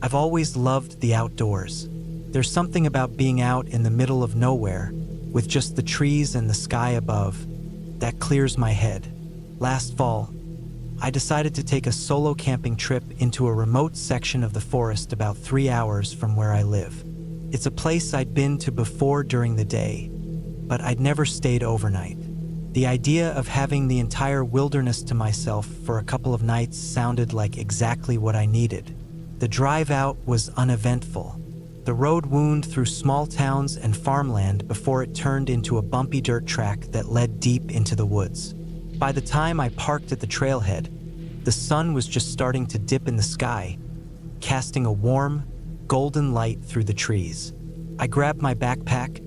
I've always loved the outdoors. There's something about being out in the middle of nowhere, with just the trees and the sky above, that clears my head. Last fall, I decided to take a solo camping trip into a remote section of the forest about 3 hours from where I live. It's a place I'd been to before during the day, but I'd never stayed overnight. The idea of having the entire wilderness to myself for a couple of nights sounded like exactly what I needed. The drive out was uneventful. The road wound through small towns and farmland before it turned into a bumpy dirt track that led deep into the woods. By the time I parked at the trailhead, the sun was just starting to dip in the sky, casting a warm, golden light through the trees. I grabbed my backpack,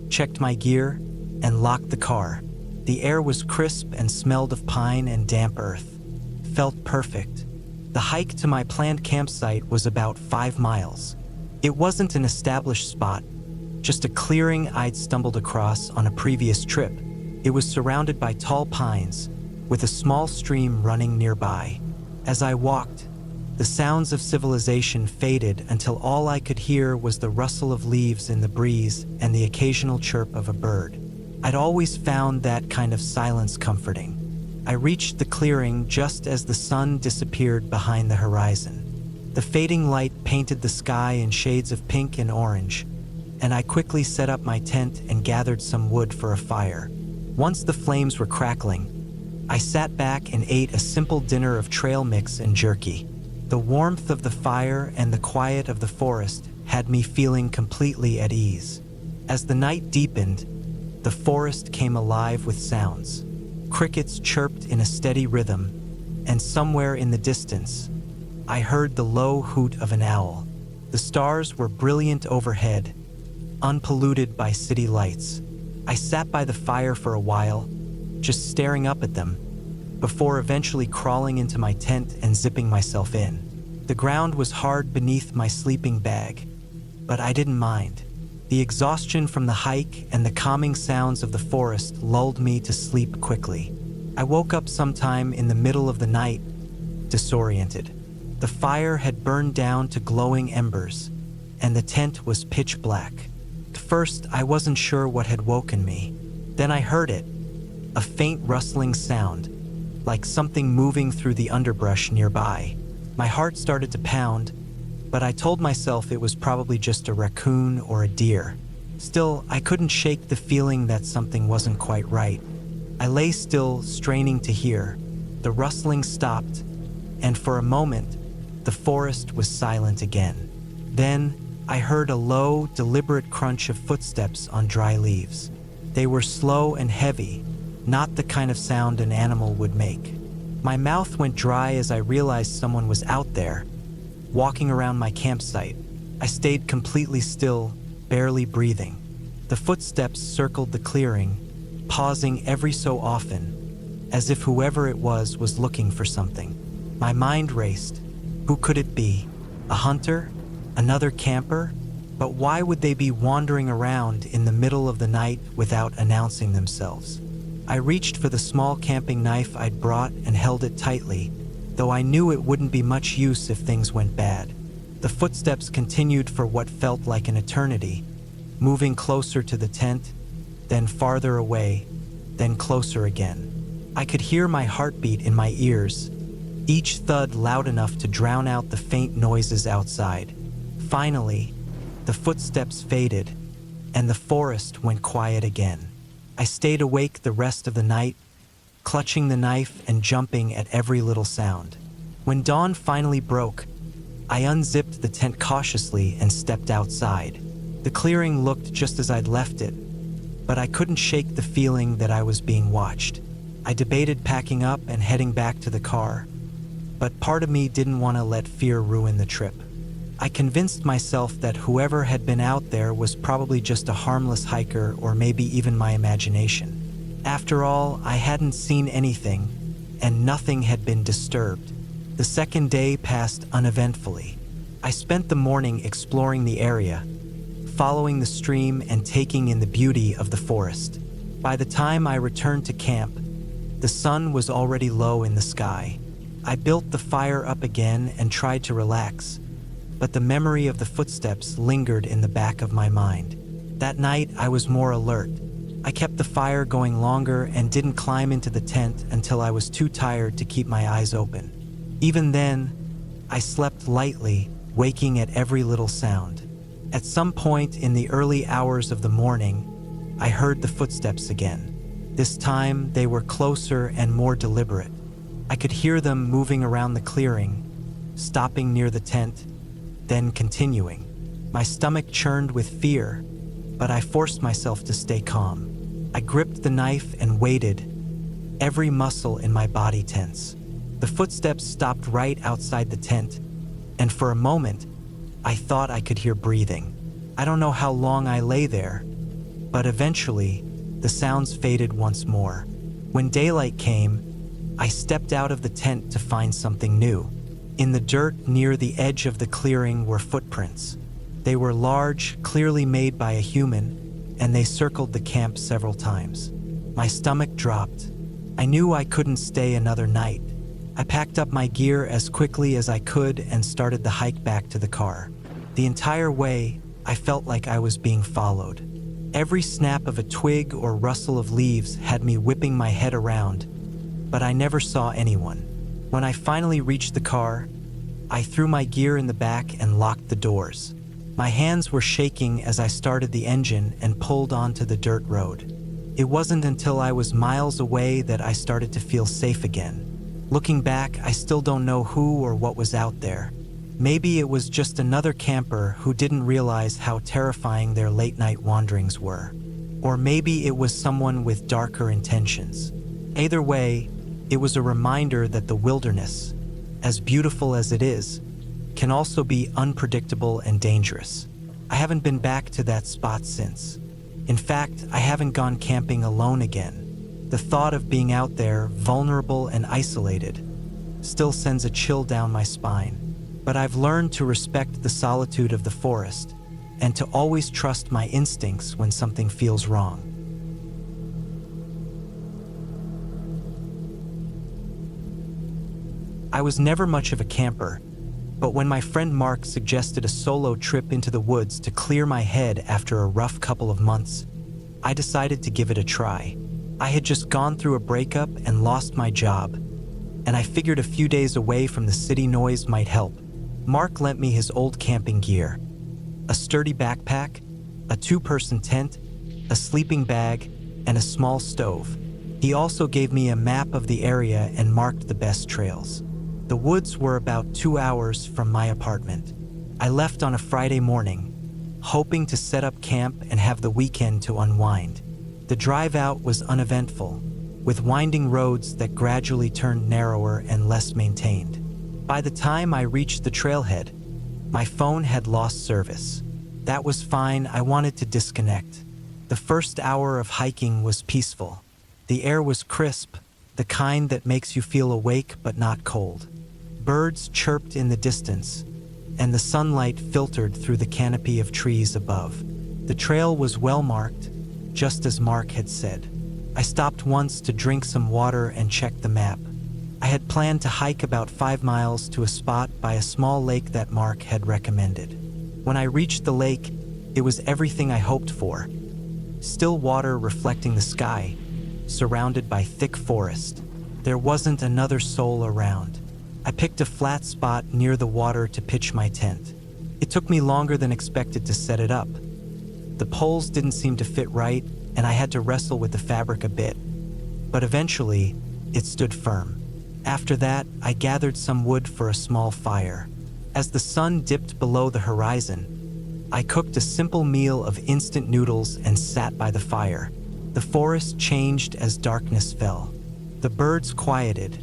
checked my gear, and locked the car. The air was crisp and smelled of pine and damp earth. Felt perfect. The hike to my planned campsite was about 5 miles. It wasn't an established spot, just a clearing I'd stumbled across on a previous trip. It was surrounded by tall pines, with a small stream running nearby. As I walked, the sounds of civilization faded until all I could hear was the rustle of leaves in the breeze and the occasional chirp of a bird. I'd always found that kind of silence comforting. I reached the clearing just as the sun disappeared behind the horizon. The fading light painted the sky in shades of pink and orange, and I quickly set up my tent and gathered some wood for a fire. Once the flames were crackling, I sat back and ate a simple dinner of trail mix and jerky. The warmth of the fire and the quiet of the forest had me feeling completely at ease. As the night deepened, the forest came alive with sounds. Crickets chirped in a steady rhythm, and somewhere in the distance, I heard the low hoot of an owl. The stars were brilliant overhead, unpolluted by city lights. I sat by the fire for a while, just staring up at them, before eventually crawling into my tent and zipping myself in. The ground was hard beneath my sleeping bag, but I didn't mind. The exhaustion from the hike and the calming sounds of the forest lulled me to sleep quickly. I woke up sometime in the middle of the night, disoriented. The fire had burned down to glowing embers, and the tent was pitch black. At first, I wasn't sure what had woken me. Then I heard it, a faint rustling sound, like something moving through the underbrush nearby. My heart started to pound, but I told myself it was probably just a raccoon or a deer. Still, I couldn't shake the feeling that something wasn't quite right. I lay still, straining to hear. The rustling stopped, and for a moment, the forest was silent again. Then, I heard a low, deliberate crunch of footsteps on dry leaves. They were slow and heavy, not the kind of sound an animal would make. My mouth went dry as I realized someone was out there, walking around my campsite. I stayed completely still, barely breathing. The footsteps circled the clearing, pausing every so often, as if whoever it was looking for something. My mind raced. Who could it be? A hunter? Another camper? But why would they be wandering around in the middle of the night without announcing themselves? I reached for the small camping knife I'd brought and held it tightly, though I knew it wouldn't be much use if things went bad. The footsteps continued for what felt like an eternity, moving closer to the tent, then farther away, then closer again. I could hear my heartbeat in my ears, each thud loud enough to drown out the faint noises outside. Finally, the footsteps faded, and the forest went quiet again. I stayed awake the rest of the night, clutching the knife and jumping at every little sound. When dawn finally broke, I unzipped the tent cautiously and stepped outside. The clearing looked just as I'd left it, but I couldn't shake the feeling that I was being watched. I debated packing up and heading back to the car, but part of me didn't want to let fear ruin the trip. I convinced myself that whoever had been out there was probably just a harmless hiker or maybe even my imagination. After all, I hadn't seen anything, and nothing had been disturbed. The second day passed uneventfully. I spent the morning exploring the area, following the stream and taking in the beauty of the forest. By the time I returned to camp, the sun was already low in the sky. I built the fire up again and tried to relax, but the memory of the footsteps lingered in the back of my mind. That night, I was more alert. I kept the fire going longer and didn't climb into the tent until I was too tired to keep my eyes open. Even then, I slept lightly, waking at every little sound. At some point in the early hours of the morning, I heard the footsteps again. This time, they were closer and more deliberate. I could hear them moving around the clearing, stopping near the tent, then continuing. My stomach churned with fear, but I forced myself to stay calm. I gripped the knife and waited, every muscle in my body tense. The footsteps stopped right outside the tent, and for a moment, I thought I could hear breathing. I don't know how long I lay there, but eventually, the sounds faded once more. When daylight came, I stepped out of the tent to find something new. In the dirt near the edge of the clearing were footprints. They were large, clearly made by a human, and they circled the camp several times. My stomach dropped. I knew I couldn't stay another night. I packed up my gear as quickly as I could and started the hike back to the car. The entire way, I felt like I was being followed. Every snap of a twig or rustle of leaves had me whipping my head around, but I never saw anyone. When I finally reached the car, I threw my gear in the back and locked the doors. My hands were shaking as I started the engine and pulled onto the dirt road. It wasn't until I was miles away that I started to feel safe again. Looking back, I still don't know who or what was out there. Maybe it was just another camper who didn't realize how terrifying their late-night wanderings were. Or maybe it was someone with darker intentions. Either way, it was a reminder that the wilderness, as beautiful as it is, can also be unpredictable and dangerous. I haven't been back to that spot since. In fact, I haven't gone camping alone again. The thought of being out there, vulnerable and isolated, still sends a chill down my spine. But I've learned to respect the solitude of the forest and to always trust my instincts when something feels wrong. I was never much of a camper, but when my friend Mark suggested a solo trip into the woods to clear my head after a rough couple of months, I decided to give it a try. I had just gone through a breakup and lost my job, and I figured a few days away from the city noise might help. Mark lent me his old camping gear, a sturdy backpack, a two-person tent, a sleeping bag, and a small stove. He also gave me a map of the area and marked the best trails. The woods were about 2 hours from my apartment. I left on a Friday morning, hoping to set up camp and have the weekend to unwind. The drive out was uneventful, with winding roads that gradually turned narrower and less maintained. By the time I reached the trailhead, my phone had lost service. That was fine, I wanted to disconnect. The first hour of hiking was peaceful. The air was crisp, the kind that makes you feel awake but not cold. Birds chirped in the distance, and the sunlight filtered through the canopy of trees above. The trail was well marked, just as Mark had said. I stopped once to drink some water and check the map. I had planned to hike about 5 miles to a spot by a small lake that Mark had recommended. When I reached the lake, it was everything I hoped for. Still water reflecting the sky, surrounded by thick forest. There wasn't another soul around. I picked a flat spot near the water to pitch my tent. It took me longer than expected to set it up. The poles didn't seem to fit right, and I had to wrestle with the fabric a bit. But eventually, it stood firm. After that, I gathered some wood for a small fire. As the sun dipped below the horizon, I cooked a simple meal of instant noodles and sat by the fire. The forest changed as darkness fell. The birds quieted,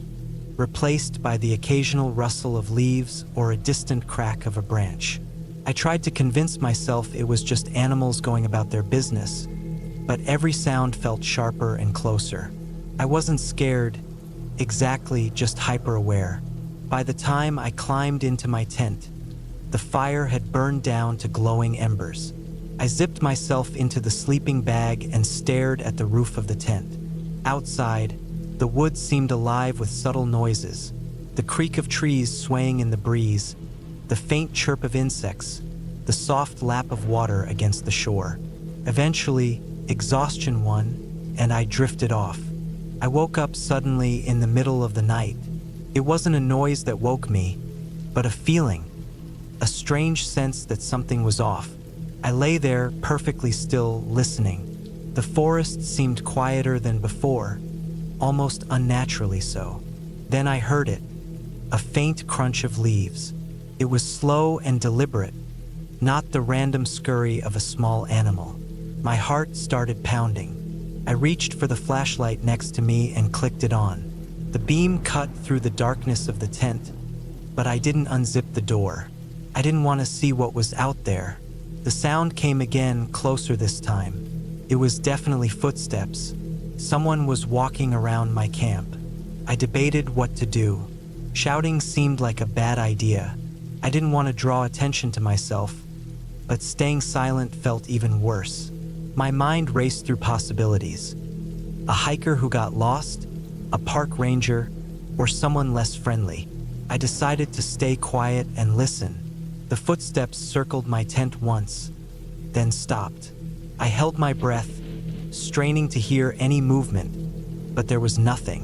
replaced by the occasional rustle of leaves or a distant crack of a branch. I tried to convince myself it was just animals going about their business, but every sound felt sharper and closer. I wasn't scared, exactly, just hyper-aware. By the time I climbed into my tent, the fire had burned down to glowing embers. I zipped myself into the sleeping bag and stared at the roof of the tent. Outside, the woods seemed alive with subtle noises, the creak of trees swaying in the breeze, the faint chirp of insects, the soft lap of water against the shore. Eventually, exhaustion won, and I drifted off. I woke up suddenly in the middle of the night. It wasn't a noise that woke me, but a feeling, a strange sense that something was off. I lay there, perfectly still, listening. The forest seemed quieter than before, almost unnaturally so. Then I heard it, a faint crunch of leaves. It was slow and deliberate, not the random scurry of a small animal. My heart started pounding. I reached for the flashlight next to me and clicked it on. The beam cut through the darkness of the tent, but I didn't unzip the door. I didn't want to see what was out there. The sound came again, closer this time. It was definitely footsteps. Someone was walking around my camp. I debated what to do. Shouting seemed like a bad idea. I didn't want to draw attention to myself, but staying silent felt even worse. My mind raced through possibilities. A hiker who got lost, a park ranger, or someone less friendly. I decided to stay quiet and listen. The footsteps circled my tent once, then stopped. I held my breath, straining to hear any movement, but there was nothing.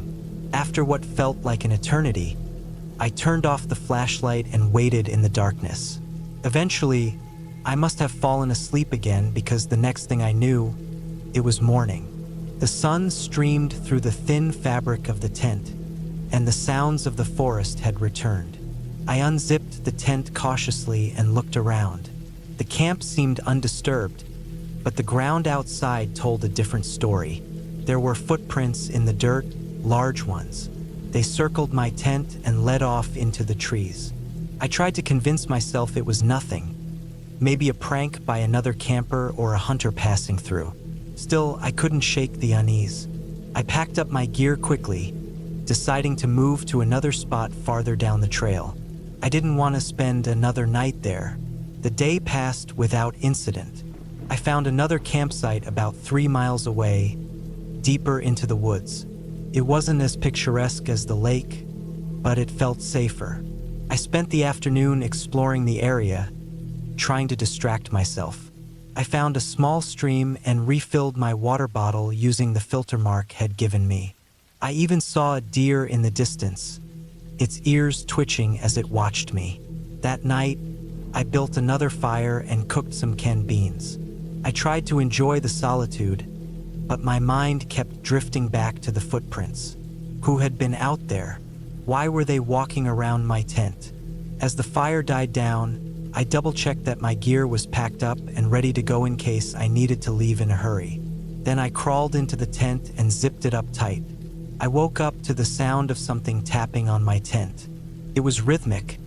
After what felt like an eternity, I turned off the flashlight and waited in the darkness. Eventually, I must have fallen asleep again because the next thing I knew, it was morning. The sun streamed through the thin fabric of the tent, and the sounds of the forest had returned. I unzipped the tent cautiously and looked around. The camp seemed undisturbed, but the ground outside told a different story. There were footprints in the dirt, large ones. They circled my tent and led off into the trees. I tried to convince myself it was nothing, maybe a prank by another camper or a hunter passing through. Still, I couldn't shake the unease. I packed up my gear quickly, deciding to move to another spot farther down the trail. I didn't want to spend another night there. The day passed without incident. I found another campsite about 3 miles away, deeper into the woods. It wasn't as picturesque as the lake, but it felt safer. I spent the afternoon exploring the area, trying to distract myself. I found a small stream and refilled my water bottle using the filter Mark had given me. I even saw a deer in the distance, its ears twitching as it watched me. That night, I built another fire and cooked some canned beans. I tried to enjoy the solitude, but my mind kept drifting back to the footprints. Who had been out there? Why were they walking around my tent? As the fire died down, I double-checked that my gear was packed up and ready to go in case I needed to leave in a hurry. Then I crawled into the tent and zipped it up tight. I woke up to the sound of something tapping on my tent. It was rhythmic,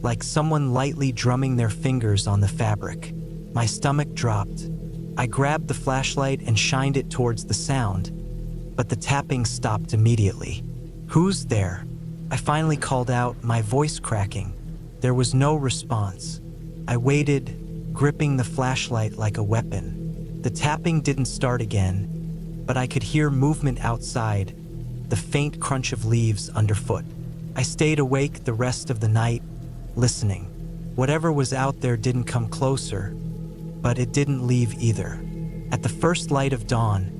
like someone lightly drumming their fingers on the fabric. My stomach dropped. I grabbed the flashlight and shined it towards the sound, but the tapping stopped immediately. "Who's there?" I finally called out, my voice cracking. There was no response. I waited, gripping the flashlight like a weapon. The tapping didn't start again, but I could hear movement outside, the faint crunch of leaves underfoot. I stayed awake the rest of the night, listening. Whatever was out there didn't come closer, but it didn't leave either. At the first light of dawn,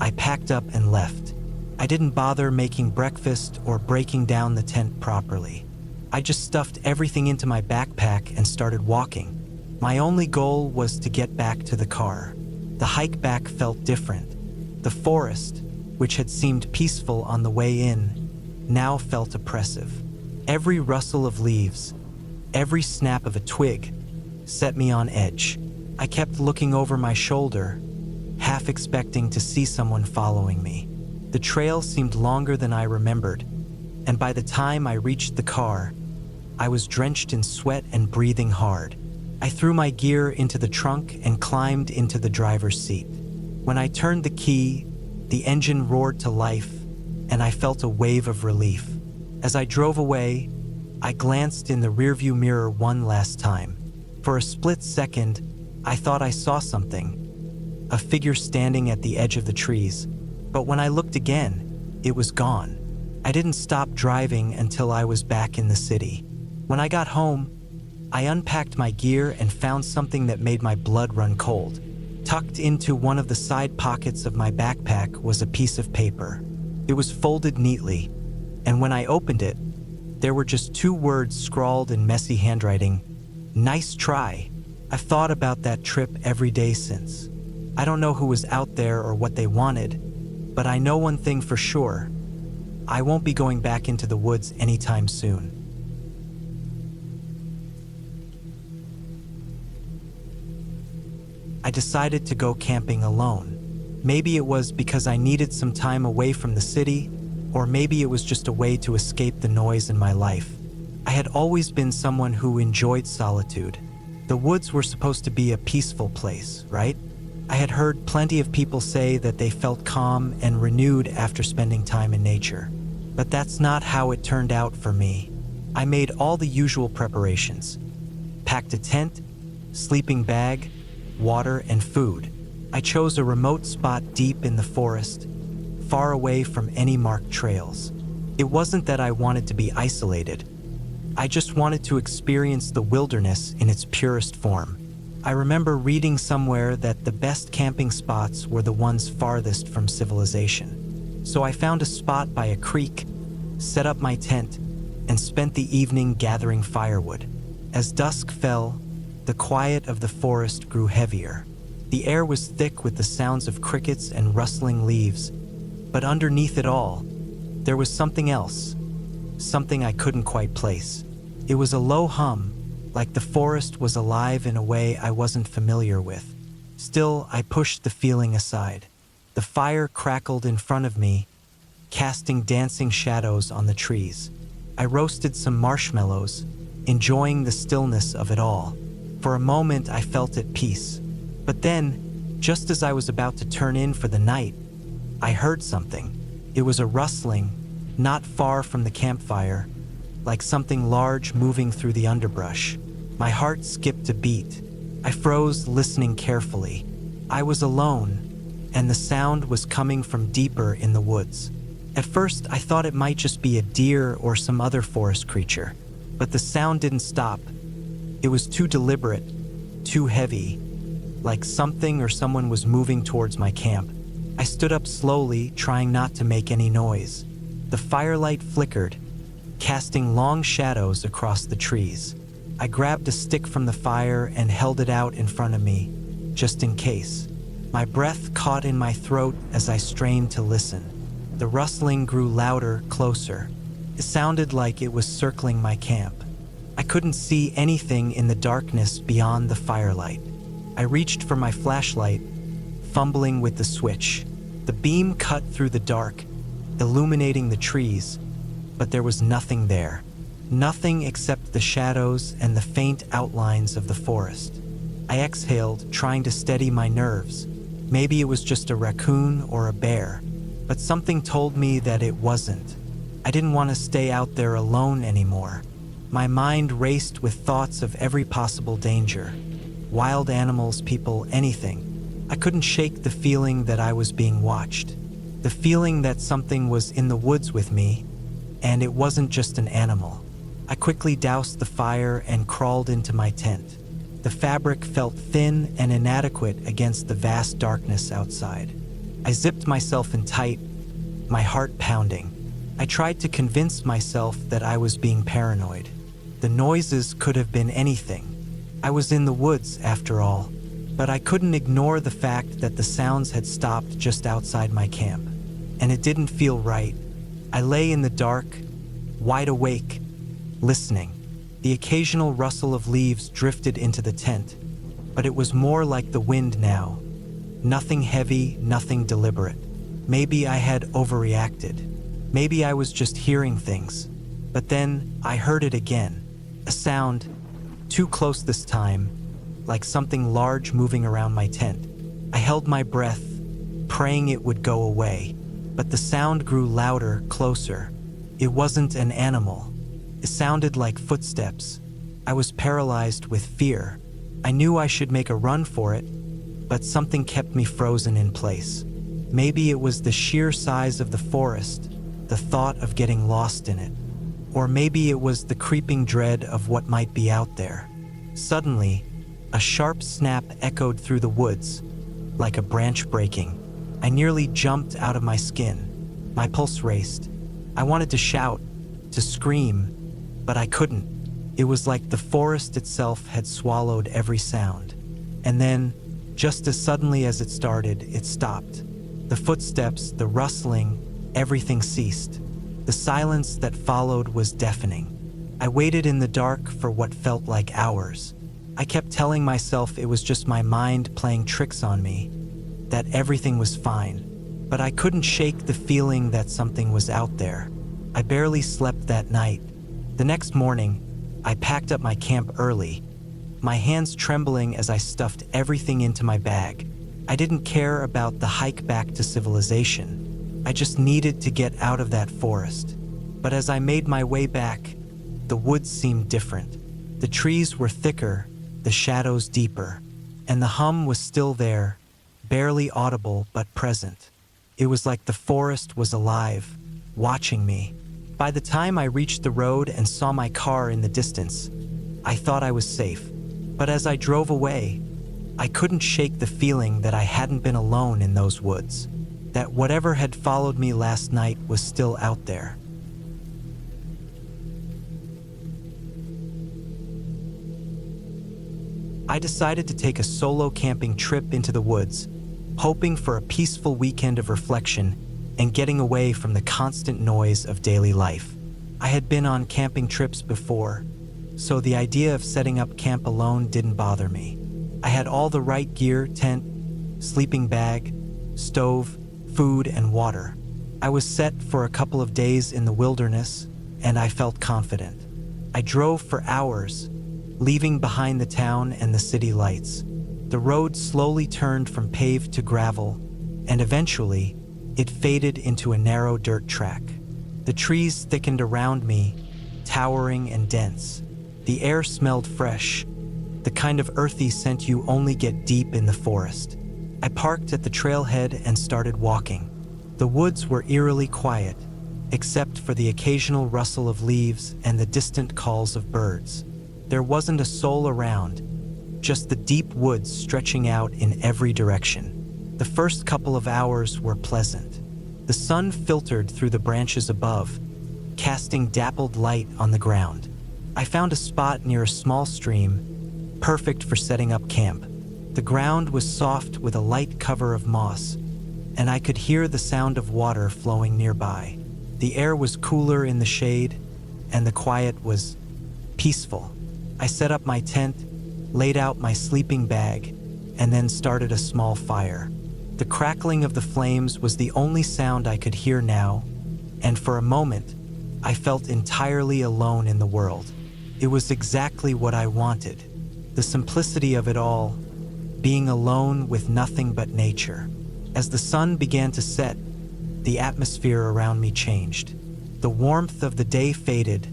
I packed up and left. I didn't bother making breakfast or breaking down the tent properly. I just stuffed everything into my backpack and started walking. My only goal was to get back to the car. The hike back felt different. The forest, which had seemed peaceful on the way in, now felt oppressive. Every rustle of leaves, every snap of a twig, set me on edge. I kept looking over my shoulder, half expecting to see someone following me. The trail seemed longer than I remembered, and by the time I reached the car, I was drenched in sweat and breathing hard. I threw my gear into the trunk and climbed into the driver's seat. When I turned the key, the engine roared to life, and I felt a wave of relief. As I drove away, I glanced in the rearview mirror one last time. For a split second, I thought I saw something, a figure standing at the edge of the trees. But when I looked again, it was gone. I didn't stop driving until I was back in the city. When I got home, I unpacked my gear and found something that made my blood run cold. Tucked into one of the side pockets of my backpack was a piece of paper. It was folded neatly, and when I opened it, there were just 2 words scrawled in messy handwriting: "Nice try." I've thought about that trip every day since. I don't know who was out there or what they wanted, but I know one thing for sure. I won't be going back into the woods anytime soon. I decided to go camping alone. Maybe it was because I needed some time away from the city, or maybe it was just a way to escape the noise in my life. I had always been someone who enjoyed solitude. The woods were supposed to be a peaceful place, right? I had heard plenty of people say that they felt calm and renewed after spending time in nature. But that's not how it turned out for me. I made all the usual preparations. Packed a tent, sleeping bag, water, and food. I chose a remote spot deep in the forest, far away from any marked trails. It wasn't that I wanted to be isolated. I just wanted to experience the wilderness in its purest form. I remember reading somewhere that the best camping spots were the ones farthest from civilization. So I found a spot by a creek, set up my tent, and spent the evening gathering firewood. As dusk fell, the quiet of the forest grew heavier. The air was thick with the sounds of crickets and rustling leaves, but underneath it all, there was something else, something I couldn't quite place. It was a low hum, like the forest was alive in a way I wasn't familiar with. Still, I pushed the feeling aside. The fire crackled in front of me, casting dancing shadows on the trees. I roasted some marshmallows, enjoying the stillness of it all. For a moment, I felt at peace. But then, just as I was about to turn in for the night, I heard something. It was a rustling, not far from the campfire, like something large moving through the underbrush. My heart skipped a beat. I froze, listening carefully. I was alone, and the sound was coming from deeper in the woods. At first, I thought it might just be a deer or some other forest creature, but the sound didn't stop. It was too deliberate, too heavy, like something or someone was moving towards my camp. I stood up slowly, trying not to make any noise. The firelight flickered, casting long shadows across the trees. I grabbed a stick from the fire and held it out in front of me, just in case. My breath caught in my throat as I strained to listen. The rustling grew louder, closer. It sounded like it was circling my camp. I couldn't see anything in the darkness beyond the firelight. I reached for my flashlight, fumbling with the switch. The beam cut through the dark, illuminating the trees, but there was nothing there. Nothing except the shadows and the faint outlines of the forest. I exhaled, trying to steady my nerves. Maybe it was just a raccoon or a bear, but something told me that it wasn't. I didn't want to stay out there alone anymore. My mind raced with thoughts of every possible danger. Wild animals, people, anything. I couldn't shake the feeling that I was being watched. The feeling that something was in the woods with me, and it wasn't just an animal. I quickly doused the fire and crawled into my tent. The fabric felt thin and inadequate against the vast darkness outside. I zipped myself in tight, my heart pounding. I tried to convince myself that I was being paranoid. The noises could have been anything. I was in the woods, after all, but I couldn't ignore the fact that the sounds had stopped just outside my camp, and it didn't feel right. I lay in the dark, wide awake, listening. The occasional rustle of leaves drifted into the tent, but it was more like the wind now. Nothing heavy, nothing deliberate. Maybe I had overreacted. Maybe I was just hearing things. But then I heard it again. A sound, too close this time, like something large moving around my tent. I held my breath, praying it would go away. But the sound grew louder, closer. It wasn't an animal. It sounded like footsteps. I was paralyzed with fear. I knew I should make a run for it, but something kept me frozen in place. Maybe it was the sheer size of the forest, the thought of getting lost in it. Or maybe it was the creeping dread of what might be out there. Suddenly, a sharp snap echoed through the woods, like a branch breaking. I nearly jumped out of my skin. My pulse raced. I wanted to shout, to scream, but I couldn't. It was like the forest itself had swallowed every sound. And then, just as suddenly as it started, it stopped. The footsteps, the rustling, everything ceased. The silence that followed was deafening. I waited in the dark for what felt like hours. I kept telling myself it was just my mind playing tricks on me, that everything was fine. But I couldn't shake the feeling that something was out there. I barely slept that night. The next morning, I packed up my camp early, my hands trembling as I stuffed everything into my bag. I didn't care about the hike back to civilization. I just needed to get out of that forest. But as I made my way back, the woods seemed different. The trees were thicker, the shadows deeper, and the hum was still there, barely audible but present. It was like the forest was alive, watching me. By the time I reached the road and saw my car in the distance, I thought I was safe. But as I drove away, I couldn't shake the feeling that I hadn't been alone in those woods, that whatever had followed me last night was still out there. I decided to take a solo camping trip into the woods, hoping for a peaceful weekend of reflection and getting away from the constant noise of daily life. I had been on camping trips before, so the idea of setting up camp alone didn't bother me. I had all the right gear: tent, sleeping bag, stove, food, and water. I was set for a couple of days in the wilderness, and I felt confident. I drove for hours, leaving behind the town and the city lights. The road slowly turned from paved to gravel, and eventually, it faded into a narrow dirt track. The trees thickened around me, towering and dense. The air smelled fresh, the kind of earthy scent you only get deep in the forest. I parked at the trailhead and started walking. The woods were eerily quiet, except for the occasional rustle of leaves and the distant calls of birds. There wasn't a soul around, just the deep woods stretching out in every direction. The first couple of hours were pleasant. The sun filtered through the branches above, casting dappled light on the ground. I found a spot near a small stream, perfect for setting up camp. The ground was soft with a light cover of moss, and I could hear the sound of water flowing nearby. The air was cooler in the shade, and the quiet was peaceful. I set up my tent, laid out my sleeping bag, and then started a small fire. The crackling of the flames was the only sound I could hear now, and for a moment, I felt entirely alone in the world. It was exactly what I wanted. The simplicity of it all, being alone with nothing but nature. As the sun began to set, the atmosphere around me changed. The warmth of the day faded,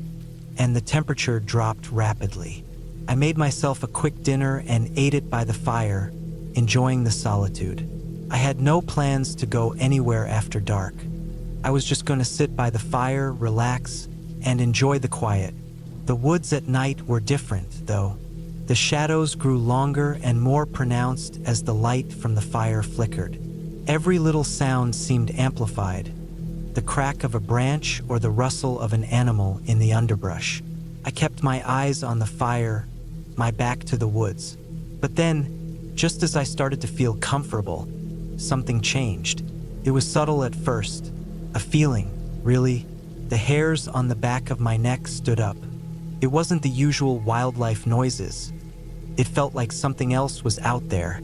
and the temperature dropped rapidly. I made myself a quick dinner and ate it by the fire, enjoying the solitude. I had no plans to go anywhere after dark. I was just going to sit by the fire, relax, and enjoy the quiet. The woods at night were different, though. The shadows grew longer and more pronounced as the light from the fire flickered. Every little sound seemed amplified, the crack of a branch or the rustle of an animal in the underbrush. I kept my eyes on the fire, my back to the woods. But then, just as I started to feel comfortable, something changed. It was subtle at first, a feeling, really. The hairs on the back of my neck stood up. It wasn't the usual wildlife noises. It felt like something else was out there,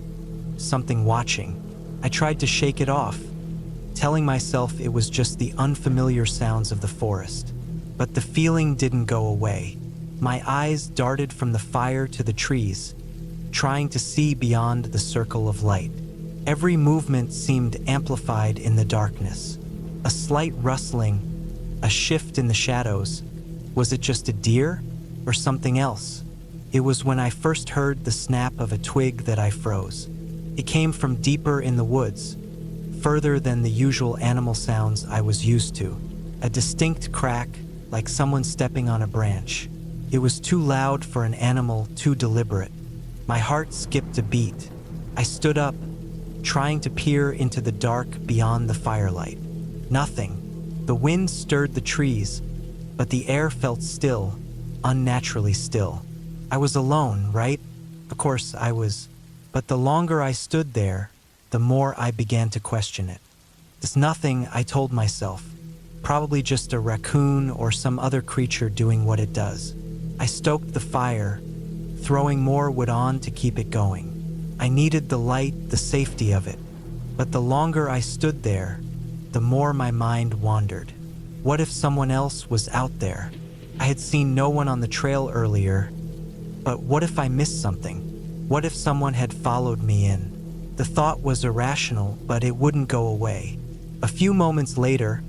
something watching. I tried to shake it off, telling myself it was just the unfamiliar sounds of the forest. But the feeling didn't go away. My eyes darted from the fire to the trees, trying to see beyond the circle of light. Every movement seemed amplified in the darkness. A slight rustling, a shift in the shadows. Was it just a deer or something else? It was when I first heard the snap of a twig that I froze. It came from deeper in the woods, further than the usual animal sounds I was used to. A distinct crack, like someone stepping on a branch. It was too loud for an animal, too deliberate. My heart skipped a beat. I stood up, trying to peer into the dark beyond the firelight. Nothing. The wind stirred the trees, but the air felt still, unnaturally still. I was alone, right? Of course I was. But the longer I stood there, the more I began to question it. It's nothing, I told myself. Probably just a raccoon or some other creature doing what it does. I stoked the fire, throwing more wood on to keep it going. I needed the light, the safety of it. But the longer I stood there, the more my mind wandered. What if someone else was out there? I had seen no one on the trail earlier, but what if I missed something? What if someone had followed me in? The thought was irrational, but it wouldn't go away. A few moments later,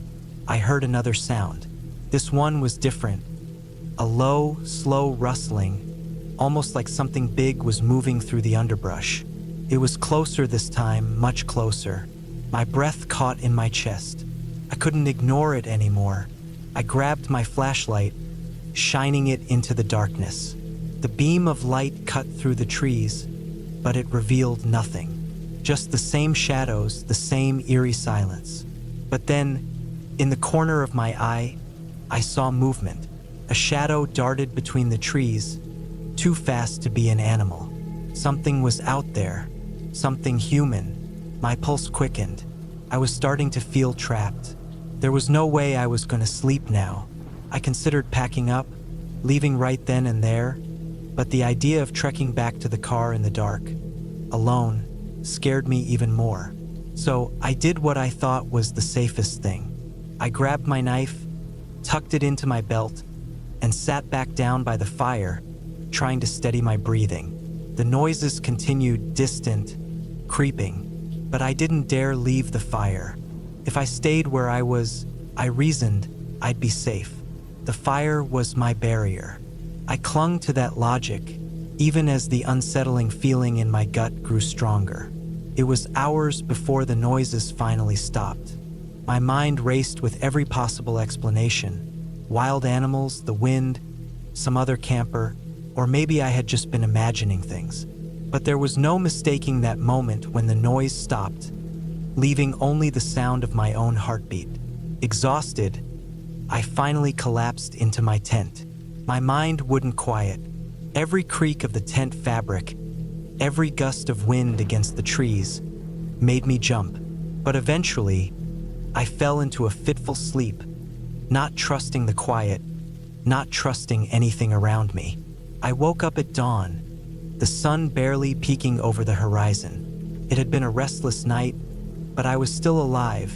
I heard another sound. This one was different. A low, slow rustling, almost like something big was moving through the underbrush. It was closer this time, much closer. My breath caught in my chest. I couldn't ignore it anymore. I grabbed my flashlight, shining it into the darkness. The beam of light cut through the trees, but it revealed nothing. Just the same shadows, the same eerie silence. But then, in the corner of my eye, I saw movement. A shadow darted between the trees, too fast to be an animal. Something was out there, something human. My pulse quickened. I was starting to feel trapped. There was no way I was going to sleep now. I considered packing up, leaving right then and there, but the idea of trekking back to the car in the dark, alone, scared me even more. So I did what I thought was the safest thing. I grabbed my knife, tucked it into my belt, and sat back down by the fire, trying to steady my breathing. The noises continued, distant, creeping, but I didn't dare leave the fire. If I stayed where I was, I reasoned, I'd be safe. The fire was my barrier. I clung to that logic, even as the unsettling feeling in my gut grew stronger. It was hours before the noises finally stopped. My mind raced with every possible explanation. Wild animals, the wind, some other camper, or maybe I had just been imagining things. But there was no mistaking that moment when the noise stopped, leaving only the sound of my own heartbeat. Exhausted, I finally collapsed into my tent. My mind wouldn't quiet. Every creak of the tent fabric, every gust of wind against the trees, made me jump. But eventually, I fell into a fitful sleep, not trusting the quiet, not trusting anything around me. I woke up at dawn, the sun barely peeking over the horizon. It had been a restless night, but I was still alive,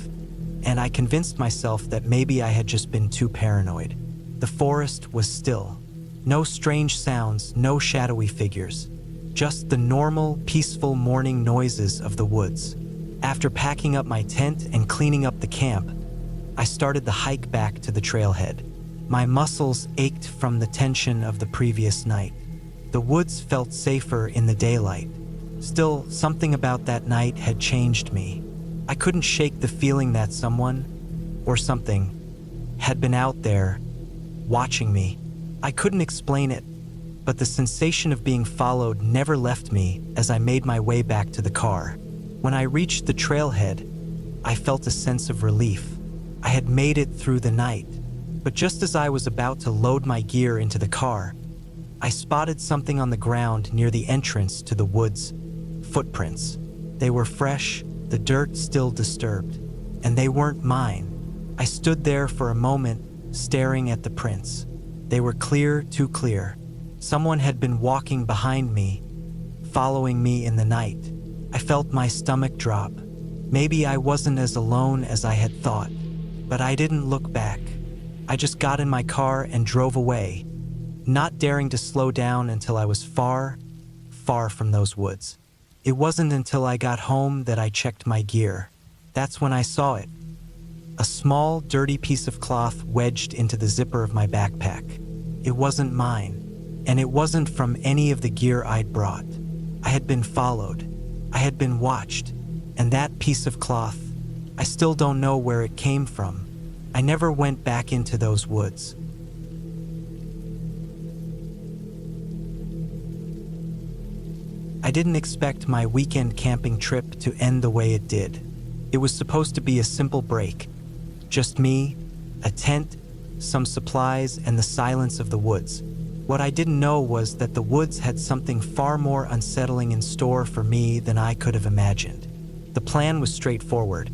and I convinced myself that maybe I had just been too paranoid. The forest was still. No strange sounds, no shadowy figures. Just the normal, peaceful morning noises of the woods. After packing up my tent and cleaning up the camp, I started the hike back to the trailhead. My muscles ached from the tension of the previous night. The woods felt safer in the daylight. Still, something about that night had changed me. I couldn't shake the feeling that someone, or something, had been out there, watching me. I couldn't explain it, but the sensation of being followed never left me as I made my way back to the car. When I reached the trailhead, I felt a sense of relief. I had made it through the night, but just as I was about to load my gear into the car, I spotted something on the ground near the entrance to the woods. Footprints. They were fresh, the dirt still disturbed, and they weren't mine. I stood there for a moment, staring at the prints. They were clear, too clear. Someone had been walking behind me, following me in the night. I felt my stomach drop. Maybe I wasn't as alone as I had thought, but I didn't look back. I just got in my car and drove away, not daring to slow down until I was far, far from those woods. It wasn't until I got home that I checked my gear. That's when I saw it. A small, dirty piece of cloth wedged into the zipper of my backpack. It wasn't mine, and it wasn't from any of the gear I'd brought. I had been followed. I had been watched, and that piece of cloth, I still don't know where it came from. I never went back into those woods. I didn't expect my weekend camping trip to end the way it did. It was supposed to be a simple break. Just me, a tent, some supplies, and the silence of the woods. What I didn't know was that the woods had something far more unsettling in store for me than I could have imagined. The plan was straightforward.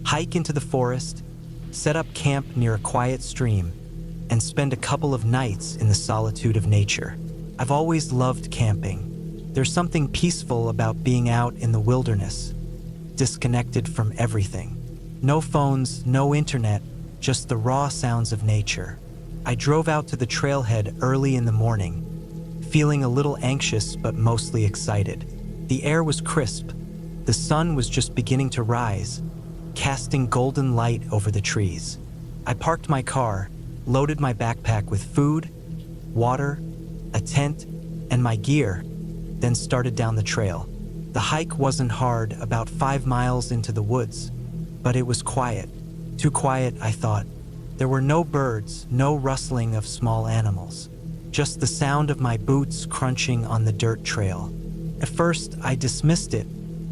Hike into the forest, set up camp near a quiet stream, and spend a couple of nights in the solitude of nature. I've always loved camping. There's something peaceful about being out in the wilderness, disconnected from everything. No phones, no internet, just the raw sounds of nature. I drove out to the trailhead early in the morning, feeling a little anxious but mostly excited. The air was crisp. The sun was just beginning to rise, casting golden light over the trees. I parked my car, loaded my backpack with food, water, a tent, and my gear, then started down the trail. The hike wasn't hard, about 5 miles into the woods, but it was quiet. Too quiet, I thought. There were no birds, no rustling of small animals, just the sound of my boots crunching on the dirt trail. At first, I dismissed it,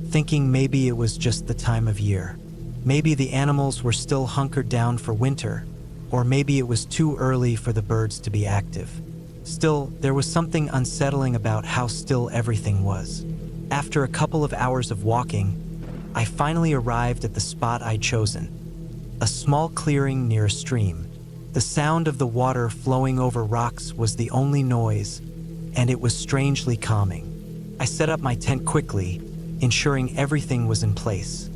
thinking maybe it was just the time of year. Maybe the animals were still hunkered down for winter, or maybe it was too early for the birds to be active. Still, there was something unsettling about how still everything was. After a couple of hours of walking, I finally arrived at the spot I'd chosen. A small clearing near a stream. The sound of the water flowing over rocks was the only noise, and it was strangely calming. I set up my tent quickly, ensuring everything was in place.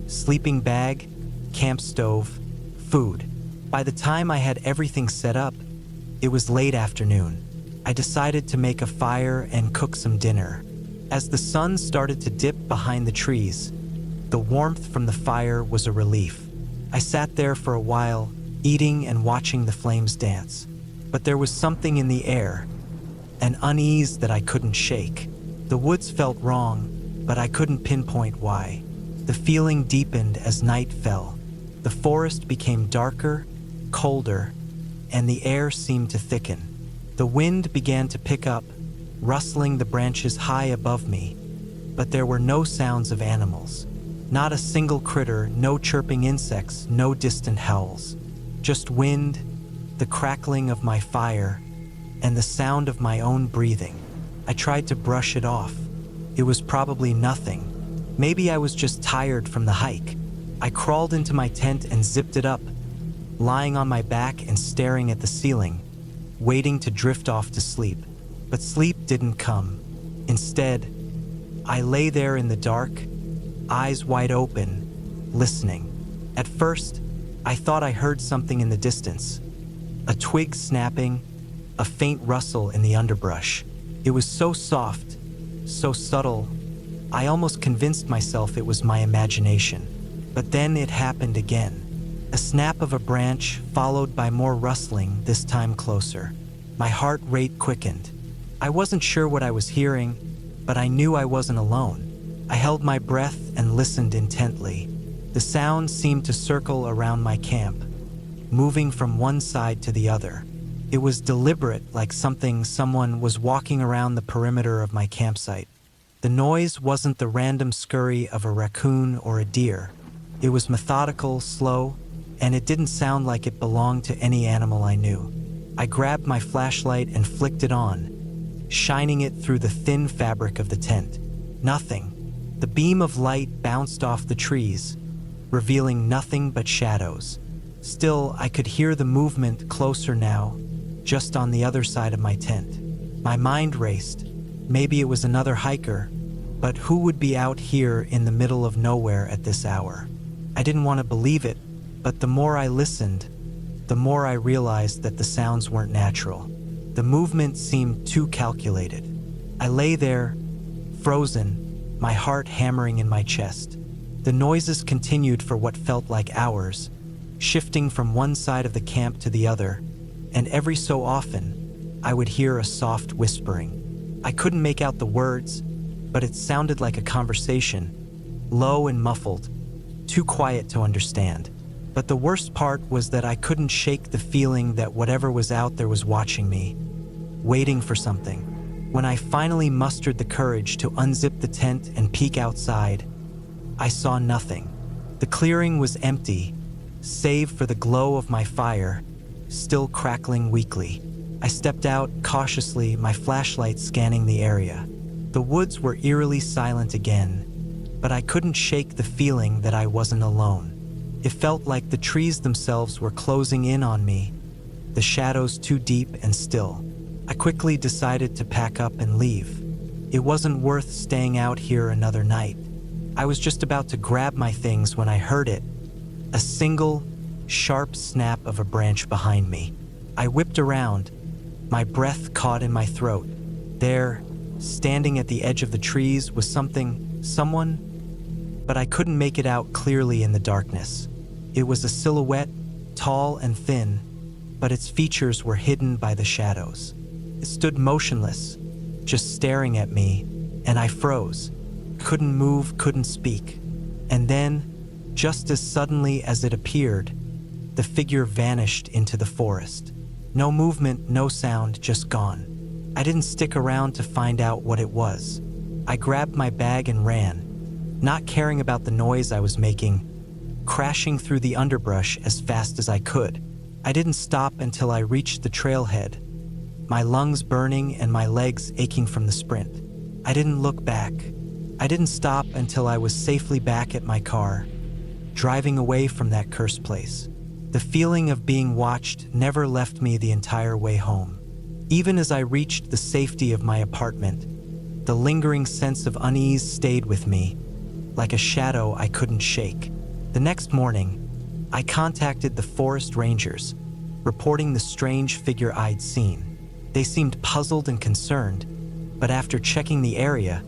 Sleeping bag, camp stove, food. By the time I had everything set up, it was late afternoon. I decided to make a fire and cook some dinner. As the sun started to dip behind the trees, the warmth from the fire was a relief. I sat there for a while, eating and watching the flames dance. But there was something in the air, an unease that I couldn't shake. The woods felt wrong, but I couldn't pinpoint why. The feeling deepened as night fell. The forest became darker, colder, and the air seemed to thicken. The wind began to pick up, rustling the branches high above me, but there were no sounds of animals. Not a single critter, no chirping insects, no distant howls. Just wind, the crackling of my fire, and the sound of my own breathing. I tried to brush it off. It was probably nothing. Maybe I was just tired from the hike. I crawled into my tent and zipped it up, lying on my back and staring at the ceiling, waiting to drift off to sleep. But sleep didn't come. Instead, I lay there in the dark, eyes wide open, listening. At first, I thought I heard something in the distance. A twig snapping, a faint rustle in the underbrush. It was so soft, so subtle, I almost convinced myself it was my imagination. But then it happened again. A snap of a branch, followed by more rustling, this time closer. My heart rate quickened. I wasn't sure what I was hearing, but I knew I wasn't alone. I held my breath and listened intently. The sound seemed to circle around my camp, moving from one side to the other. It was deliberate, like someone was walking around the perimeter of my campsite. The noise wasn't the random scurry of a raccoon or a deer. It was methodical, slow, and it didn't sound like it belonged to any animal I knew. I grabbed my flashlight and flicked it on, shining it through the thin fabric of the tent. Nothing. The beam of light bounced off the trees, revealing nothing but shadows. Still, I could hear the movement closer now, just on the other side of my tent. My mind raced. Maybe it was another hiker, but who would be out here in the middle of nowhere at this hour? I didn't want to believe it, but the more I listened, the more I realized that the sounds weren't natural. The movement seemed too calculated. I lay there, frozen, my heart hammering in my chest. The noises continued for what felt like hours, shifting from one side of the camp to the other, and every so often, I would hear a soft whispering. I couldn't make out the words, but it sounded like a conversation, low and muffled, too quiet to understand. But the worst part was that I couldn't shake the feeling that whatever was out there was watching me, waiting for something, When I finally mustered the courage to unzip the tent and peek outside, I saw nothing. The clearing was empty, save for the glow of my fire, still crackling weakly. I stepped out cautiously, my flashlight scanning the area. The woods were eerily silent again, but I couldn't shake the feeling that I wasn't alone. It felt like the trees themselves were closing in on me, the shadows too deep and still. I quickly decided to pack up and leave. It wasn't worth staying out here another night. I was just about to grab my things when I heard it, a single, sharp snap of a branch behind me. I whipped around, my breath caught in my throat. There, standing at the edge of the trees, was someone, but I couldn't make it out clearly in the darkness. It was a silhouette, tall and thin, but its features were hidden by the shadows. It stood motionless, just staring at me, and I froze. Couldn't move, couldn't speak. And then, just as suddenly as it appeared, the figure vanished into the forest. No movement, no sound, just gone. I didn't stick around to find out what it was. I grabbed my bag and ran, not caring about the noise I was making, crashing through the underbrush as fast as I could. I didn't stop until I reached the trailhead, my lungs burning and my legs aching from the sprint. I didn't look back. I didn't stop until I was safely back at my car, driving away from that cursed place. The feeling of being watched never left me the entire way home. Even as I reached the safety of my apartment, the lingering sense of unease stayed with me, like a shadow I couldn't shake. The next morning, I contacted the forest rangers, reporting the strange figure I'd seen. They seemed puzzled and concerned, but after checking the area,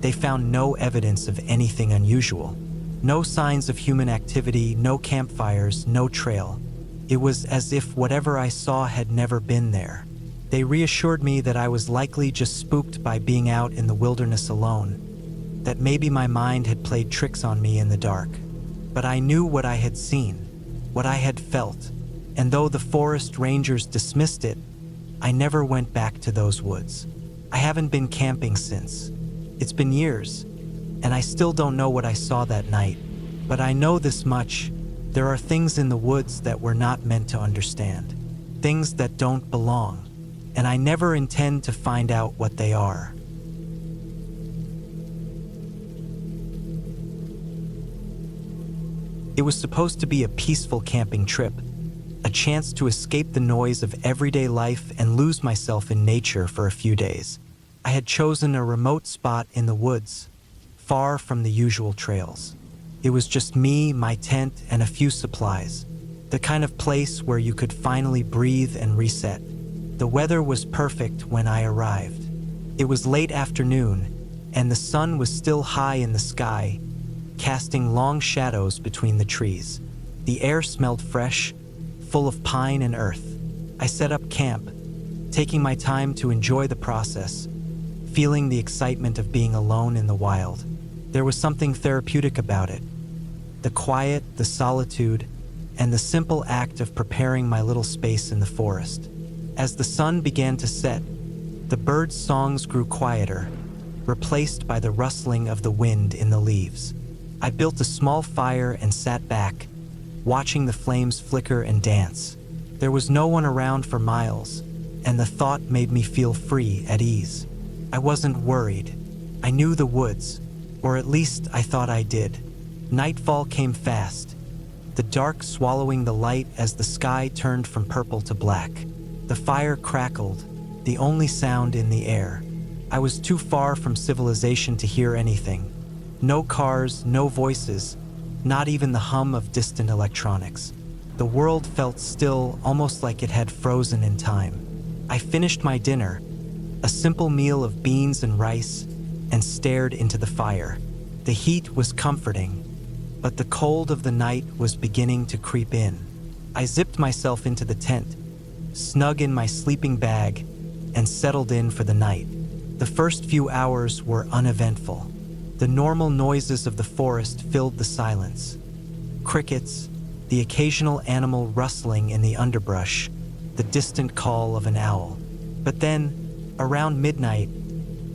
they found no evidence of anything unusual. No signs of human activity, no campfires, no trail. It was as if whatever I saw had never been there. They reassured me that I was likely just spooked by being out in the wilderness alone, that maybe my mind had played tricks on me in the dark. But I knew what I had seen, what I had felt, and though the forest rangers dismissed it, I never went back to those woods. I haven't been camping since. It's been years, and I still don't know what I saw that night. But I know this much: there are things in the woods that we're not meant to understand, things that don't belong, and I never intend to find out what they are. It was supposed to be a peaceful camping trip, a chance to escape the noise of everyday life and lose myself in nature for a few days. I had chosen a remote spot in the woods, far from the usual trails. It was just me, my tent, and a few supplies, the kind of place where you could finally breathe and reset. The weather was perfect when I arrived. It was late afternoon, and the sun was still high in the sky, casting long shadows between the trees. The air smelled fresh, full of pine and earth. I set up camp, taking my time to enjoy the process, feeling the excitement of being alone in the wild. There was something therapeutic about it. The quiet, the solitude, and the simple act of preparing my little space in the forest. As the sun began to set, the birds' songs grew quieter, replaced by the rustling of the wind in the leaves. I built a small fire and sat back, watching the flames flicker and dance. There was no one around for miles, and the thought made me feel free, at ease. I wasn't worried. I knew the woods, or at least I thought I did. Nightfall came fast, the dark swallowing the light as the sky turned from purple to black. The fire crackled, the only sound in the air. I was too far from civilization to hear anything. No cars, no voices, not even the hum of distant electronics. The world felt still, almost like it had frozen in time. I finished my dinner, a simple meal of beans and rice, and stared into the fire. The heat was comforting, but the cold of the night was beginning to creep in. I zipped myself into the tent, snug in my sleeping bag, and settled in for the night. The first few hours were uneventful. The normal noises of the forest filled the silence. Crickets, the occasional animal rustling in the underbrush, the distant call of an owl. But then, around midnight,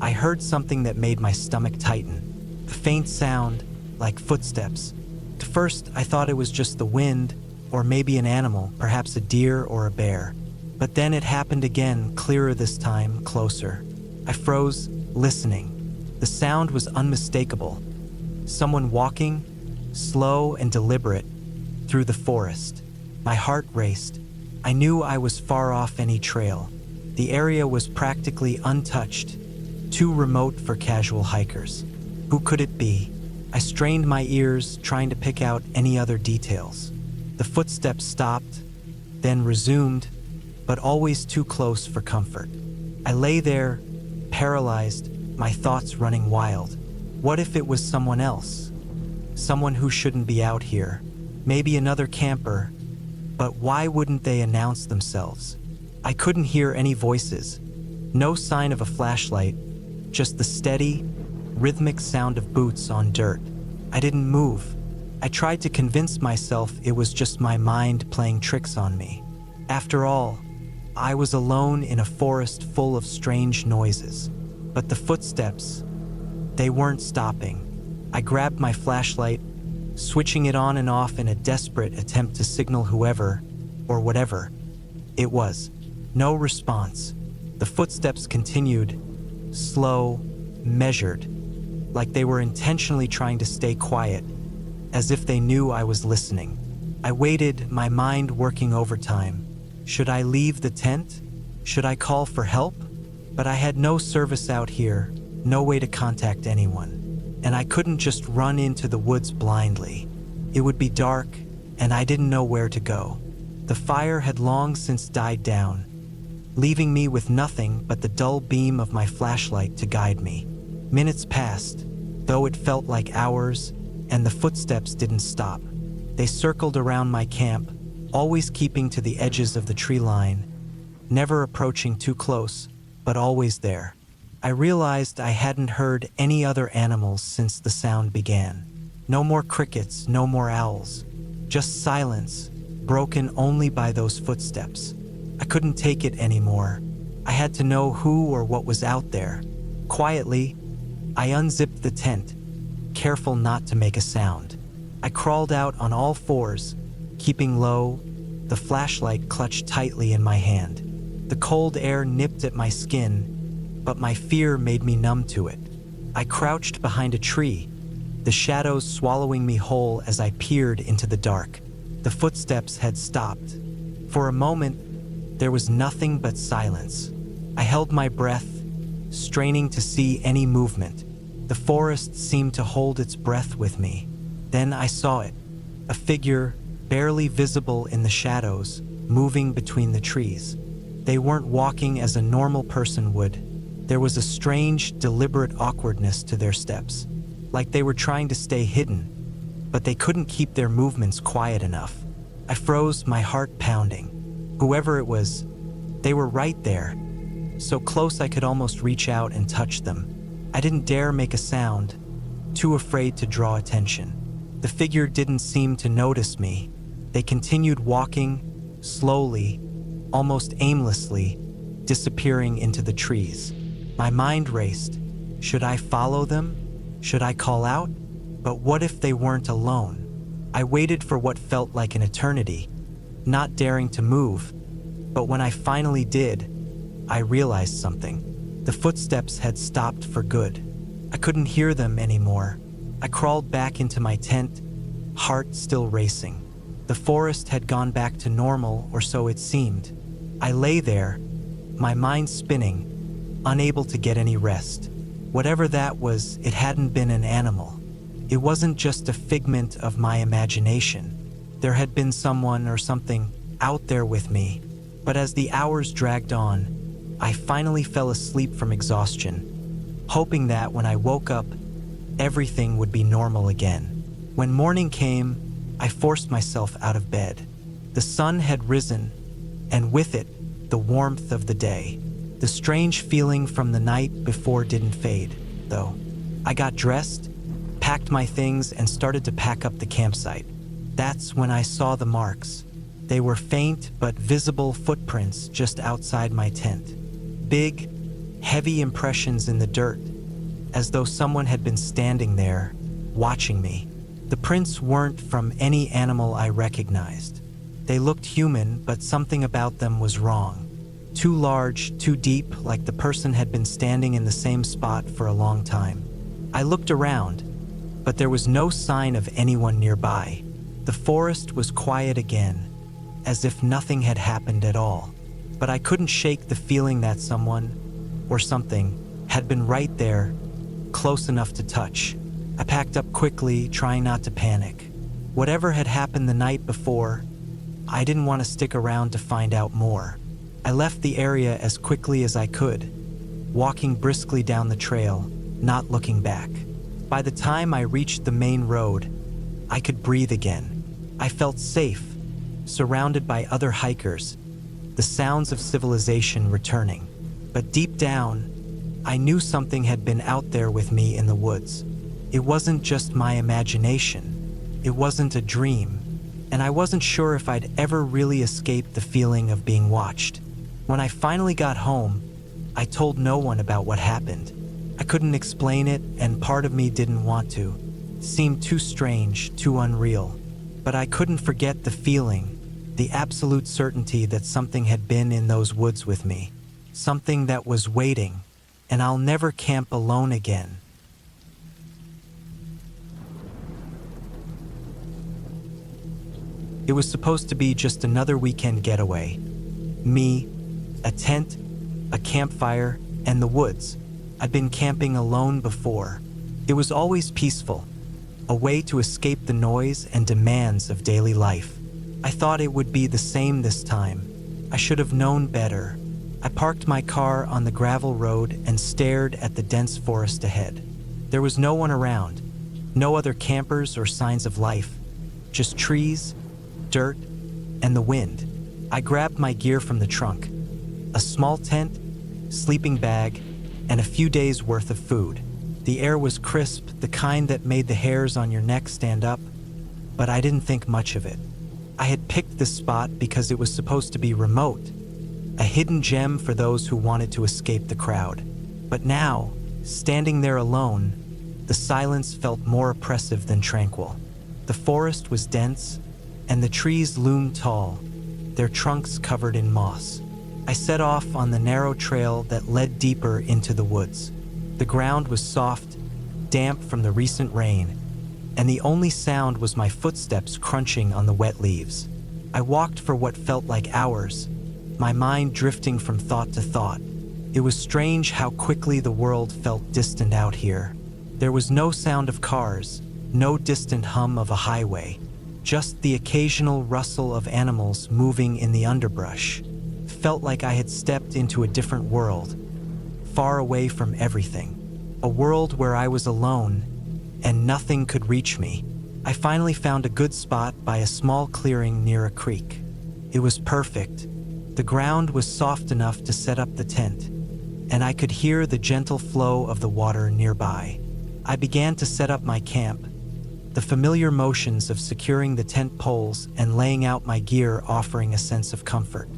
I heard something that made my stomach tighten. A faint sound, like footsteps. At first, I thought it was just the wind, or maybe an animal, perhaps a deer or a bear. But then it happened again, clearer this time, closer. I froze, listening. The sound was unmistakable. Someone walking, slow and deliberate, through the forest. My heart raced. I knew I was far off any trail. The area was practically untouched, too remote for casual hikers. Who could it be? I strained my ears, trying to pick out any other details. The footsteps stopped, then resumed, but always too close for comfort. I lay there, paralyzed, my thoughts running wild. What if it was someone else? Someone who shouldn't be out here. Maybe another camper. But why wouldn't they announce themselves? I couldn't hear any voices. No sign of a flashlight, just the steady, rhythmic sound of boots on dirt. I didn't move. I tried to convince myself it was just my mind playing tricks on me. After all, I was alone in a forest full of strange noises. But the footsteps, they weren't stopping. I grabbed my flashlight, switching it on and off in a desperate attempt to signal whoever, or whatever it was. No response. The footsteps continued, slow, measured, like they were intentionally trying to stay quiet, as if they knew I was listening. I waited, my mind working overtime. Should I leave the tent? Should I call for help? But I had no service out here, no way to contact anyone. And I couldn't just run into the woods blindly. It would be dark, and I didn't know where to go. The fire had long since died down, leaving me with nothing but the dull beam of my flashlight to guide me. Minutes passed, though it felt like hours, and the footsteps didn't stop. They circled around my camp, always keeping to the edges of the tree line, never approaching too close, but always there. I realized I hadn't heard any other animals since the sound began. No more crickets, no more owls. Just silence, broken only by those footsteps. I couldn't take it anymore. I had to know who or what was out there. Quietly, I unzipped the tent, careful not to make a sound. I crawled out on all fours, keeping low, the flashlight clutched tightly in my hand. The cold air nipped at my skin, but my fear made me numb to it. I crouched behind a tree, the shadows swallowing me whole as I peered into the dark. The footsteps had stopped. For a moment, there was nothing but silence. I held my breath, straining to see any movement. The forest seemed to hold its breath with me. Then I saw it, a figure barely visible in the shadows, moving between the trees. They weren't walking as a normal person would. There was a strange, deliberate awkwardness to their steps, like they were trying to stay hidden, but they couldn't keep their movements quiet enough. I froze, my heart pounding. Whoever it was, they were right there, so close I could almost reach out and touch them. I didn't dare make a sound, too afraid to draw attention. The figure didn't seem to notice me. They continued walking, slowly, almost aimlessly, disappearing into the trees. My mind raced. Should I follow them? Should I call out? But what if they weren't alone? I waited for what felt like an eternity, not daring to move. But when I finally did, I realized something. The footsteps had stopped for good. I couldn't hear them anymore. I crawled back into my tent, heart still racing. The forest had gone back to normal, or so it seemed. I lay there, my mind spinning, unable to get any rest. Whatever that was, it hadn't been an animal. It wasn't just a figment of my imagination. There had been someone or something out there with me. But as the hours dragged on, I finally fell asleep from exhaustion, hoping that when I woke up, everything would be normal again. When morning came, I forced myself out of bed. The sun had risen, and with it, the warmth of the day. The strange feeling from the night before didn't fade, though. I got dressed, packed my things, and started to pack up the campsite. That's when I saw the marks. They were faint but visible footprints just outside my tent. Big, heavy impressions in the dirt, as though someone had been standing there, watching me. The prints weren't from any animal I recognized. They looked human, but something about them was wrong. Too large, too deep, like the person had been standing in the same spot for a long time. I looked around, but there was no sign of anyone nearby. The forest was quiet again, as if nothing had happened at all. But I couldn't shake the feeling that someone, or something, had been right there, close enough to touch. I packed up quickly, trying not to panic. Whatever had happened the night before, I didn't want to stick around to find out more. I left the area as quickly as I could, walking briskly down the trail, not looking back. By the time I reached the main road, I could breathe again. I felt safe, surrounded by other hikers, the sounds of civilization returning. But deep down, I knew something had been out there with me in the woods. It wasn't just my imagination. It wasn't a dream, and I wasn't sure if I'd ever really escaped the feeling of being watched. When I finally got home, I told no one about what happened. I couldn't explain it, and part of me didn't want to. It seemed too strange, too unreal. But I couldn't forget the feeling, the absolute certainty that something had been in those woods with me. Something that was waiting, and I'll never camp alone again. It was supposed to be just another weekend getaway. Me, a tent, a campfire, and the woods. I'd been camping alone before. It was always peaceful, a way to escape the noise and demands of daily life. I thought it would be the same this time. I should have known better. I parked my car on the gravel road and stared at the dense forest ahead. There was no one around, no other campers or signs of life, just trees, dirt, and the wind. I grabbed my gear from the trunk, a small tent, sleeping bag, and a few days' worth of food. The air was crisp, the kind that made the hairs on your neck stand up, but I didn't think much of it. I had picked this spot because it was supposed to be remote, a hidden gem for those who wanted to escape the crowd. But now, standing there alone, the silence felt more oppressive than tranquil. The forest was dense, and the trees loomed tall, their trunks covered in moss. I set off on the narrow trail that led deeper into the woods. The ground was soft, damp from the recent rain, and the only sound was my footsteps crunching on the wet leaves. I walked for what felt like hours, my mind drifting from thought to thought. It was strange how quickly the world felt distant out here. There was no sound of cars, no distant hum of a highway, just the occasional rustle of animals moving in the underbrush. Felt like I had stepped into a different world, far away from everything. A world where I was alone, and nothing could reach me. I finally found a good spot by a small clearing near a creek. It was perfect. The ground was soft enough to set up the tent, and I could hear the gentle flow of the water nearby. I began to set up my camp, the familiar motions of securing the tent poles and laying out my gear offering a sense of comfort.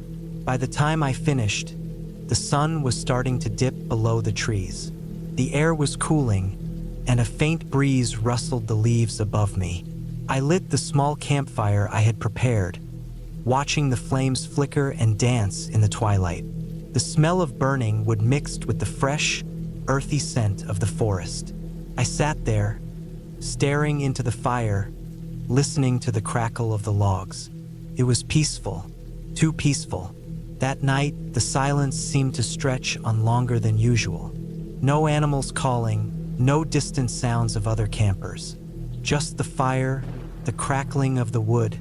By the time I finished, the sun was starting to dip below the trees. The air was cooling, and a faint breeze rustled the leaves above me. I lit the small campfire I had prepared, watching the flames flicker and dance in the twilight. The smell of burning wood mixed with the fresh, earthy scent of the forest. I sat there, staring into the fire, listening to the crackle of the logs. It was peaceful, too peaceful. That night, the silence seemed to stretch on longer than usual. No animals calling, no distant sounds of other campers. Just the fire, the crackling of the wood,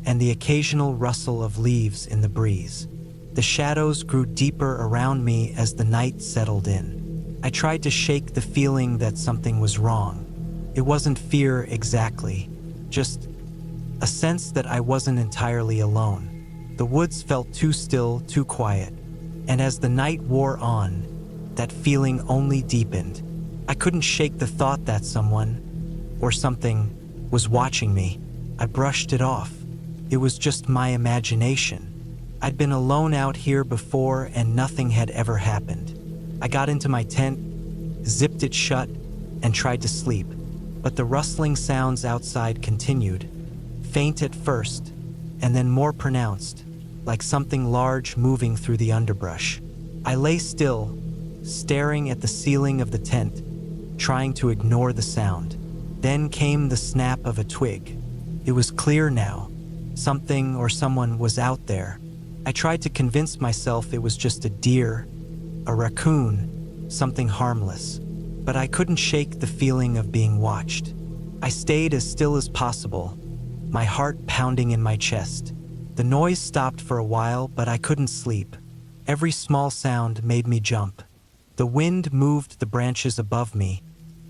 and the occasional rustle of leaves in the breeze. The shadows grew deeper around me as the night settled in. I tried to shake the feeling that something was wrong. It wasn't fear exactly, just a sense that I wasn't entirely alone. The woods felt too still, too quiet, and as the night wore on, that feeling only deepened. I couldn't shake the thought that someone, or something, was watching me. I brushed it off. It was just my imagination. I'd been alone out here before and nothing had ever happened. I got into my tent, zipped it shut, and tried to sleep, but the rustling sounds outside continued, faint at first, and then more pronounced, like something large moving through the underbrush. I lay still, staring at the ceiling of the tent, trying to ignore the sound. Then came the snap of a twig. It was clear now. Something or someone was out there. I tried to convince myself it was just a deer, a raccoon, something harmless. But I couldn't shake the feeling of being watched. I stayed as still as possible, my heart pounding in my chest. The noise stopped for a while, but I couldn't sleep. Every small sound made me jump. The wind moved the branches above me,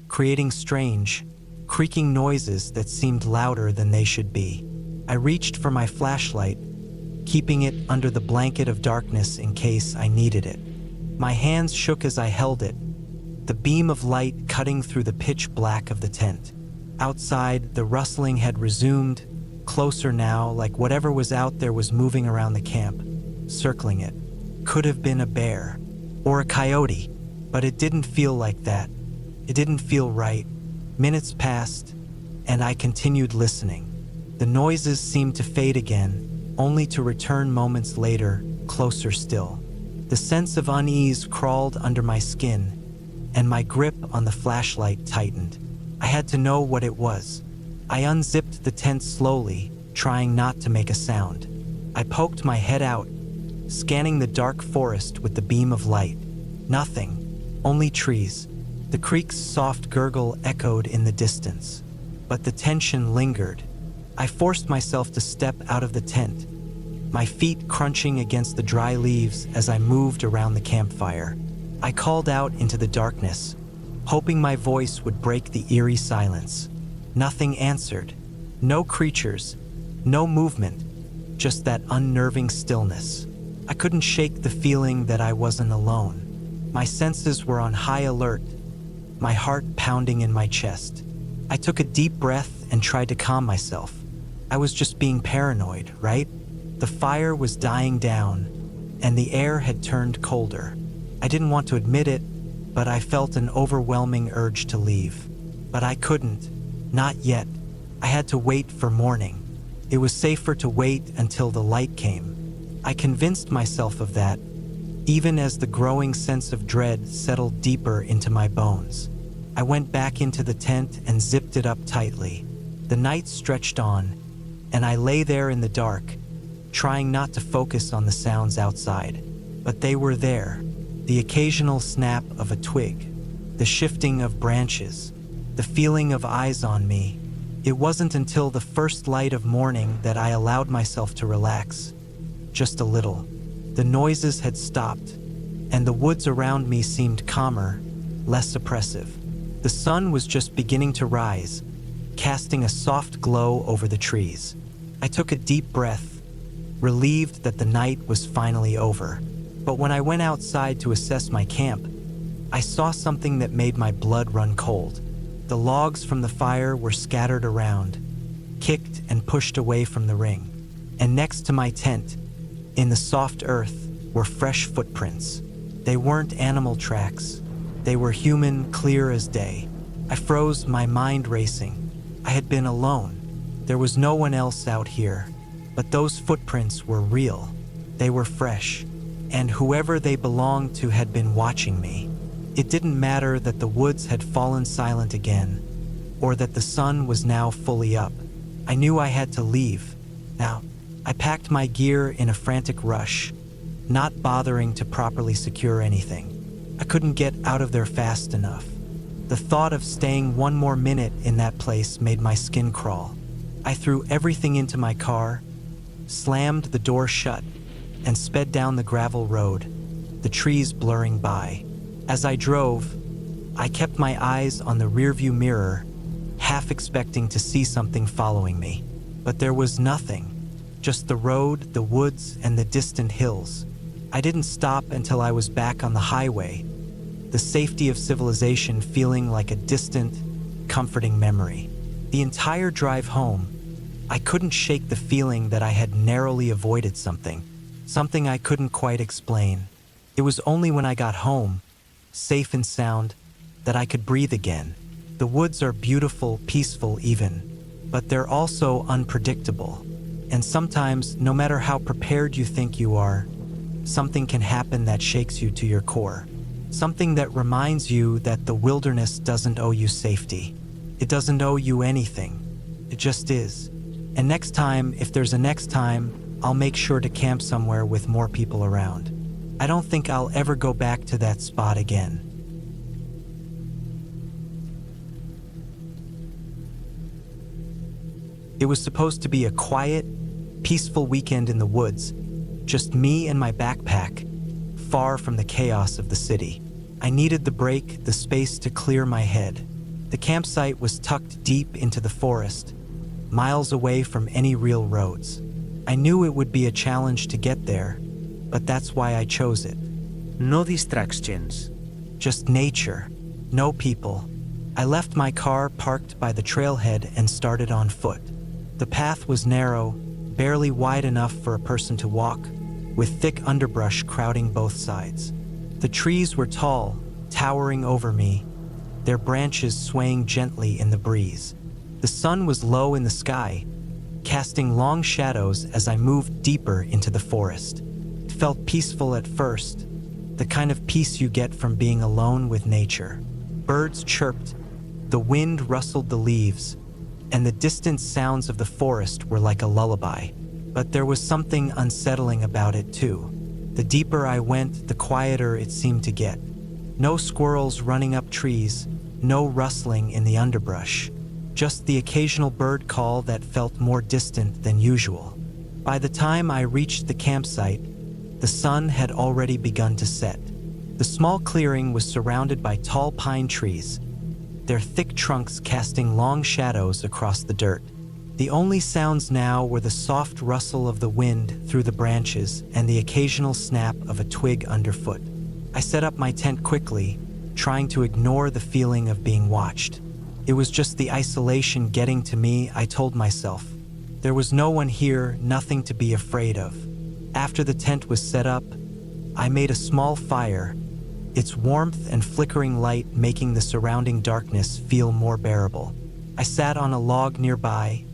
creating strange, creaking noises that seemed louder than they should be. I reached for my flashlight, keeping it under the blanket of darkness in case I needed it. My hands shook as I held it, the beam of light cutting through the pitch black of the tent. Outside, the rustling had resumed, closer now, like whatever was out there was moving around the camp, circling it. Could have been a bear, or a coyote, but it didn't feel like that. It didn't feel right. Minutes passed, and I continued listening. The noises seemed to fade again, only to return moments later, closer still. The sense of unease crawled under my skin, and my grip on the flashlight tightened. I had to know what it was. I unzipped the tent slowly, trying not to make a sound. I poked my head out, scanning the dark forest with the beam of light. Nothing, only trees. The creek's soft gurgle echoed in the distance, but the tension lingered. I forced myself to step out of the tent, my feet crunching against the dry leaves as I moved around the campfire. I called out into the darkness, hoping my voice would break the eerie silence. Nothing answered. No creatures, no movement, just that unnerving stillness. I couldn't shake the feeling that I wasn't alone. My senses were on high alert, my heart pounding in my chest. I took a deep breath and tried to calm myself. I was just being paranoid, right? The fire was dying down, and the air had turned colder. I didn't want to admit it, but I felt an overwhelming urge to leave. But I couldn't. Not yet. I had to wait for morning. It was safer to wait until the light came. I convinced myself of that, even as the growing sense of dread settled deeper into my bones. I went back into the tent and zipped it up tightly. The night stretched on, and I lay there in the dark, trying not to focus on the sounds outside. But they were there. The occasional snap of a twig, the shifting of branches, the feeling of eyes on me. It wasn't until the first light of morning that I allowed myself to relax. Just a little. The noises had stopped, and the woods around me seemed calmer, less oppressive. The sun was just beginning to rise, casting a soft glow over the trees. I took a deep breath, relieved that the night was finally over. But when I went outside to assess my camp, I saw something that made my blood run cold. The logs from the fire were scattered around, kicked and pushed away from the ring. And next to my tent, in the soft earth, were fresh footprints. They weren't animal tracks. They were human, clear as day. I froze, my mind racing. I had been alone. There was no one else out here. But those footprints were real. They were fresh. And whoever they belonged to had been watching me. It didn't matter that the woods had fallen silent again, or that the sun was now fully up. I knew I had to leave. Now, I packed my gear in a frantic rush, not bothering to properly secure anything. I couldn't get out of there fast enough. The thought of staying one more minute in that place made my skin crawl. I threw everything into my car, slammed the door shut, and sped down the gravel road, the trees blurring by. As I drove, I kept my eyes on the rearview mirror, half expecting to see something following me. But there was nothing, just the road, the woods, and the distant hills. I didn't stop until I was back on the highway, the safety of civilization feeling like a distant, comforting memory. The entire drive home, I couldn't shake the feeling that I had narrowly avoided something I couldn't quite explain. It was only when I got home, safe and sound, that I could breathe again. The woods are beautiful, peaceful even, but they're also unpredictable. And sometimes, no matter how prepared you think you are, something can happen that shakes you to your core. Something that reminds you that the wilderness doesn't owe you safety. It doesn't owe you anything. It just is. And next time, if there's a next time, I'll make sure to camp somewhere with more people around. I don't think I'll ever go back to that spot again. It was supposed to be a quiet, peaceful weekend in the woods, just me and my backpack, far from the chaos of the city. I needed the break, the space to clear my head. The campsite was tucked deep into the forest, miles away from any real roads. I knew it would be a challenge to get there, but that's why I chose it. No distractions. Just nature, no people. I left my car parked by the trailhead and started on foot. The path was narrow, barely wide enough for a person to walk, with thick underbrush crowding both sides. The trees were tall, towering over me, their branches swaying gently in the breeze. The sun was low in the sky, casting long shadows as I moved deeper into the forest. It felt peaceful at first, the kind of peace you get from being alone with nature. Birds chirped, the wind rustled the leaves, and the distant sounds of the forest were like a lullaby. But there was something unsettling about it too. The deeper I went, the quieter it seemed to get. No squirrels running up trees, no rustling in the underbrush. Just the occasional bird call that felt more distant than usual. By the time I reached the campsite, the sun had already begun to set. The small clearing was surrounded by tall pine trees, their thick trunks casting long shadows across the dirt. The only sounds now were the soft rustle of the wind through the branches and the occasional snap of a twig underfoot. I set up my tent quickly, trying to ignore the feeling of being watched. It was just the isolation getting to me, I told myself. There was no one here, nothing to be afraid of. After the tent was set up, I made a small fire, its warmth and flickering light making the surrounding darkness feel more bearable. I sat on a log nearby,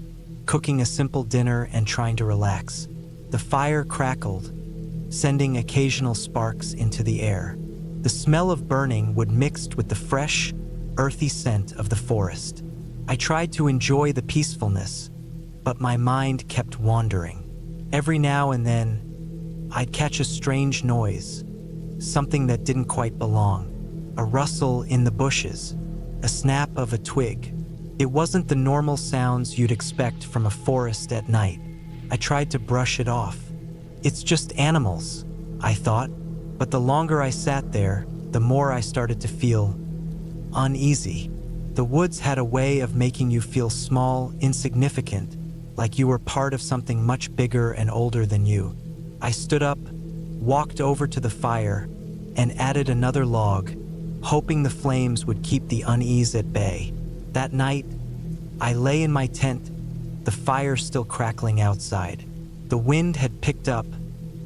cooking a simple dinner and trying to relax. The fire crackled, sending occasional sparks into the air. The smell of burning wood mixed with the fresh, earthy scent of the forest. I tried to enjoy the peacefulness, but my mind kept wandering. Every now and then, I'd catch a strange noise, something that didn't quite belong. A rustle in the bushes, a snap of a twig. It wasn't the normal sounds you'd expect from a forest at night. I tried to brush it off. It's just animals, I thought. But the longer I sat there, the more I started to feel uneasy. The woods had a way of making you feel small, insignificant, like you were part of something much bigger and older than you. I stood up, walked over to the fire, and added another log, hoping the flames would keep the unease at bay. That night, I lay in my tent, the fire still crackling outside. The wind had picked up,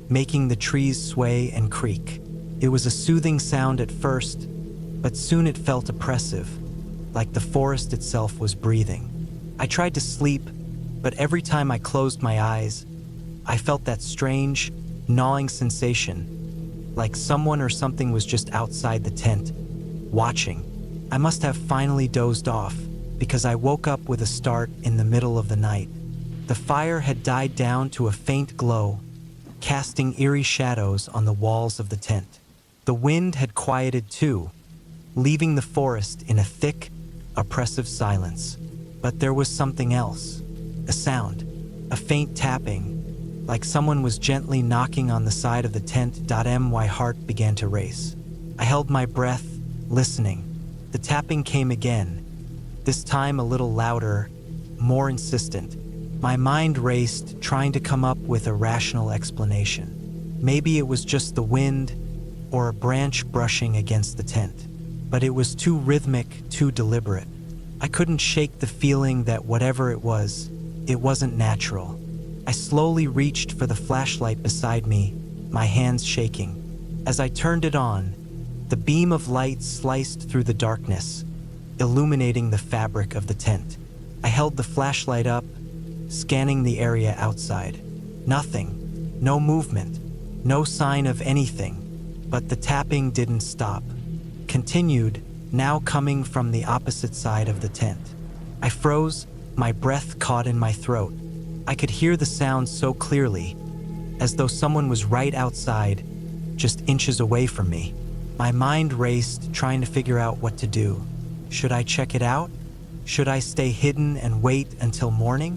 making the trees sway and creak. It was a soothing sound at first, but soon it felt oppressive, like the forest itself was breathing. I tried to sleep, but every time I closed my eyes, I felt that strange, gnawing sensation, like someone or something was just outside the tent, watching. I must have finally dozed off, because I woke up with a start in the middle of the night. The fire had died down to a faint glow, casting eerie shadows on the walls of the tent. The wind had quieted too, leaving the forest in a thick, oppressive silence. But there was something else, a sound, a faint tapping, like someone was gently knocking on the side of the tent. My heart began to race. I held my breath, listening. The tapping came again, this time a little louder, more insistent. My mind raced, trying to come up with a rational explanation. Maybe it was just the wind or a branch brushing against the tent. But it was too rhythmic, too deliberate. I couldn't shake the feeling that whatever it wasn't natural. I slowly reached for the flashlight beside me, my hands shaking. As I turned it on, The beam of light sliced through the darkness, illuminating the fabric of the tent. I held the flashlight up, scanning the area outside. Nothing, no movement, no sign of anything, but the tapping didn't stop. Continued, now coming from the opposite side of the tent. I froze, my breath caught in my throat. I could hear the sound so clearly, as though someone was right outside, just inches away from me. My mind raced, trying to figure out what to do. Should I check it out? Should I stay hidden and wait until morning?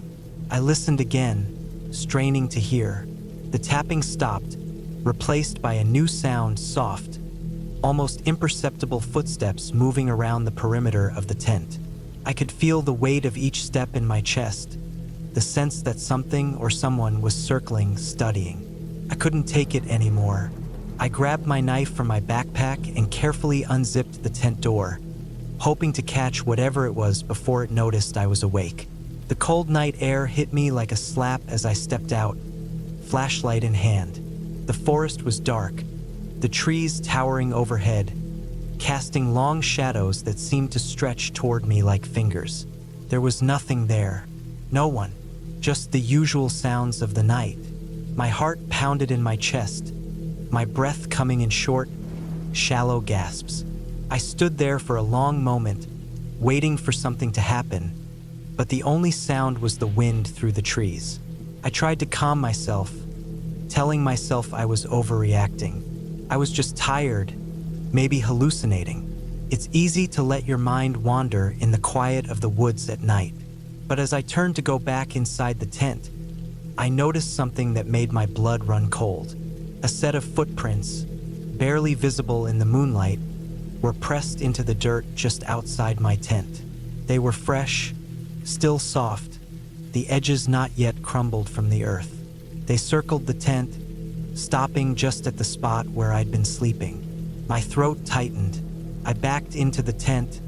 I listened again, straining to hear. The tapping stopped, replaced by a new sound, soft, almost imperceptible footsteps moving around the perimeter of the tent. I could feel the weight of each step in my chest, the sense that something or someone was circling, studying. I couldn't take it anymore. I grabbed my knife from my backpack and carefully unzipped the tent door, hoping to catch whatever it was before it noticed I was awake. The cold night air hit me like a slap as I stepped out, flashlight in hand. The forest was dark, the trees towering overhead, casting long shadows that seemed to stretch toward me like fingers. There was nothing there, no one, just the usual sounds of the night. My heart pounded in my chest, my breath coming in short, shallow gasps. I stood there for a long moment, waiting for something to happen, but the only sound was the wind through the trees. I tried to calm myself, telling myself I was overreacting. I was just tired, maybe hallucinating. It's easy to let your mind wander in the quiet of the woods at night. But as I turned to go back inside the tent, I noticed something that made my blood run cold. A set of footprints, barely visible in the moonlight, were pressed into the dirt just outside my tent. They were fresh, still soft, the edges not yet crumbled from the earth. They circled the tent, stopping just at the spot where I'd been sleeping. My throat tightened. I backed into the tent,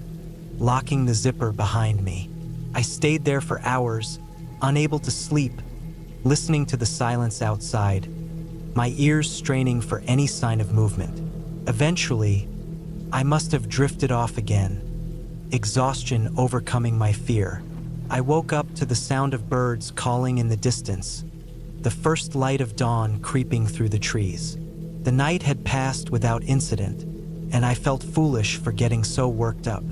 locking the zipper behind me. I stayed there for hours, unable to sleep, listening to the silence outside, my ears straining for any sign of movement. Eventually, I must have drifted off again, exhaustion overcoming my fear. I woke up to the sound of birds calling in the distance, the first light of dawn creeping through the trees. The night had passed without incident, and I felt foolish for getting so worked up.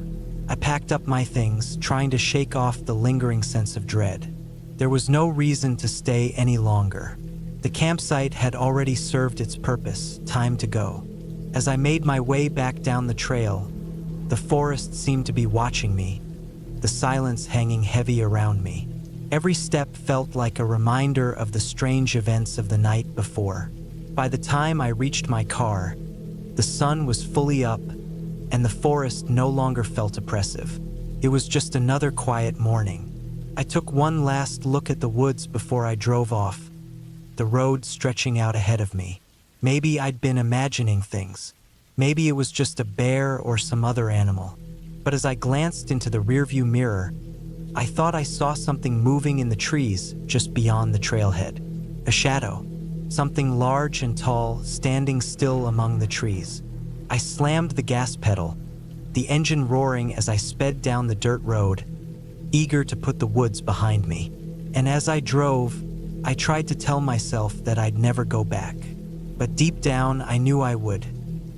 I packed up my things, trying to shake off the lingering sense of dread. There was no reason to stay any longer. The campsite had already served its purpose, time to go. As I made my way back down the trail, the forest seemed to be watching me, the silence hanging heavy around me. Every step felt like a reminder of the strange events of the night before. By the time I reached my car, the sun was fully up, and the forest no longer felt oppressive. It was just another quiet morning. I took one last look at the woods before I drove off, the road stretching out ahead of me. Maybe I'd been imagining things. Maybe it was just a bear or some other animal. But as I glanced into the rearview mirror, I thought I saw something moving in the trees just beyond the trailhead. A shadow, something large and tall, standing still among the trees. I slammed the gas pedal, the engine roaring as I sped down the dirt road, eager to put the woods behind me. And as I drove, I tried to tell myself that I'd never go back. But deep down, I knew I would.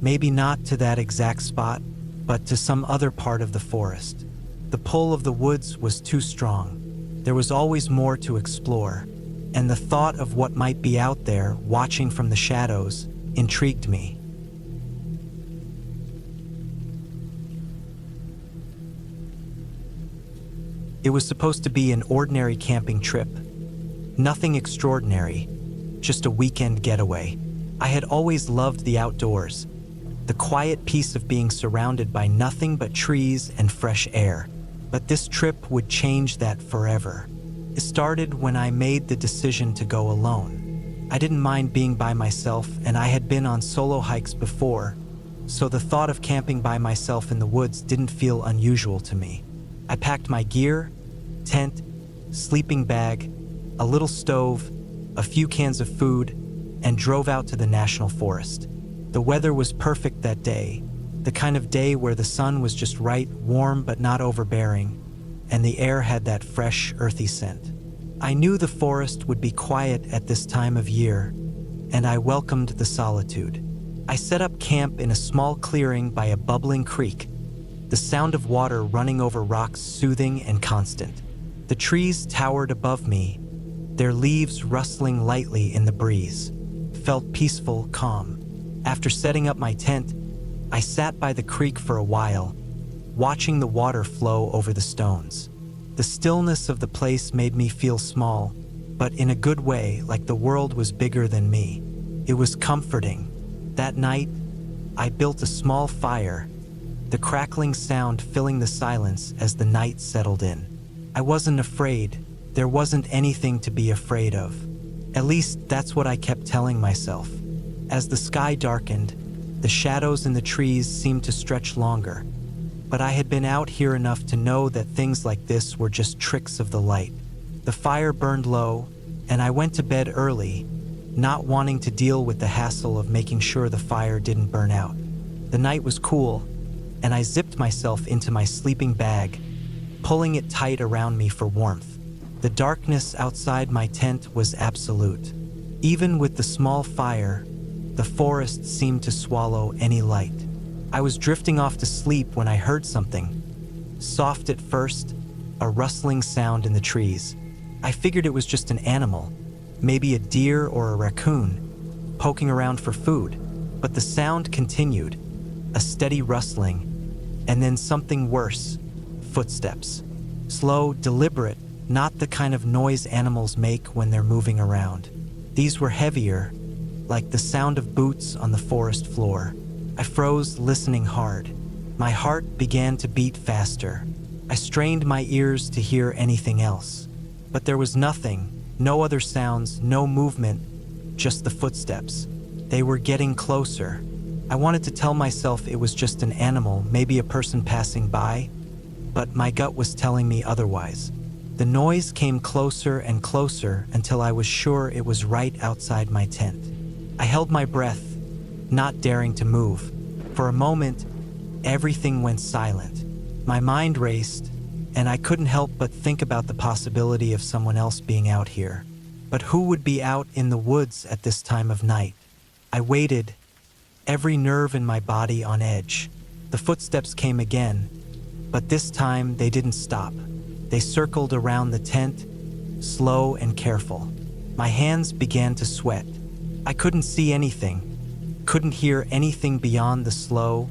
Maybe not to that exact spot, but to some other part of the forest. The pull of the woods was too strong. There was always more to explore, and the thought of what might be out there, watching from the shadows, intrigued me. It was supposed to be an ordinary camping trip. Nothing extraordinary, just a weekend getaway. I had always loved the outdoors, the quiet peace of being surrounded by nothing but trees and fresh air. But this trip would change that forever. It started when I made the decision to go alone. I didn't mind being by myself, and I had been on solo hikes before, so the thought of camping by myself in the woods didn't feel unusual to me. I packed my gear, tent, sleeping bag, a little stove, a few cans of food, and drove out to the national forest. The weather was perfect that day, The kind of day where the sun was just right, warm but not overbearing, and the air had that fresh, earthy scent. I knew the forest would be quiet at this time of year, and I welcomed the solitude. I set up camp in a small clearing by a bubbling creek, the sound of water running over rocks soothing and constant. The trees towered above me, their leaves rustling lightly in the breeze. Felt peaceful, calm. After setting up my tent, I sat by the creek for a while, watching the water flow over the stones. The stillness of the place made me feel small, but in a good way, like the world was bigger than me. It was comforting. That night, I built a small fire, the crackling sound filling the silence as the night settled in. I wasn't afraid. There wasn't anything to be afraid of. At least that's what I kept telling myself. As the sky darkened, the shadows in the trees seemed to stretch longer. But I had been out here enough to know that things like this were just tricks of the light. The fire burned low, and I went to bed early, not wanting to deal with the hassle of making sure the fire didn't burn out. The night was cool, and I zipped myself into my sleeping bag, pulling it tight around me for warmth. The darkness outside my tent was absolute. Even with the small fire, the forest seemed to swallow any light. I was drifting off to sleep when I heard something. Soft at first, a rustling sound in the trees. I figured it was just an animal, maybe a deer or a raccoon, poking around for food. But the sound continued, a steady rustling, and then something worse, footsteps. Slow, deliberate, not the kind of noise animals make when they're moving around. These were heavier, like the sound of boots on the forest floor. I froze, listening hard. My heart began to beat faster. I strained my ears to hear anything else. But there was nothing, no other sounds, no movement, just the footsteps. They were getting closer. I wanted to tell myself it was just an animal, maybe a person passing by, but my gut was telling me otherwise. The noise came closer and closer until I was sure it was right outside my tent. I held my breath, not daring to move. For a moment, everything went silent. My mind raced, and I couldn't help but think about the possibility of someone else being out here. But who would be out in the woods at this time of night? I waited, every nerve in my body on edge. The footsteps came again, but this time they didn't stop. They circled around the tent, slow and careful. My hands began to sweat. I couldn't see anything, couldn't hear anything beyond the slow,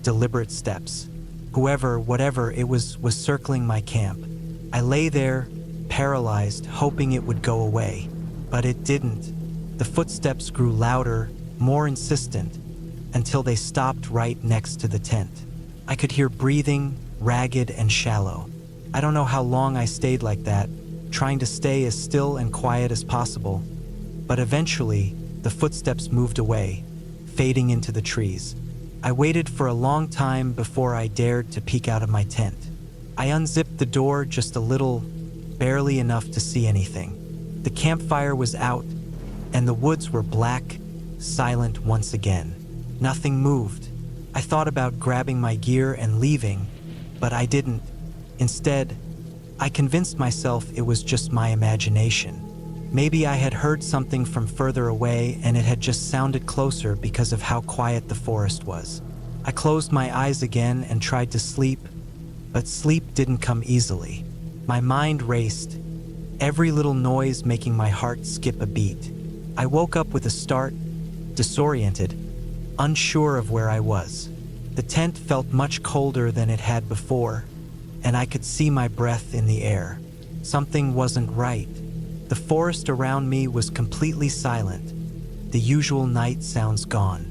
deliberate steps. Whoever, whatever it was circling my camp. I lay there, paralyzed, hoping it would go away. But it didn't. The footsteps grew louder, more insistent, until they stopped right next to the tent. I could hear breathing, ragged and shallow. I don't know how long I stayed like that, trying to stay as still and quiet as possible. But eventually, the footsteps moved away, fading into the trees. I waited for a long time before I dared to peek out of my tent. I unzipped the door just a little, barely enough to see anything. The campfire was out, and the woods were black, silent once again. Nothing moved. I thought about grabbing my gear and leaving, but I didn't. Instead, I convinced myself it was just my imagination. Maybe I had heard something from further away and it had just sounded closer because of how quiet the forest was. I closed my eyes again and tried to sleep, but sleep didn't come easily. My mind raced, every little noise making my heart skip a beat. I woke up with a start, disoriented, unsure of where I was. The tent felt much colder than it had before, and I could see my breath in the air. Something wasn't right. The forest around me was completely silent, the usual night sounds gone.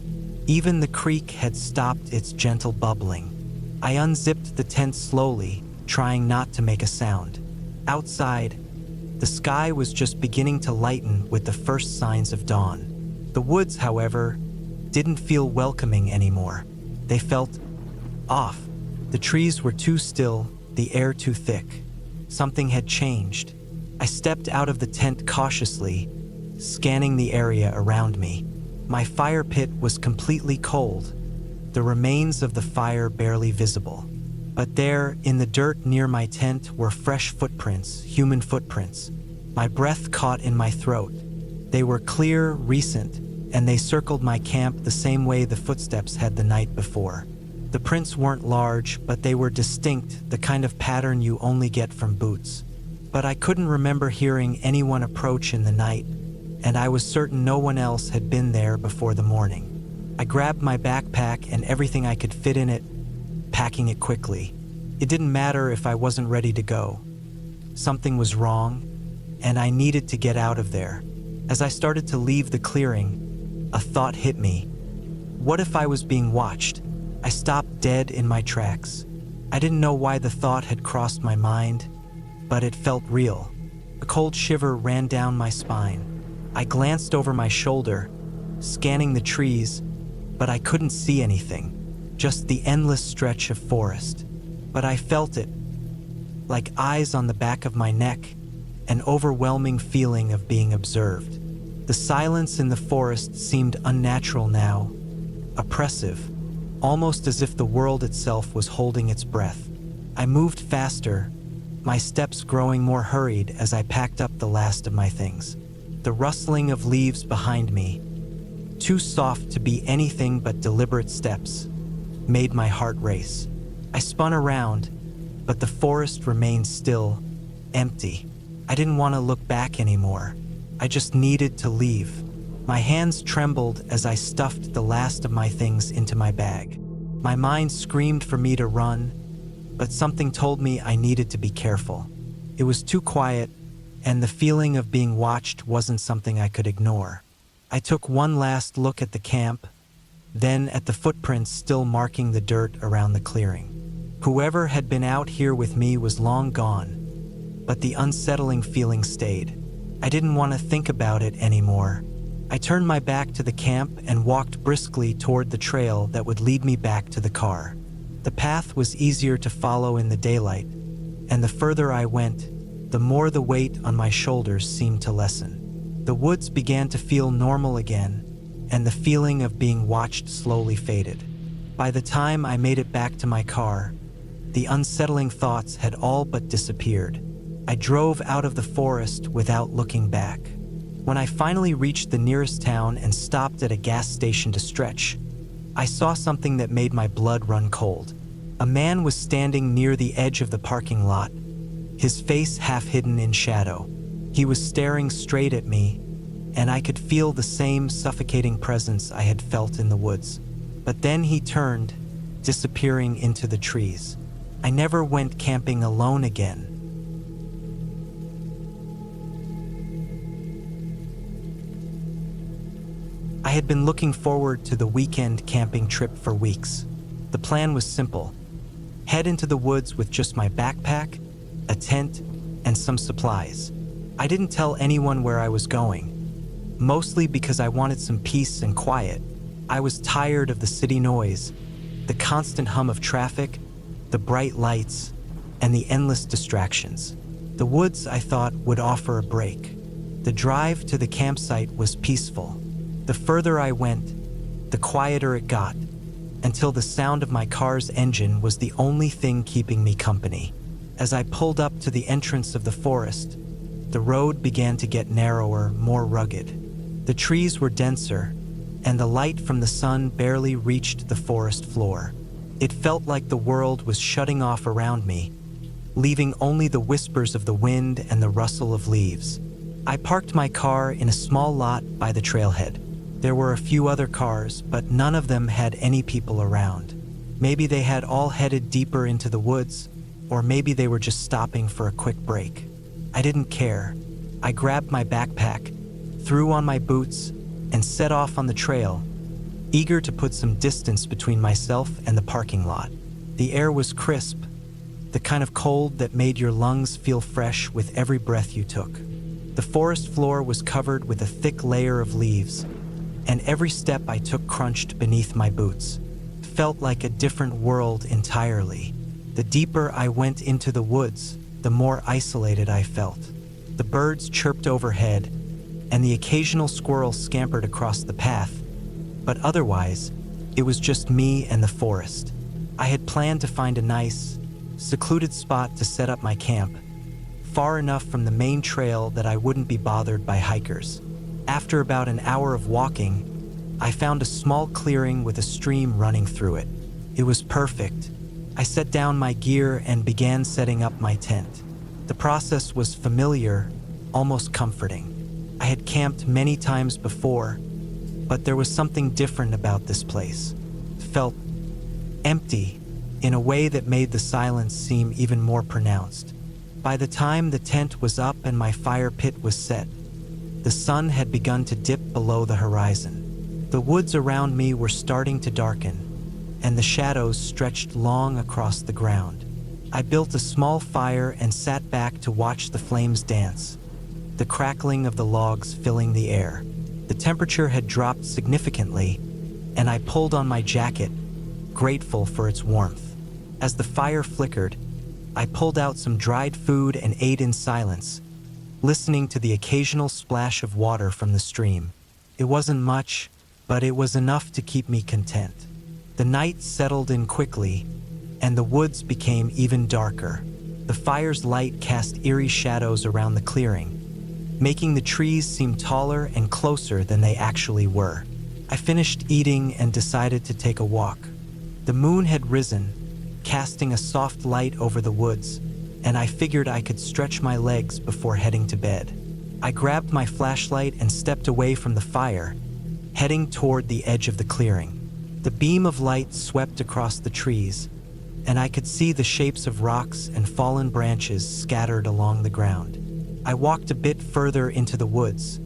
Even the creek had stopped its gentle bubbling. I unzipped the tent slowly, trying not to make a sound. Outside, the sky was just beginning to lighten with the first signs of dawn. The woods, however, didn't feel welcoming anymore. They felt off. The trees were too still, the air too thick. Something had changed. I stepped out of the tent cautiously, scanning the area around me. My fire pit was completely cold. the remains of the fire barely visible. But there, in the dirt near my tent, were fresh footprints, human footprints. My breath caught in my throat. They were clear, recent, and they circled my camp the same way the footsteps had the night before. The prints weren't large, but they were distinct, the kind of pattern you only get from boots. But I couldn't remember hearing anyone approach in the night, and I was certain no one else had been there before the morning. I grabbed my backpack and everything I could fit in it, packing it quickly. It didn't matter if I wasn't ready to go. Something was wrong, and I needed to get out of there. As I started to leave the clearing, a thought hit me. What if I was being watched? I stopped dead in my tracks. I didn't know why the thought had crossed my mind, but it felt real. A cold shiver ran down my spine. I glanced over my shoulder, scanning the trees, but I couldn't see anything. Just the endless stretch of forest. But I felt it, like eyes on the back of my neck, an overwhelming feeling of being observed. The silence in the forest seemed unnatural now, oppressive, almost as if the world itself was holding its breath. I moved faster, my steps growing more hurried as I packed up the last of my things. The rustling of leaves behind me, too soft to be anything but deliberate steps, made my heart race. I spun around, but the forest remained still, empty. I didn't want to look back anymore. I just needed to leave. My hands trembled as I stuffed the last of my things into my bag. My mind screamed for me to run, but something told me I needed to be careful. It was too quiet, and the feeling of being watched wasn't something I could ignore. I took one last look at the camp, then at the footprints still marking the dirt around the clearing. Whoever had been out here with me was long gone, but the unsettling feeling stayed. I didn't want to think about it anymore. I turned my back to the camp and walked briskly toward the trail that would lead me back to the car. The path was easier to follow in the daylight, and the further I went, the more the weight on my shoulders seemed to lessen. The woods began to feel normal again, and the feeling of being watched slowly faded. By the time I made it back to my car, the unsettling thoughts had all but disappeared. I drove out of the forest without looking back. When I finally reached the nearest town and stopped at a gas station to stretch, I saw something that made my blood run cold. A man was standing near the edge of the parking lot, his face half hidden in shadow. He was staring straight at me, and I could feel the same suffocating presence I had felt in the woods. But then he turned, disappearing into the trees. I never went camping alone again. I had been looking forward to the weekend camping trip for weeks. The plan was simple: head into the woods with just my backpack, a tent, and some supplies. I didn't tell anyone where I was going, mostly because I wanted some peace and quiet. I was tired of the city noise, the constant hum of traffic, the bright lights, and the endless distractions. The woods, I thought, would offer a break. The drive to the campsite was peaceful. The further I went, the quieter it got, until the sound of my car's engine was the only thing keeping me company. As I pulled up to the entrance of the forest, the road began to get narrower, more rugged. The trees were denser, and the light from the sun barely reached the forest floor. It felt like the world was shutting off around me, leaving only the whispers of the wind and the rustle of leaves. I parked my car in a small lot by the trailhead. There were a few other cars, but none of them had any people around. Maybe they had all headed deeper into the woods, or maybe they were just stopping for a quick break. I didn't care. I grabbed my backpack, threw on my boots, and set off on the trail, eager to put some distance between myself and the parking lot. The air was crisp, the kind of cold that made your lungs feel fresh with every breath you took. The forest floor was covered with a thick layer of leaves, and every step I took crunched beneath my boots. Felt like a different world entirely. The deeper I went into the woods, the more isolated I felt. The birds chirped overhead, and the occasional squirrel scampered across the path, but otherwise, It was just me and the forest. I had planned to find a nice, secluded spot to set up my camp, far enough from the main trail that I wouldn't be bothered by hikers. After about an hour of walking, I found a small clearing with a stream running through it. It was perfect. I set down my gear and began setting up my tent. The process was familiar, almost comforting. I had camped many times before, but there was something different about this place. It felt empty in a way that made the silence seem even more pronounced. By the time the tent was up and my fire pit was set, the sun had begun to dip below the horizon. The woods around me were starting to darken, and the shadows stretched long across the ground. I built a small fire and sat back to watch the flames dance, the crackling of the logs filling the air. The temperature had dropped significantly, and I pulled on my jacket, grateful for its warmth. As the fire flickered, I pulled out some dried food and ate in silence, listening to the occasional splash of water from the stream. It wasn't much, but it was enough to keep me content. The night settled in quickly, and the woods became even darker. The fire's light cast eerie shadows around the clearing, making the trees seem taller and closer than they actually were. I finished eating and decided to take a walk. The moon had risen, casting a soft light over the woods, and I figured I could stretch my legs before heading to bed. I grabbed my flashlight and stepped away from the fire, heading toward the edge of the clearing. The beam of light swept across the trees, and I could see the shapes of rocks and fallen branches scattered along the ground. I walked a bit further into the woods,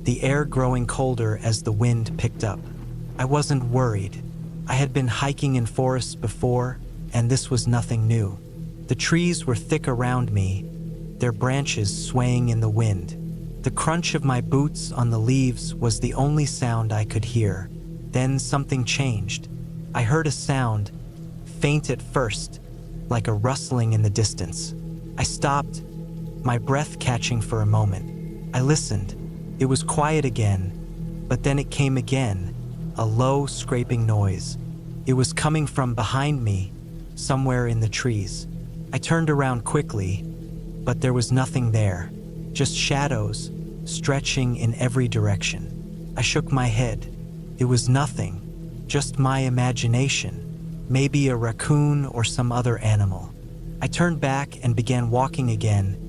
the air growing colder as the wind picked up. I wasn't worried. I had been hiking in forests before, and this was nothing new. The trees were thick around me, their branches swaying in the wind. The crunch of my boots on the leaves was the only sound I could hear. Then something changed. I heard a sound, faint at first, like a rustling in the distance. I stopped, my breath catching for a moment. I listened. It was quiet again, but then it came again, a low, scraping noise. It was coming from behind me, somewhere in the trees. I turned around quickly, but there was nothing there, just shadows, stretching in every direction. I shook my head. It was nothing, just my imagination, maybe a raccoon or some other animal. I turned back and began walking again,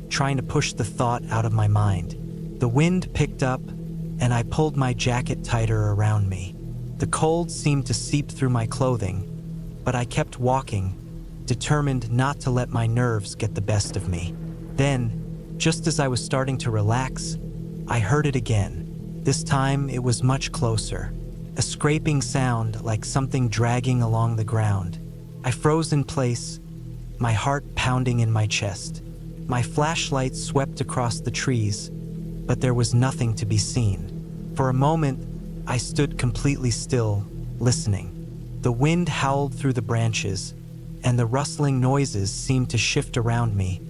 trying to push the thought out of my mind. The wind picked up, and I pulled my jacket tighter around me. The cold seemed to seep through my clothing, but I kept walking, determined not to let my nerves get the best of me. Then, just as I was starting to relax, I heard it again. This time it was much closer, a scraping sound like something dragging along the ground. I froze in place, my heart pounding in my chest. My flashlight swept across the trees, but there was nothing to be seen. For a moment, I stood completely still, listening. The wind howled through the branches, and the rustling noises seemed to shift around me,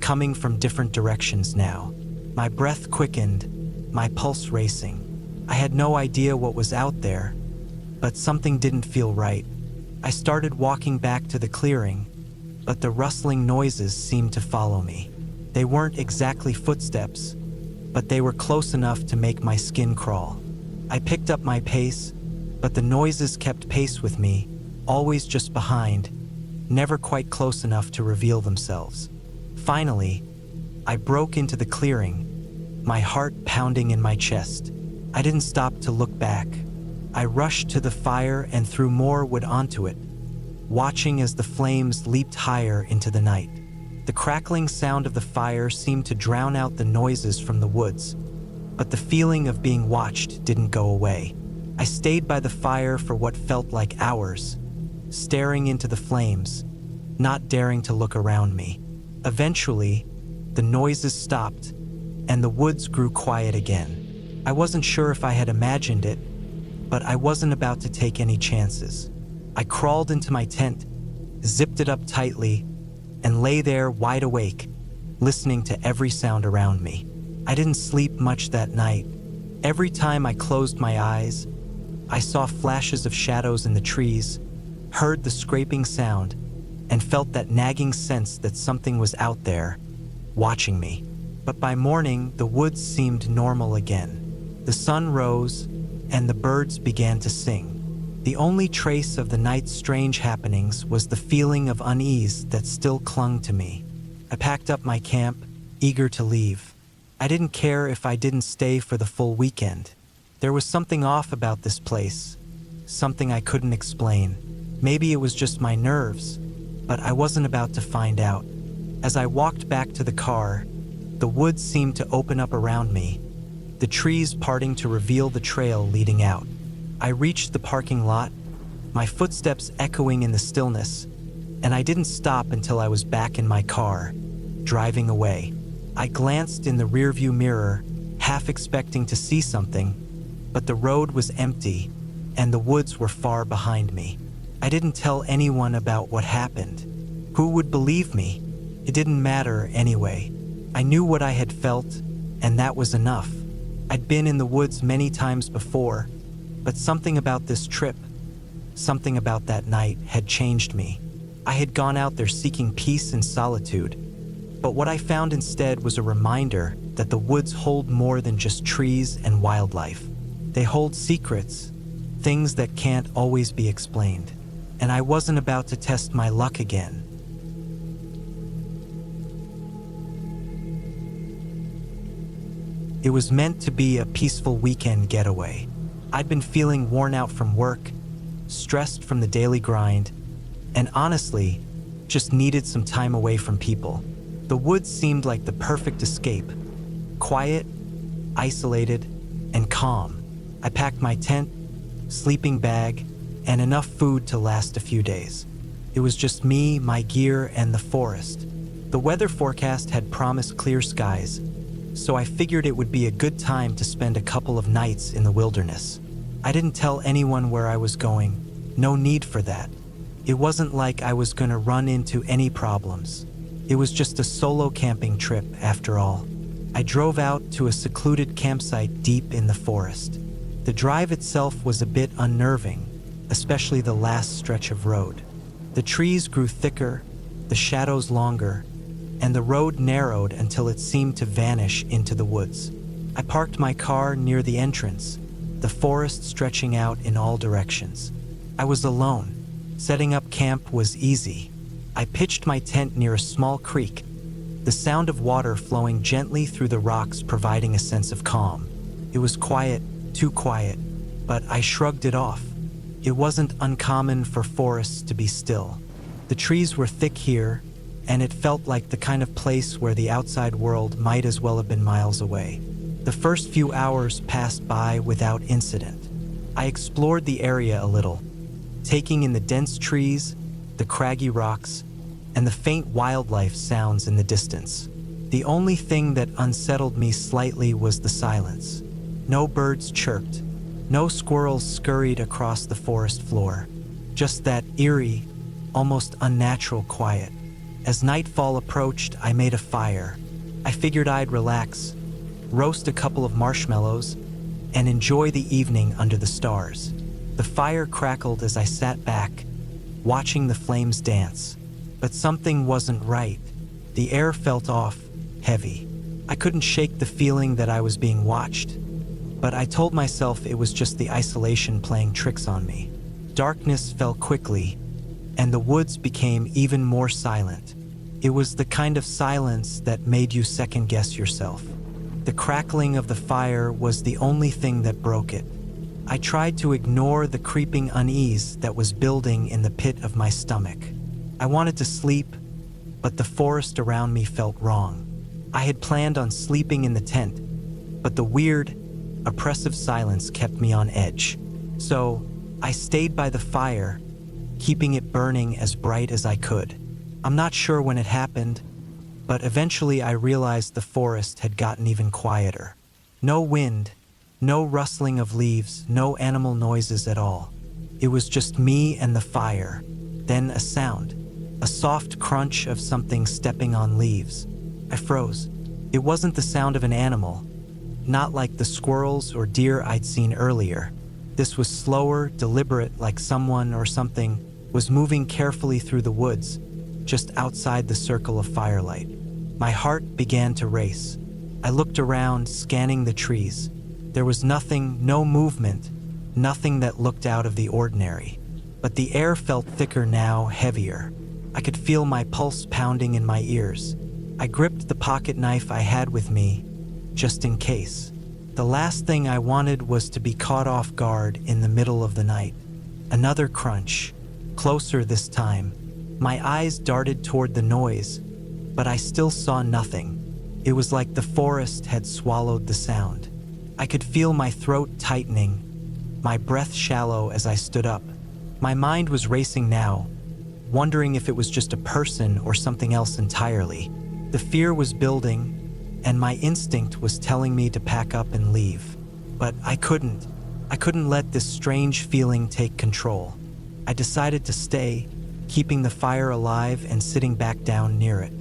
coming from different directions now. My breath quickened, my pulse racing. I had no idea what was out there, but something didn't feel right. I started walking back to the clearing, but the rustling noises seemed to follow me. They weren't exactly footsteps, but they were close enough to make my skin crawl. I picked up my pace, but the noises kept pace with me, always just behind, never quite close enough to reveal themselves. Finally, I broke into the clearing, my heart pounding in my chest. I didn't stop to look back. I rushed to the fire and threw more wood onto it, watching as the flames leaped higher into the night. The crackling sound of the fire seemed to drown out the noises from the woods, but the feeling of being watched didn't go away. I stayed by the fire for what felt like hours, staring into the flames, not daring to look around me. Eventually, the noises stopped, and the woods grew quiet again. I wasn't sure if I had imagined it, but I wasn't about to take any chances. I crawled into my tent, zipped it up tightly, and lay there wide awake, listening to every sound around me. I didn't sleep much that night. Every time I closed my eyes, I saw flashes of shadows in the trees, heard the scraping sound, and felt that nagging sense that something was out there, watching me. But by morning, the woods seemed normal again. The sun rose, and the birds began to sing. The only trace of the night's strange happenings was the feeling of unease that still clung to me. I packed up my camp, eager to leave. I didn't care if I didn't stay for the full weekend. There was something off about this place, something I couldn't explain. Maybe it was just my nerves, but I wasn't about to find out. As I walked back to the car, the woods seemed to open up around me, the trees parting to reveal the trail leading out. I reached the parking lot, my footsteps echoing in the stillness, and I didn't stop until I was back in my car, driving away. I glanced in the rearview mirror, half expecting to see something, but the road was empty, and the woods were far behind me. I didn't tell anyone about what happened. Who would believe me? It didn't matter anyway. I knew what I had felt, and that was enough. I'd been in the woods many times before, but something about this trip, something about that night had changed me. I had gone out there seeking peace and solitude, but what I found instead was a reminder that the woods hold more than just trees and wildlife. They hold secrets, things that can't always be explained. And I wasn't about to test my luck again. It was meant to be a peaceful weekend getaway. I'd been feeling worn out from work, stressed from the daily grind, and honestly, just needed some time away from people. The woods seemed like the perfect escape. Quiet, isolated, and calm. I packed my tent, sleeping bag, and enough food to last a few days. It was just me, my gear, and the forest. The weather forecast had promised clear skies, so I figured it would be a good time to spend a couple of nights in the wilderness. I didn't tell anyone where I was going. No need for that. It wasn't like I was going to run into any problems. It was just a solo camping trip, after all. I drove out to a secluded campsite deep in the forest. The drive itself was a bit unnerving, especially the last stretch of road. The trees grew thicker, the shadows longer, and the road narrowed until it seemed to vanish into the woods. I parked my car near the entrance, the forest stretching out in all directions. I was alone. Setting up camp was easy. I pitched my tent near a small creek, the sound of water flowing gently through the rocks providing a sense of calm. It was quiet, too quiet, but I shrugged it off. It wasn't uncommon for forests to be still. The trees were thick here, and it felt like the kind of place where the outside world might as well have been miles away. The first few hours passed by without incident. I explored the area a little, taking in the dense trees, the craggy rocks, and the faint wildlife sounds in the distance. The only thing that unsettled me slightly was the silence. No birds chirped, no squirrels scurried across the forest floor, just that eerie, almost unnatural quiet. As nightfall approached, I made a fire. I figured I'd relax, roast a couple of marshmallows, and enjoy the evening under the stars. The fire crackled as I sat back, watching the flames dance. But something wasn't right. The air felt off, heavy. I couldn't shake the feeling that I was being watched, but I told myself it was just the isolation playing tricks on me. Darkness fell quickly, and the woods became even more silent. It was the kind of silence that made you second-guess yourself. The crackling of the fire was the only thing that broke it. I tried to ignore the creeping unease that was building in the pit of my stomach. I wanted to sleep, but the forest around me felt wrong. I had planned on sleeping in the tent, but the weird, oppressive silence kept me on edge. So, I stayed by the fire, keeping it burning as bright as I could. I'm not sure when it happened, but eventually I realized the forest had gotten even quieter. No wind, no rustling of leaves, no animal noises at all. It was just me and the fire, then a sound, a soft crunch of something stepping on leaves. I froze. It wasn't the sound of an animal, not like the squirrels or deer I'd seen earlier. This was slower, deliberate, like someone or something was moving carefully through the woods, just outside the circle of firelight. My heart began to race. I looked around, scanning the trees. There was nothing, no movement, nothing that looked out of the ordinary. But the air felt thicker now, heavier. I could feel my pulse pounding in my ears. I gripped the pocket knife I had with me, just in case. The last thing I wanted was to be caught off guard in the middle of the night. Another crunch, closer this time. My eyes darted toward the noise, but I still saw nothing. It was like the forest had swallowed the sound. I could feel my throat tightening, my breath shallow as I stood up. My mind was racing now, wondering if it was just a person or something else entirely. The fear was building, and my instinct was telling me to pack up and leave. But I couldn't. I couldn't let this strange feeling take control. I decided to stay, keeping the fire alive and sitting back down near it.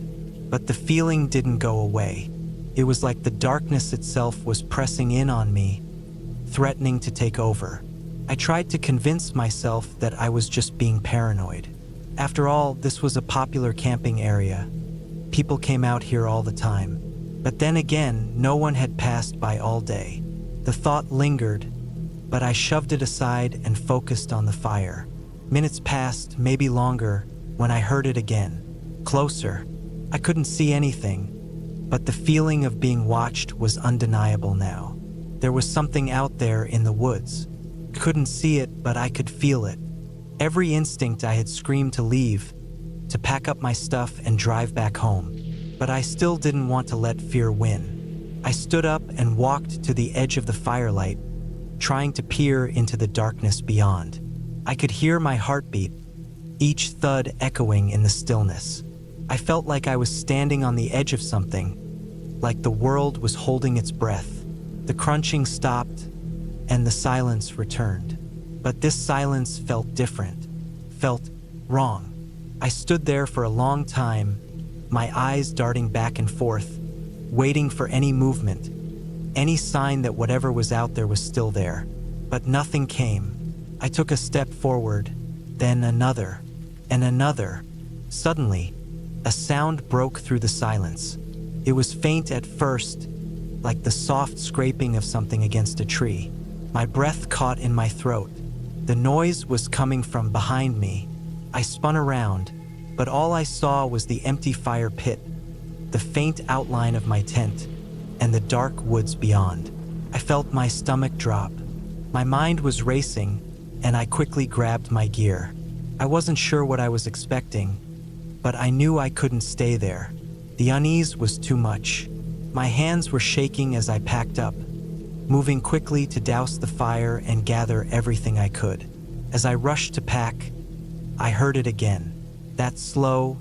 But the feeling didn't go away. It was like the darkness itself was pressing in on me, threatening to take over. I tried to convince myself that I was just being paranoid. After all, this was a popular camping area. People came out here all the time. But then again, no one had passed by all day. The thought lingered, but I shoved it aside and focused on the fire. Minutes passed, maybe longer, when I heard it again. Closer. I couldn't see anything, but the feeling of being watched was undeniable now. There was something out there in the woods. Couldn't see it, but I could feel it. Every instinct I had screamed to leave, to pack up my stuff and drive back home. But I still didn't want to let fear win. I stood up and walked to the edge of the firelight, trying to peer into the darkness beyond. I could hear my heartbeat, each thud echoing in the stillness. I felt like I was standing on the edge of something, like the world was holding its breath. The crunching stopped, and the silence returned. But this silence felt different, felt wrong. I stood there for a long time, my eyes darting back and forth, waiting for any movement, any sign that whatever was out there was still there. But nothing came. I took a step forward, then another, and another. Suddenly, a sound broke through the silence. It was faint at first, like the soft scraping of something against a tree. My breath caught in my throat. The noise was coming from behind me. I spun around, but all I saw was the empty fire pit, the faint outline of my tent, and the dark woods beyond. I felt my stomach drop. My mind was racing, and I quickly grabbed my gear. I wasn't sure what I was expecting, but I knew I couldn't stay there. The unease was too much. My hands were shaking as I packed up, moving quickly to douse the fire and gather everything I could. As I rushed to pack, I heard it again. That slow,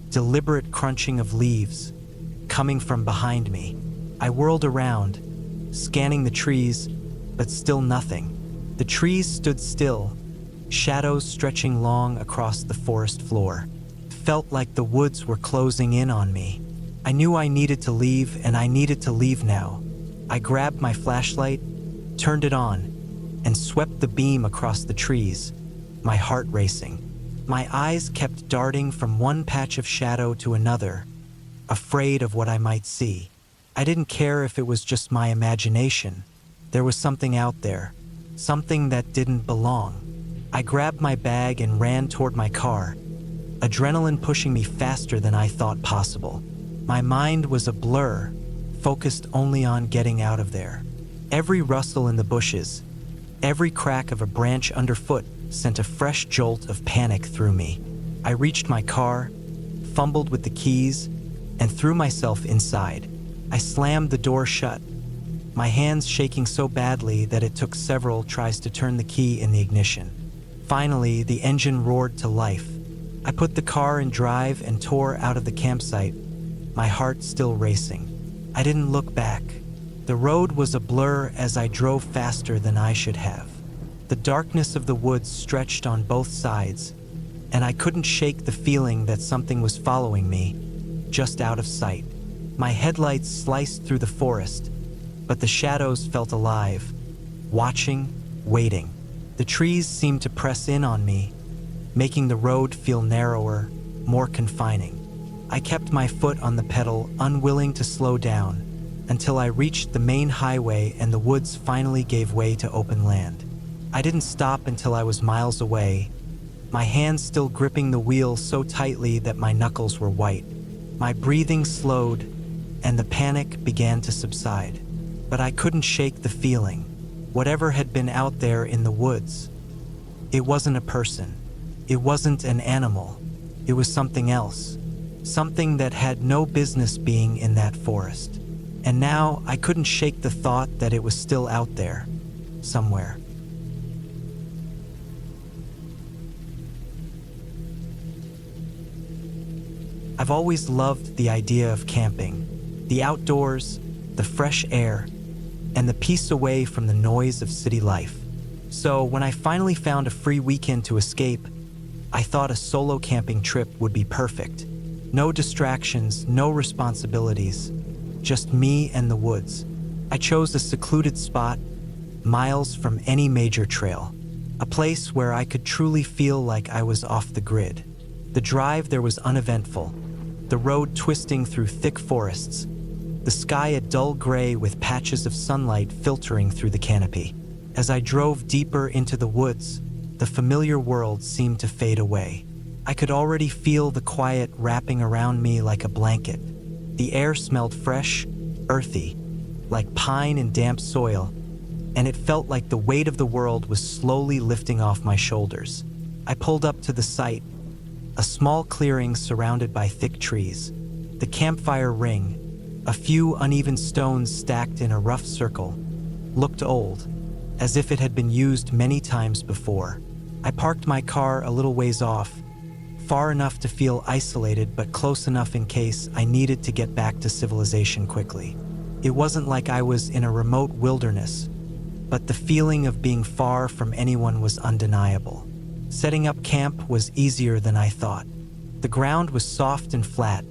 deliberate crunching of leaves coming from behind me. I whirled around, scanning the trees, but still nothing. The trees stood still, shadows stretching long across the forest floor. It felt like the woods were closing in on me. I knew I needed to leave, and I needed to leave now. I grabbed my flashlight, turned it on, and swept the beam across the trees, my heart racing. My eyes kept darting from one patch of shadow to another, afraid of what I might see. I didn't care if it was just my imagination. There was something out there, something that didn't belong. I grabbed my bag and ran toward my car, adrenaline pushing me faster than I thought possible. My mind was a blur, focused only on getting out of there. Every rustle in the bushes, every crack of a branch underfoot sent a fresh jolt of panic through me. I reached my car, fumbled with the keys, and threw myself inside. I slammed the door shut, my hands shaking so badly that it took several tries to turn the key in the ignition. Finally, the engine roared to life. I put the car in drive and tore out of the campsite, my heart still racing. I didn't look back. The road was a blur as I drove faster than I should have. The darkness of the woods stretched on both sides, and I couldn't shake the feeling that something was following me, just out of sight. My headlights sliced through the forest, but the shadows felt alive, watching, waiting. The trees seemed to press in on me, making the road feel narrower, more confining. I kept my foot on the pedal, unwilling to slow down, until I reached the main highway and the woods finally gave way to open land. I didn't stop until I was miles away, my hands still gripping the wheel so tightly that my knuckles were white. My breathing slowed, and the panic began to subside. But I couldn't shake the feeling. Whatever had been out there in the woods, it wasn't a person. It wasn't an animal. It was something else. Something that had no business being in that forest. And now I couldn't shake the thought that it was still out there, somewhere. I've always loved the idea of camping, the outdoors, the fresh air, and the peace away from the noise of city life. So when I finally found a free weekend to escape, I thought a solo camping trip would be perfect. No distractions, no responsibilities, just me and the woods. I chose a secluded spot, miles from any major trail, a place where I could truly feel like I was off the grid. The drive there was uneventful, the road twisting through thick forests, the sky a dull gray with patches of sunlight filtering through the canopy. As I drove deeper into the woods, the familiar world seemed to fade away. I could already feel the quiet wrapping around me like a blanket. The air smelled fresh, earthy, like pine and damp soil, and it felt like the weight of the world was slowly lifting off my shoulders. I pulled up to the site, a small clearing surrounded by thick trees. The campfire ring, a few uneven stones stacked in a rough circle, looked old, as if it had been used many times before. I parked my car a little ways off, far enough to feel isolated but close enough in case I needed to get back to civilization quickly. It wasn't like I was in a remote wilderness, but the feeling of being far from anyone was undeniable. Setting up camp was easier than I thought. The ground was soft and flat,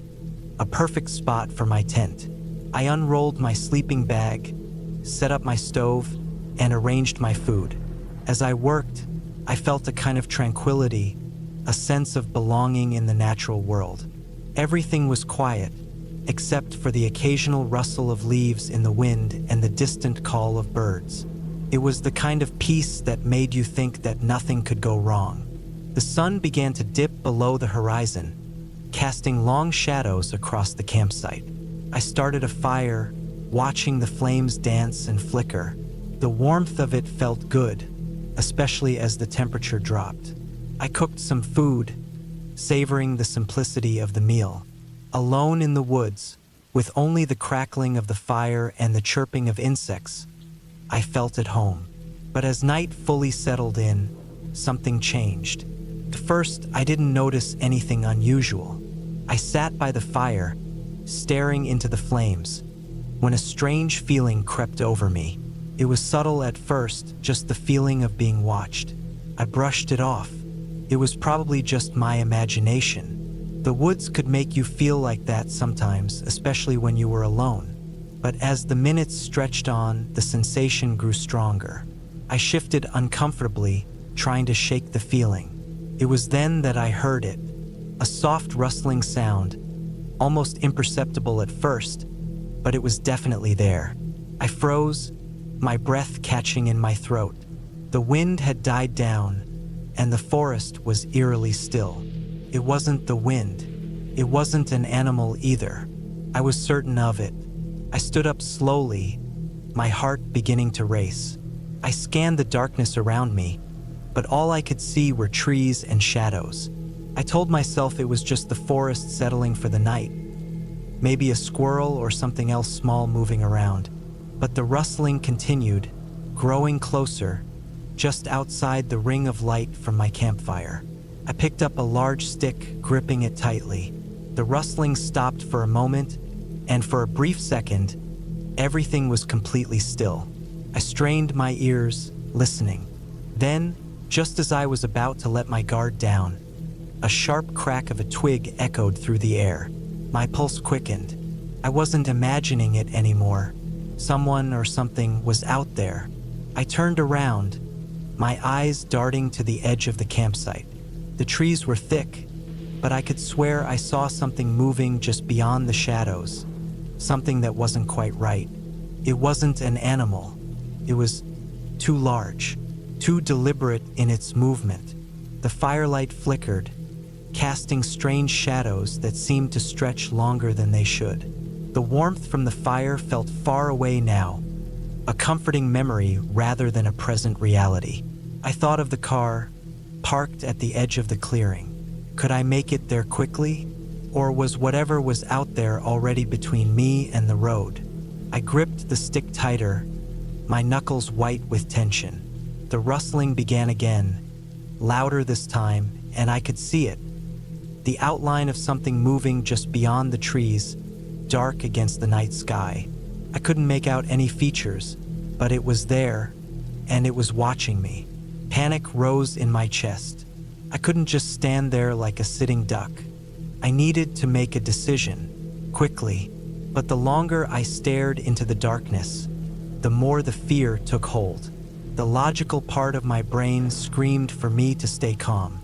a perfect spot for my tent. I unrolled my sleeping bag, set up my stove, and arranged my food. As I worked, I felt a kind of tranquility, a sense of belonging in the natural world. Everything was quiet, except for the occasional rustle of leaves in the wind and the distant call of birds. It was the kind of peace that made you think that nothing could go wrong. The sun began to dip below the horizon, casting long shadows across the campsite. I started a fire, watching the flames dance and flicker. The warmth of it felt good, especially as the temperature dropped. I cooked some food, savoring the simplicity of the meal. Alone in the woods, with only the crackling of the fire and the chirping of insects, I felt at home. But as night fully settled in, something changed. At first, I didn't notice anything unusual. I sat by the fire, staring into the flames, when a strange feeling crept over me. It was subtle at first, just the feeling of being watched. I brushed it off. It was probably just my imagination. The woods could make you feel like that sometimes, especially when you were alone. But as the minutes stretched on, the sensation grew stronger. I shifted uncomfortably, trying to shake the feeling. It was then that I heard it, a soft rustling sound, almost imperceptible at first, but it was definitely there. I froze, my breath catching in my throat. The wind had died down, and the forest was eerily still. It wasn't the wind. It wasn't an animal either. I was certain of it. I stood up slowly, my heart beginning to race. I scanned the darkness around me, but all I could see were trees and shadows. I told myself it was just the forest settling for the night, maybe a squirrel or something else small moving around. But the rustling continued, growing closer, just outside the ring of light from my campfire. I picked up a large stick, gripping it tightly. The rustling stopped for a moment, and for a brief second, everything was completely still. I strained my ears, listening. Then, just as I was about to let my guard down, a sharp crack of a twig echoed through the air. My pulse quickened. I wasn't imagining it anymore. Someone or something was out there. I turned around, my eyes darting to the edge of the campsite. The trees were thick, but I could swear I saw something moving just beyond the shadows, something that wasn't quite right. It wasn't an animal. It was too large, too deliberate in its movement. The firelight flickered, casting strange shadows that seemed to stretch longer than they should. The warmth from the fire felt far away now, a comforting memory rather than a present reality. I thought of the car, parked at the edge of the clearing. Could I make it there quickly? Or was whatever was out there already between me and the road? I gripped the stick tighter, my knuckles white with tension. The rustling began again, louder this time, and I could see it. The outline of something moving just beyond the trees, dark against the night sky. I couldn't make out any features, but it was there, and it was watching me. Panic rose in my chest. I couldn't just stand there like a sitting duck. I needed to make a decision, quickly. But the longer I stared into the darkness, the more the fear took hold. The logical part of my brain screamed for me to stay calm.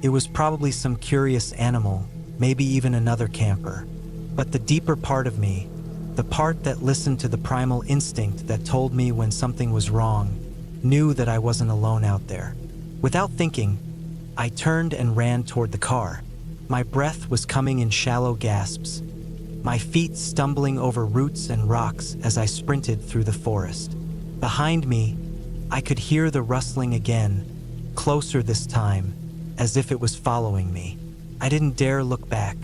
It was probably some curious animal, maybe even another camper. But the deeper part of me, the part that listened to the primal instinct that told me when something was wrong, knew that I wasn't alone out there. Without thinking, I turned and ran toward the car. My breath was coming in shallow gasps, my feet stumbling over roots and rocks as I sprinted through the forest. Behind me, I could hear the rustling again, closer this time, as if it was following me. I didn't dare look back.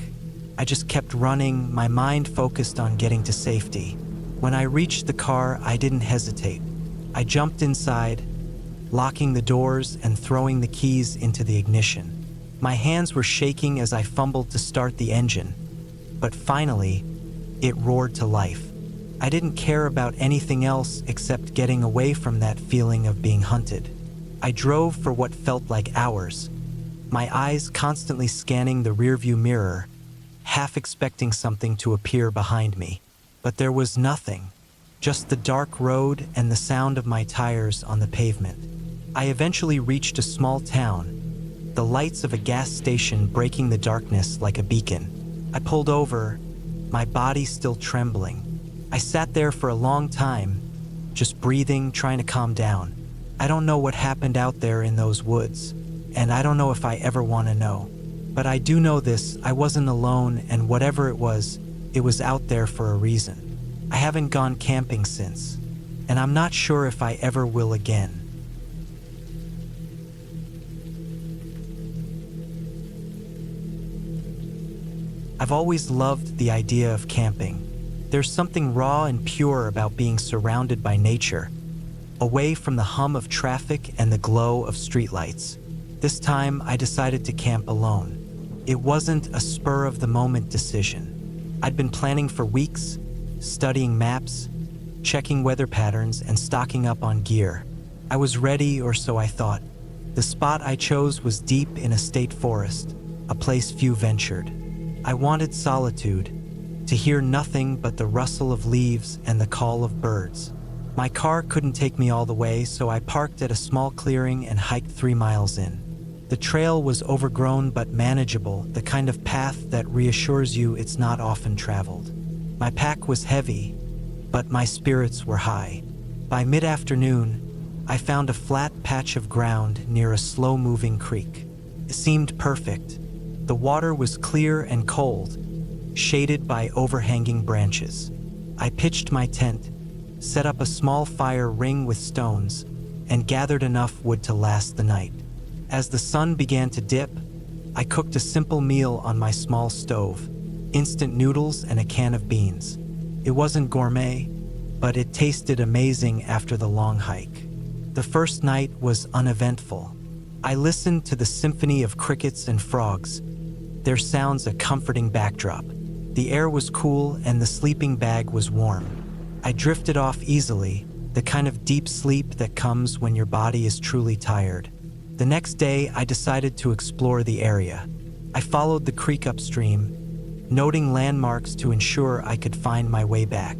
I just kept running, my mind focused on getting to safety. When I reached the car, I didn't hesitate. I jumped inside, locking the doors and throwing the keys into the ignition. My hands were shaking as I fumbled to start the engine, but finally, it roared to life. I didn't care about anything else except getting away from that feeling of being hunted. I drove for what felt like hours, my eyes constantly scanning the rearview mirror, half expecting something to appear behind me. But there was nothing, just the dark road and the sound of my tires on the pavement. I eventually reached a small town, the lights of a gas station breaking the darkness like a beacon. I pulled over, my body still trembling. I sat there for a long time, just breathing, trying to calm down. I don't know what happened out there in those woods, and I don't know if I ever want to know. But I do know this, I wasn't alone, and whatever it was out there for a reason. I haven't gone camping since, and I'm not sure if I ever will again. I've always loved the idea of camping. There's something raw and pure about being surrounded by nature, away from the hum of traffic and the glow of streetlights. This time, I decided to camp alone. It wasn't a spur-of-the-moment decision. I'd been planning for weeks, studying maps, checking weather patterns, and stocking up on gear. I was ready, or so I thought. The spot I chose was deep in a state forest, a place few ventured. I wanted solitude, to hear nothing but the rustle of leaves and the call of birds. My car couldn't take me all the way, so I parked at a small clearing and hiked 3 miles in. The trail was overgrown but manageable, the kind of path that reassures you it's not often traveled. My pack was heavy, but my spirits were high. By mid-afternoon, I found a flat patch of ground near a slow-moving creek. It seemed perfect. The water was clear and cold, shaded by overhanging branches. I pitched my tent, set up a small fire ring with stones, and gathered enough wood to last the night. As the sun began to dip, I cooked a simple meal on my small stove, instant noodles and a can of beans. It wasn't gourmet, but it tasted amazing after the long hike. The first night was uneventful. I listened to the symphony of crickets and frogs, their sounds a comforting backdrop. The air was cool and the sleeping bag was warm. I drifted off easily, the kind of deep sleep that comes when your body is truly tired. The next day, I decided to explore the area. I followed the creek upstream, noting landmarks to ensure I could find my way back.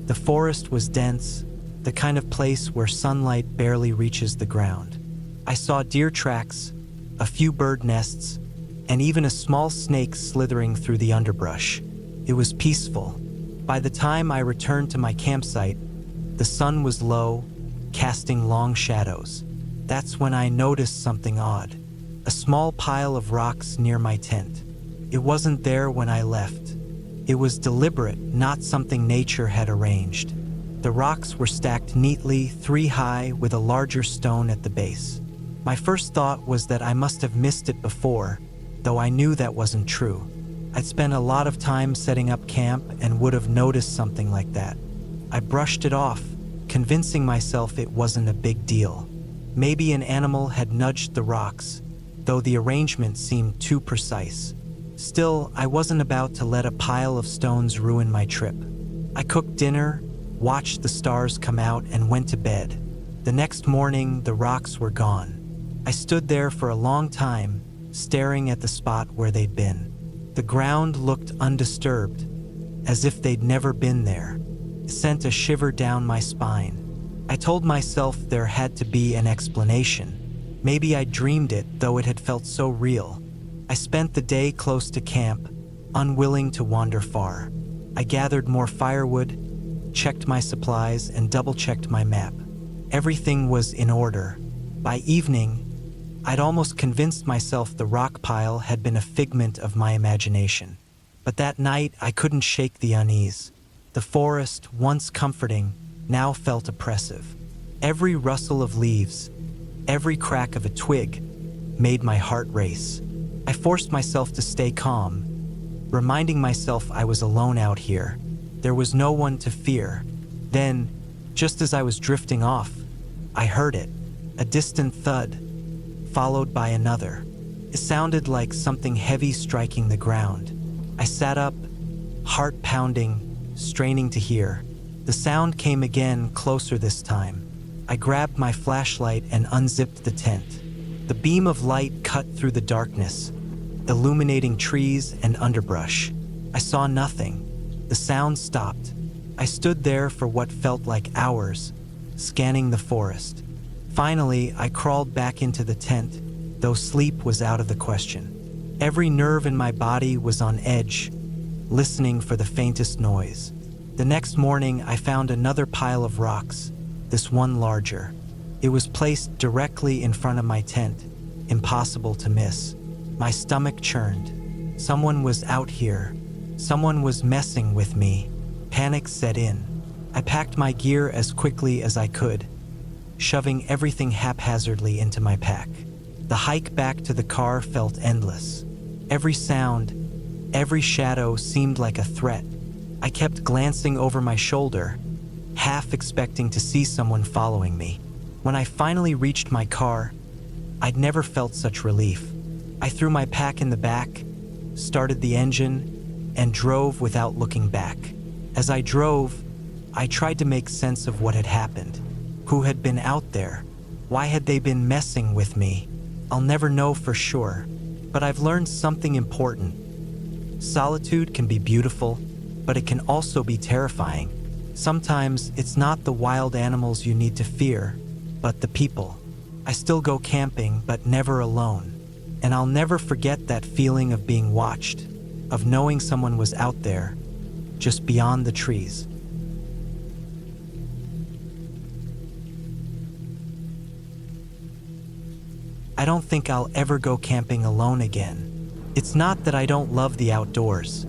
The forest was dense, the kind of place where sunlight barely reaches the ground. I saw deer tracks, a few bird nests, and even a small snake slithering through the underbrush. It was peaceful. By the time I returned to my campsite, the sun was low, casting long shadows. That's when I noticed something odd. A small pile of rocks near my tent. It wasn't there when I left. It was deliberate, not something nature had arranged. The rocks were stacked neatly, 3 high, with a larger stone at the base. My first thought was that I must have missed it before, though I knew that wasn't true. I'd spent a lot of time setting up camp and would have noticed something like that. I brushed it off, convincing myself it wasn't a big deal. Maybe an animal had nudged the rocks, though the arrangement seemed too precise. Still, I wasn't about to let a pile of stones ruin my trip. I cooked dinner, watched the stars come out, and went to bed. The next morning, the rocks were gone. I stood there for a long time, staring at the spot where they'd been. The ground looked undisturbed, as if they'd never been there. It sent a shiver down my spine. I told myself there had to be an explanation. Maybe I dreamed it, though it had felt so real. I spent the day close to camp, unwilling to wander far. I gathered more firewood, checked my supplies, and double-checked my map. Everything was in order. By evening, I'd almost convinced myself the rock pile had been a figment of my imagination. But that night, I couldn't shake the unease. The forest, once comforting, now felt oppressive. Every rustle of leaves, every crack of a twig, made my heart race. I forced myself to stay calm, reminding myself I was alone out here. There was no one to fear. Then, just as I was drifting off, I heard it, a distant thud, followed by another. It sounded like something heavy striking the ground. I sat up, heart pounding, straining to hear. The sound came again, closer this time. I grabbed my flashlight and unzipped the tent. The beam of light cut through the darkness, illuminating trees and underbrush. I saw nothing. The sound stopped. I stood there for what felt like hours, scanning the forest. Finally, I crawled back into the tent, though sleep was out of the question. Every nerve in my body was on edge, listening for the faintest noise. The next morning, I found another pile of rocks, this one larger. It was placed directly in front of my tent, impossible to miss. My stomach churned. Someone was out here. Someone was messing with me. Panic set in. I packed my gear as quickly as I could, shoving everything haphazardly into my pack. The hike back to the car felt endless. Every sound, every shadow seemed like a threat. I kept glancing over my shoulder, half expecting to see someone following me. When I finally reached my car, I'd never felt such relief. I threw my pack in the back, started the engine, and drove without looking back. As I drove, I tried to make sense of what had happened. Who had been out there? Why had they been messing with me? I'll never know for sure, but I've learned something important. Solitude can be beautiful, but it can also be terrifying. Sometimes it's not the wild animals you need to fear, but the people. I still go camping, but never alone. And I'll never forget that feeling of being watched, of knowing someone was out there, just beyond the trees. I don't think I'll ever go camping alone again. It's not that I don't love the outdoors.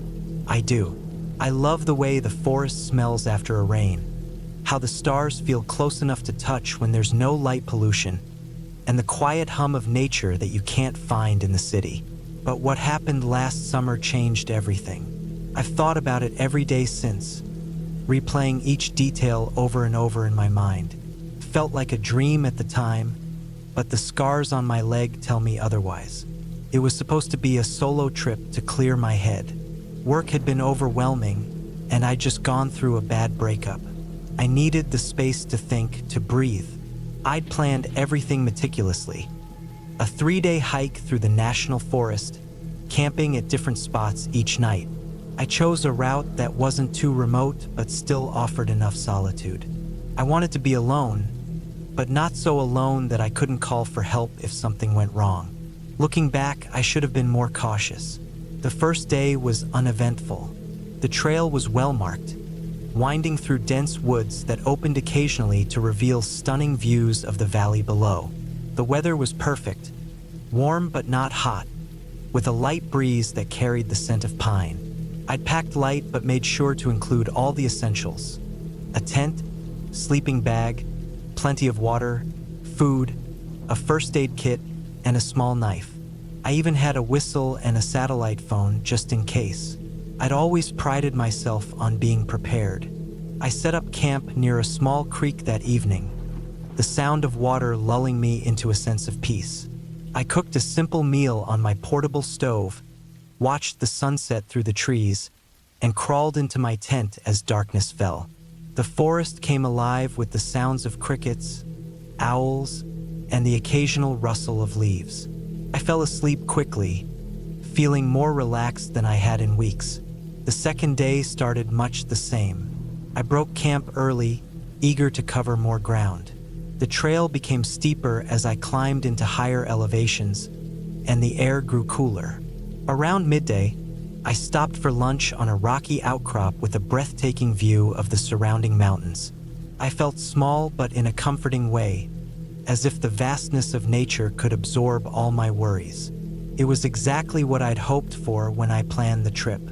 I do. I love the way the forest smells after a rain, how the stars feel close enough to touch when there's no light pollution, and the quiet hum of nature that you can't find in the city. But what happened last summer changed everything. I've thought about it every day since, replaying each detail over and over in my mind. It felt like a dream at the time, but the scars on my leg tell me otherwise. It was supposed to be a solo trip to clear my head. Work had been overwhelming, and I'd just gone through a bad breakup. I needed the space to think, to breathe. I'd planned everything meticulously. A 3-day hike through the national forest, camping at different spots each night. I chose a route that wasn't too remote, but still offered enough solitude. I wanted to be alone, but not so alone that I couldn't call for help if something went wrong. Looking back, I should have been more cautious. The first day was uneventful. The trail was well marked, winding through dense woods that opened occasionally to reveal stunning views of the valley below. The weather was perfect, warm but not hot, with a light breeze that carried the scent of pine. I'd packed light but made sure to include all the essentials: a tent, sleeping bag, plenty of water, food, a first aid kit, and a small knife. I even had a whistle and a satellite phone just in case. I'd always prided myself on being prepared. I set up camp near a small creek that evening, the sound of water lulling me into a sense of peace. I cooked a simple meal on my portable stove, watched the sunset through the trees, and crawled into my tent as darkness fell. The forest came alive with the sounds of crickets, owls, and the occasional rustle of leaves. I fell asleep quickly, feeling more relaxed than I had in weeks. The second day started much the same. I broke camp early, eager to cover more ground. The trail became steeper as I climbed into higher elevations, and the air grew cooler. Around midday, I stopped for lunch on a rocky outcrop with a breathtaking view of the surrounding mountains. I felt small but in a comforting way, as if the vastness of nature could absorb all my worries. It was exactly what I'd hoped for when I planned the trip.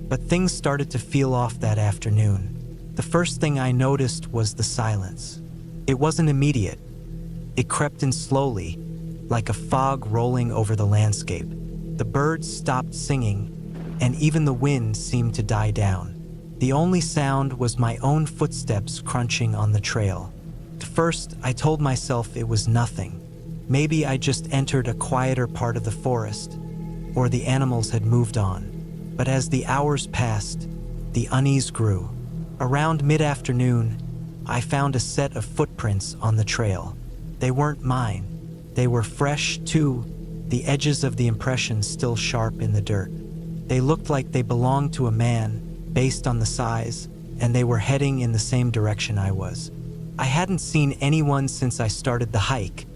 But things started to feel off that afternoon. The first thing I noticed was the silence. It wasn't immediate. It crept in slowly, like a fog rolling over the landscape. The birds stopped singing, and even the wind seemed to die down. The only sound was my own footsteps crunching on the trail. At first, I told myself it was nothing. Maybe I just entered a quieter part of the forest, or the animals had moved on. But as the hours passed, the unease grew. Around mid-afternoon, I found a set of footprints on the trail. They weren't mine. They were fresh, too, the edges of the impressions still sharp in the dirt. They looked like they belonged to a man, based on the size, and they were heading in the same direction I was. I hadn't seen anyone since I started the hike,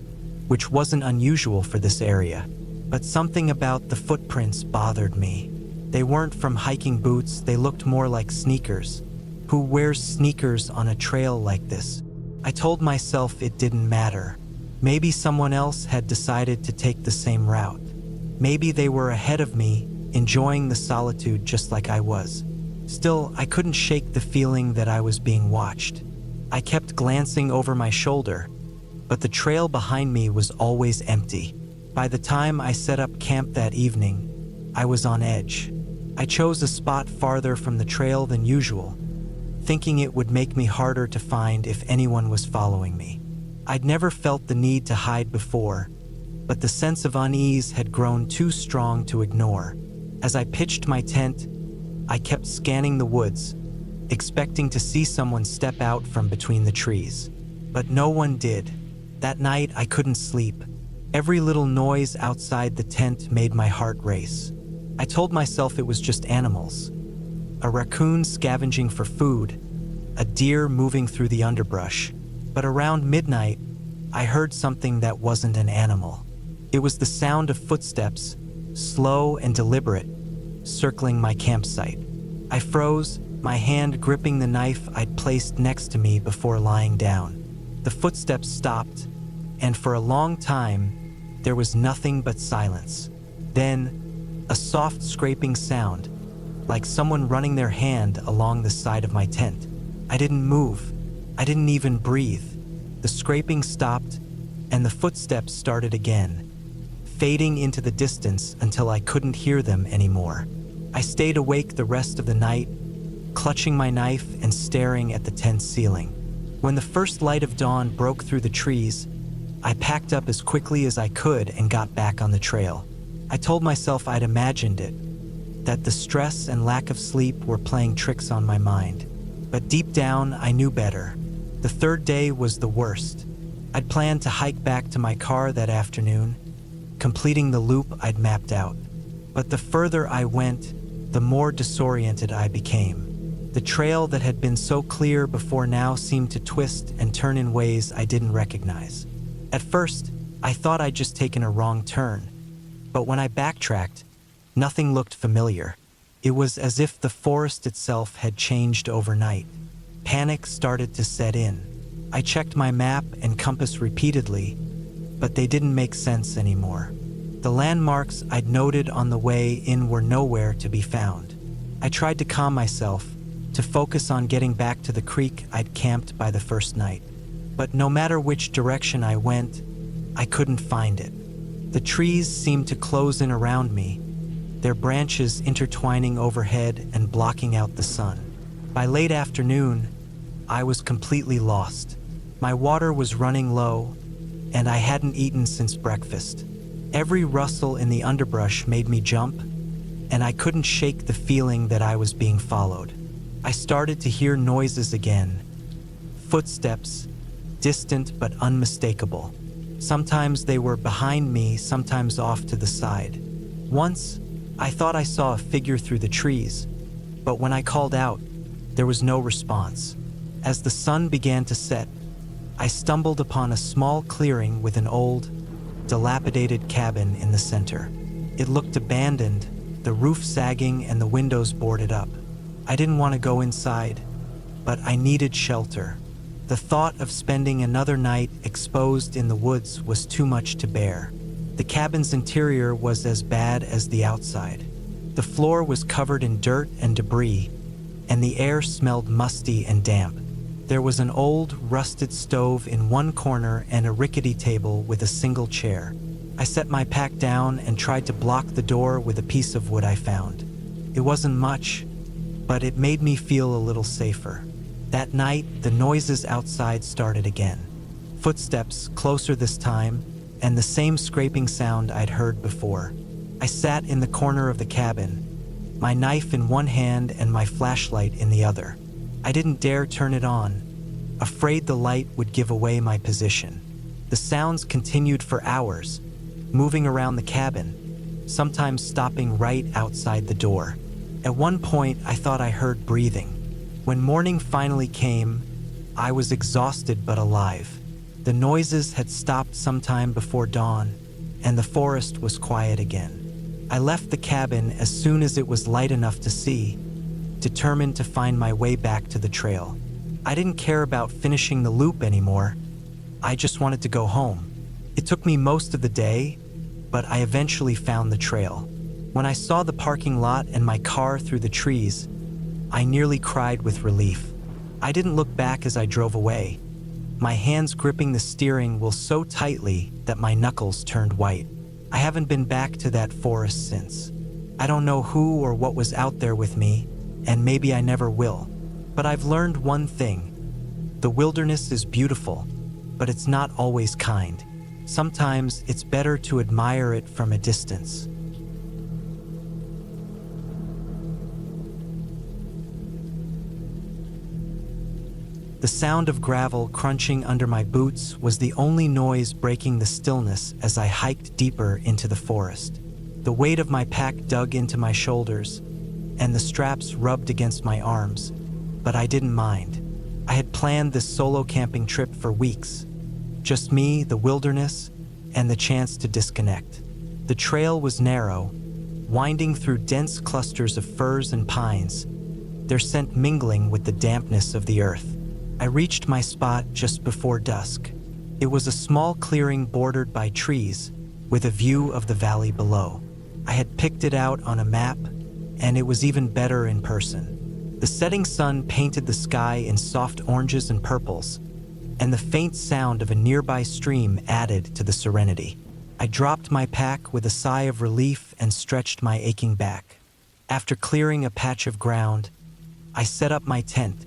which wasn't unusual for this area, but something about the footprints bothered me. They weren't from hiking boots, they looked more like sneakers. Who wears sneakers on a trail like this? I told myself it didn't matter. Maybe someone else had decided to take the same route. Maybe they were ahead of me, enjoying the solitude just like I was. Still, I couldn't shake the feeling that I was being watched. I kept glancing over my shoulder, but the trail behind me was always empty. By the time I set up camp that evening, I was on edge. I chose a spot farther from the trail than usual, thinking it would make me harder to find if anyone was following me. I'd never felt the need to hide before, but the sense of unease had grown too strong to ignore. As I pitched my tent, I kept scanning the woods, expecting to see someone step out from between the trees. But no one did. That night, I couldn't sleep. Every little noise outside the tent made my heart race. I told myself it was just animals. A raccoon scavenging for food, a deer moving through the underbrush. But around midnight, I heard something that wasn't an animal. It was the sound of footsteps, slow and deliberate, circling my campsite. I froze, my hand gripping the knife I'd placed next to me before lying down. The footsteps stopped, and for a long time, there was nothing but silence. Then, a soft scraping sound, like someone running their hand along the side of my tent. I didn't move. I didn't even breathe. The scraping stopped, and the footsteps started again, fading into the distance until I couldn't hear them anymore. I stayed awake the rest of the night, clutching my knife and staring at the tent ceiling. When the first light of dawn broke through the trees, I packed up as quickly as I could and got back on the trail. I told myself I'd imagined it, that the stress and lack of sleep were playing tricks on my mind. But deep down, I knew better. The third day was the worst. I'd planned to hike back to my car that afternoon, completing the loop I'd mapped out. But the further I went, the more disoriented I became. The trail that had been so clear before now seemed to twist and turn in ways I didn't recognize. At first, I thought I'd just taken a wrong turn, but when I backtracked, nothing looked familiar. It was as if the forest itself had changed overnight. Panic started to set in. I checked my map and compass repeatedly, but they didn't make sense anymore. The landmarks I'd noted on the way in were nowhere to be found. I tried to calm myself, to focus on getting back to the creek I'd camped by the first night. But no matter which direction I went, I couldn't find it. The trees seemed to close in around me, their branches intertwining overhead and blocking out the sun. By late afternoon, I was completely lost. My water was running low, and I hadn't eaten since breakfast. Every rustle in the underbrush made me jump, and I couldn't shake the feeling that I was being followed. I started to hear noises again. Footsteps, distant but unmistakable. Sometimes they were behind me, sometimes off to the side. Once, I thought I saw a figure through the trees, but when I called out, there was no response. As the sun began to set, I stumbled upon a small clearing with an old, dilapidated cabin in the center. It looked abandoned, the roof sagging and the windows boarded up. I didn't want to go inside, but I needed shelter. The thought of spending another night exposed in the woods was too much to bear. The cabin's interior was as bad as the outside. The floor was covered in dirt and debris, and the air smelled musty and damp. There was an old, rusted stove in one corner and a rickety table with a single chair. I set my pack down and tried to block the door with a piece of wood I found. It wasn't much, but it made me feel a little safer. That night, the noises outside started again. Footsteps, closer this time, and the same scraping sound I'd heard before. I sat in the corner of the cabin, my knife in one hand and my flashlight in the other. I didn't dare turn it on, afraid the light would give away my position. The sounds continued for hours, moving around the cabin, sometimes stopping right outside the door. At one point, I thought I heard breathing. When morning finally came, I was exhausted but alive. The noises had stopped sometime before dawn, and the forest was quiet again. I left the cabin as soon as it was light enough to see, determined to find my way back to the trail. I didn't care about finishing the loop anymore. I just wanted to go home. It took me most of the day, but I eventually found the trail. When I saw the parking lot and my car through the trees, I nearly cried with relief. I didn't look back as I drove away, my hands gripping the steering wheel so tightly that my knuckles turned white. I haven't been back to that forest since. I don't know who or what was out there with me, and maybe I never will. But I've learned one thing. The wilderness is beautiful, but it's not always kind. Sometimes it's better to admire it from a distance. The sound of gravel crunching under my boots was the only noise breaking the stillness as I hiked deeper into the forest. The weight of my pack dug into my shoulders, and the straps rubbed against my arms, but I didn't mind. I had planned this solo camping trip for weeks. Just me, the wilderness, and the chance to disconnect. The trail was narrow, winding through dense clusters of firs and pines, their scent mingling with the dampness of the earth. I reached my spot just before dusk. It was a small clearing bordered by trees, with a view of the valley below. I had picked it out on a map, and it was even better in person. The setting sun painted the sky in soft oranges and purples, and the faint sound of a nearby stream added to the serenity. I dropped my pack with a sigh of relief and stretched my aching back. After clearing a patch of ground, I set up my tent,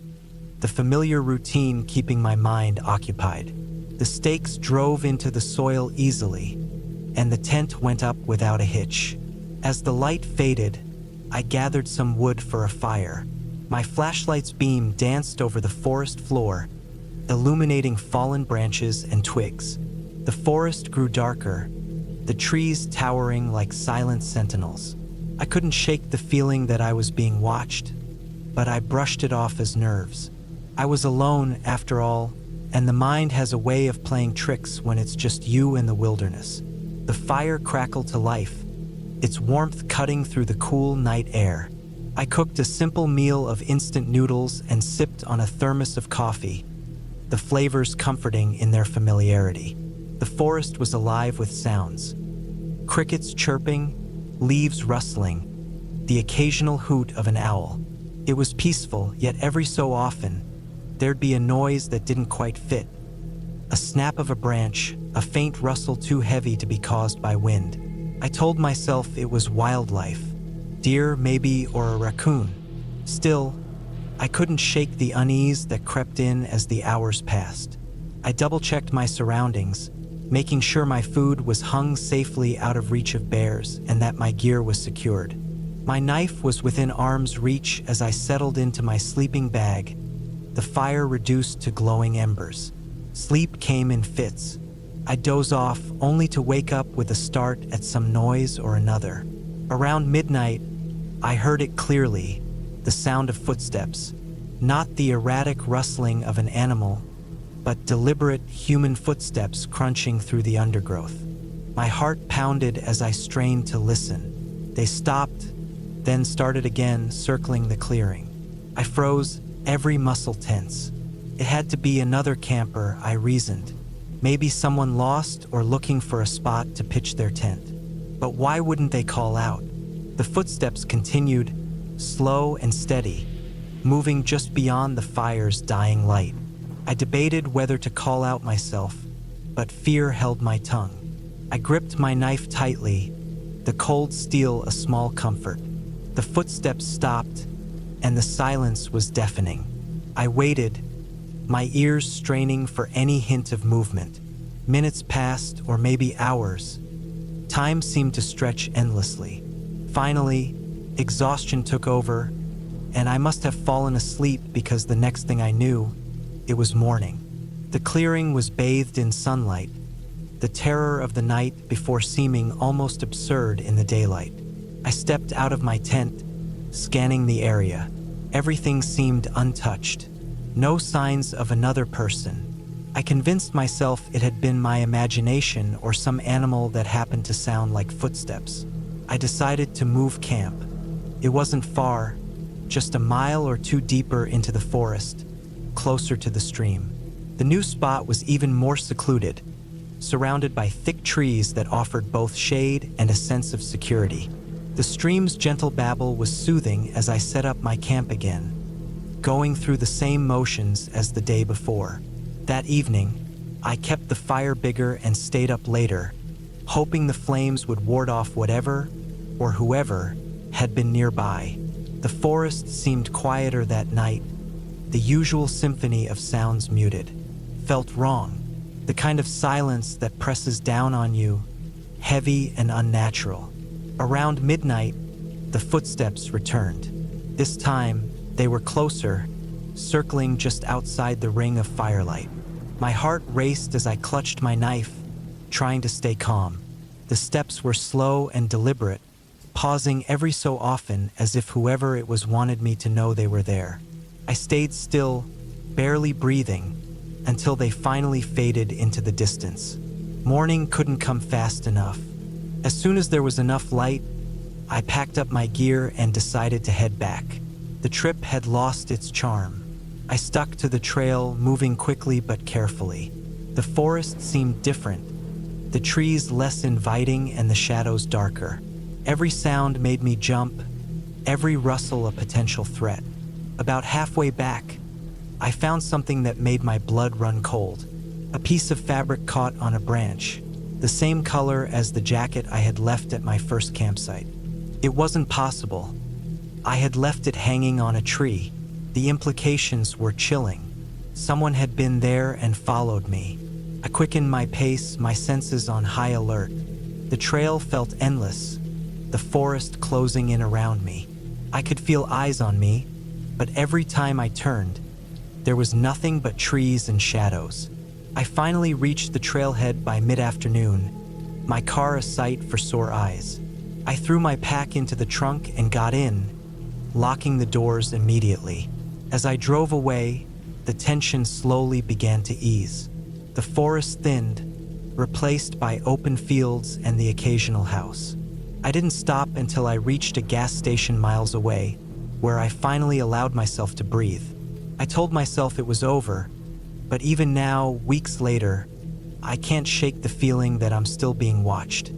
the familiar routine keeping my mind occupied. The stakes drove into the soil easily, and the tent went up without a hitch. As the light faded, I gathered some wood for a fire. My flashlight's beam danced over the forest floor, illuminating fallen branches and twigs. The forest grew darker, the trees towering like silent sentinels. I couldn't shake the feeling that I was being watched, but I brushed it off as nerves. I was alone, after all, and the mind has a way of playing tricks when it's just you and the wilderness. The fire crackled to life, its warmth cutting through the cool night air. I cooked a simple meal of instant noodles and sipped on a thermos of coffee, the flavors comforting in their familiarity. The forest was alive with sounds. Crickets chirping, leaves rustling, the occasional hoot of an owl. It was peaceful, yet every so often, there'd be a noise that didn't quite fit. A snap of a branch, a faint rustle too heavy to be caused by wind. I told myself it was wildlife. Deer, maybe, or a raccoon. Still, I couldn't shake the unease that crept in as the hours passed. I double-checked my surroundings, making sure my food was hung safely out of reach of bears and that my gear was secured. My knife was within arm's reach as I settled into my sleeping bag, the fire reduced to glowing embers. Sleep came in fits. I'd doze off only to wake up with a start at some noise or another. Around midnight, I heard it clearly, the sound of footsteps, not the erratic rustling of an animal, but deliberate human footsteps crunching through the undergrowth. My heart pounded as I strained to listen. They stopped, then started again, circling the clearing. I froze, every muscle tense. It had to be another camper, I reasoned. Maybe someone lost or looking for a spot to pitch their tent. But why wouldn't they call out? The footsteps continued, slow and steady, moving just beyond the fire's dying light. I debated whether to call out myself, but fear held my tongue. I gripped my knife tightly, the cold steel a small comfort. The footsteps stopped, and the silence was deafening. I waited, my ears straining for any hint of movement. Minutes passed, or maybe hours. Time seemed to stretch endlessly. Finally, exhaustion took over, and I must have fallen asleep because the next thing I knew, it was morning. The clearing was bathed in sunlight, the terror of the night before seeming almost absurd in the daylight. I stepped out of my tent, scanning the area. Everything seemed untouched. No signs of another person. I convinced myself it had been my imagination or some animal that happened to sound like footsteps. I decided to move camp. It wasn't far, just a mile or two deeper into the forest, closer to the stream. The new spot was even more secluded, surrounded by thick trees that offered both shade and a sense of security. The stream's gentle babble was soothing as I set up my camp again, going through the same motions as the day before. That evening, I kept the fire bigger and stayed up later, hoping the flames would ward off whatever or whoever had been nearby. The forest seemed quieter that night, the usual symphony of sounds muted. Felt wrong, the kind of silence that presses down on you, heavy and unnatural. Around midnight, the footsteps returned. This time, they were closer, circling just outside the ring of firelight. My heart raced as I clutched my knife, trying to stay calm. The steps were slow and deliberate, pausing every so often as if whoever it was wanted me to know they were there. I stayed still, barely breathing, until they finally faded into the distance. Morning couldn't come fast enough. As soon as there was enough light, I packed up my gear and decided to head back. The trip had lost its charm. I stuck to the trail, moving quickly but carefully. The forest seemed different, the trees less inviting and the shadows darker. Every sound made me jump, every rustle a potential threat. About halfway back, I found something that made my blood run cold. A piece of fabric caught on a branch, the same color as the jacket I had left at my first campsite. It wasn't possible. I had left it hanging on a tree. The implications were chilling. Someone had been there and followed me. I quickened my pace, my senses on high alert. The trail felt endless, the forest closing in around me. I could feel eyes on me, but every time I turned, there was nothing but trees and shadows. I finally reached the trailhead by mid-afternoon, my car a sight for sore eyes. I threw my pack into the trunk and got in, locking the doors immediately. As I drove away, the tension slowly began to ease. The forest thinned, replaced by open fields and the occasional house. I didn't stop until I reached a gas station miles away, where I finally allowed myself to breathe. I told myself it was over, but even now, weeks later, I can't shake the feeling that I'm still being watched.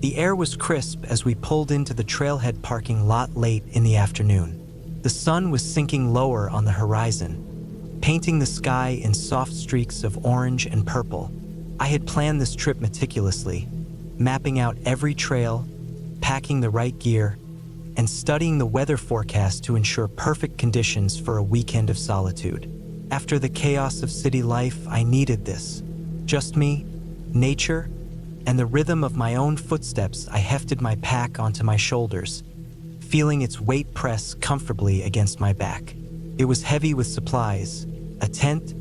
The air was crisp as we pulled into the trailhead parking lot late in the afternoon. The sun was sinking lower on the horizon, painting the sky in soft streaks of orange and purple. I had planned this trip meticulously, mapping out every trail, packing the right gear, and studying the weather forecast to ensure perfect conditions for a weekend of solitude. After the chaos of city life, I needed this. Just me, nature, and the rhythm of my own footsteps. I hefted my pack onto my shoulders, feeling its weight press comfortably against my back. It was heavy with supplies, a tent,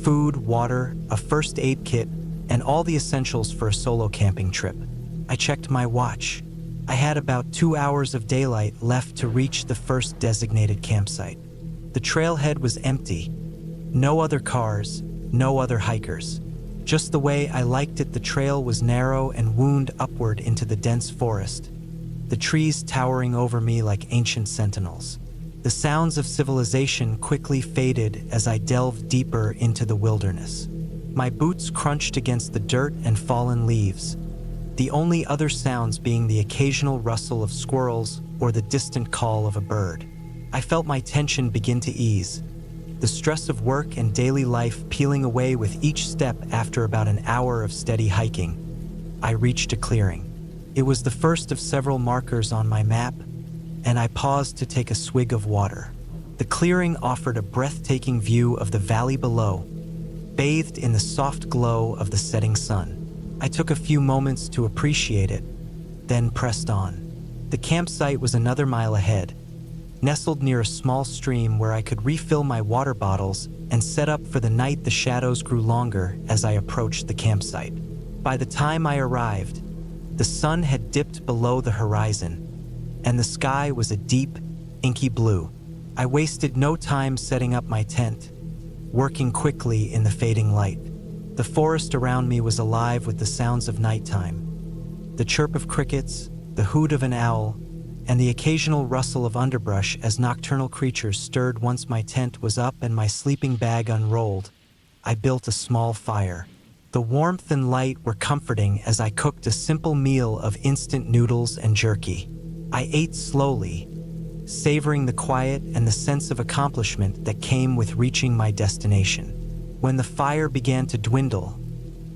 food, water, a first aid kit, and all the essentials for a solo camping trip. I checked my watch. I had about 2 hours of daylight left to reach the first designated campsite. The trailhead was empty. No other cars, no other hikers. Just the way I liked it, the trail was narrow and wound upward into the dense forest, the trees towering over me like ancient sentinels. The sounds of civilization quickly faded as I delved deeper into the wilderness. My boots crunched against the dirt and fallen leaves, the only other sounds being the occasional rustle of squirrels or the distant call of a bird. I felt my tension begin to ease, the stress of work and daily life peeling away with each step. After about an hour of steady hiking, I reached a clearing. It was the first of several markers on my map, and I paused to take a swig of water. The clearing offered a breathtaking view of the valley below, bathed in the soft glow of the setting sun. I took a few moments to appreciate it, then pressed on. The campsite was another mile ahead, nestled near a small stream where I could refill my water bottles and set up for the night. The shadows grew longer as I approached the campsite. By the time I arrived, the sun had dipped below the horizon, and the sky was a deep, inky blue. I wasted no time setting up my tent, working quickly in the fading light. The forest around me was alive with the sounds of nighttime, the chirp of crickets, the hoot of an owl, and the occasional rustle of underbrush as nocturnal creatures stirred. Once my tent was up and my sleeping bag unrolled, I built a small fire. The warmth and light were comforting as I cooked a simple meal of instant noodles and jerky. I ate slowly, savoring the quiet and the sense of accomplishment that came with reaching my destination. When the fire began to dwindle,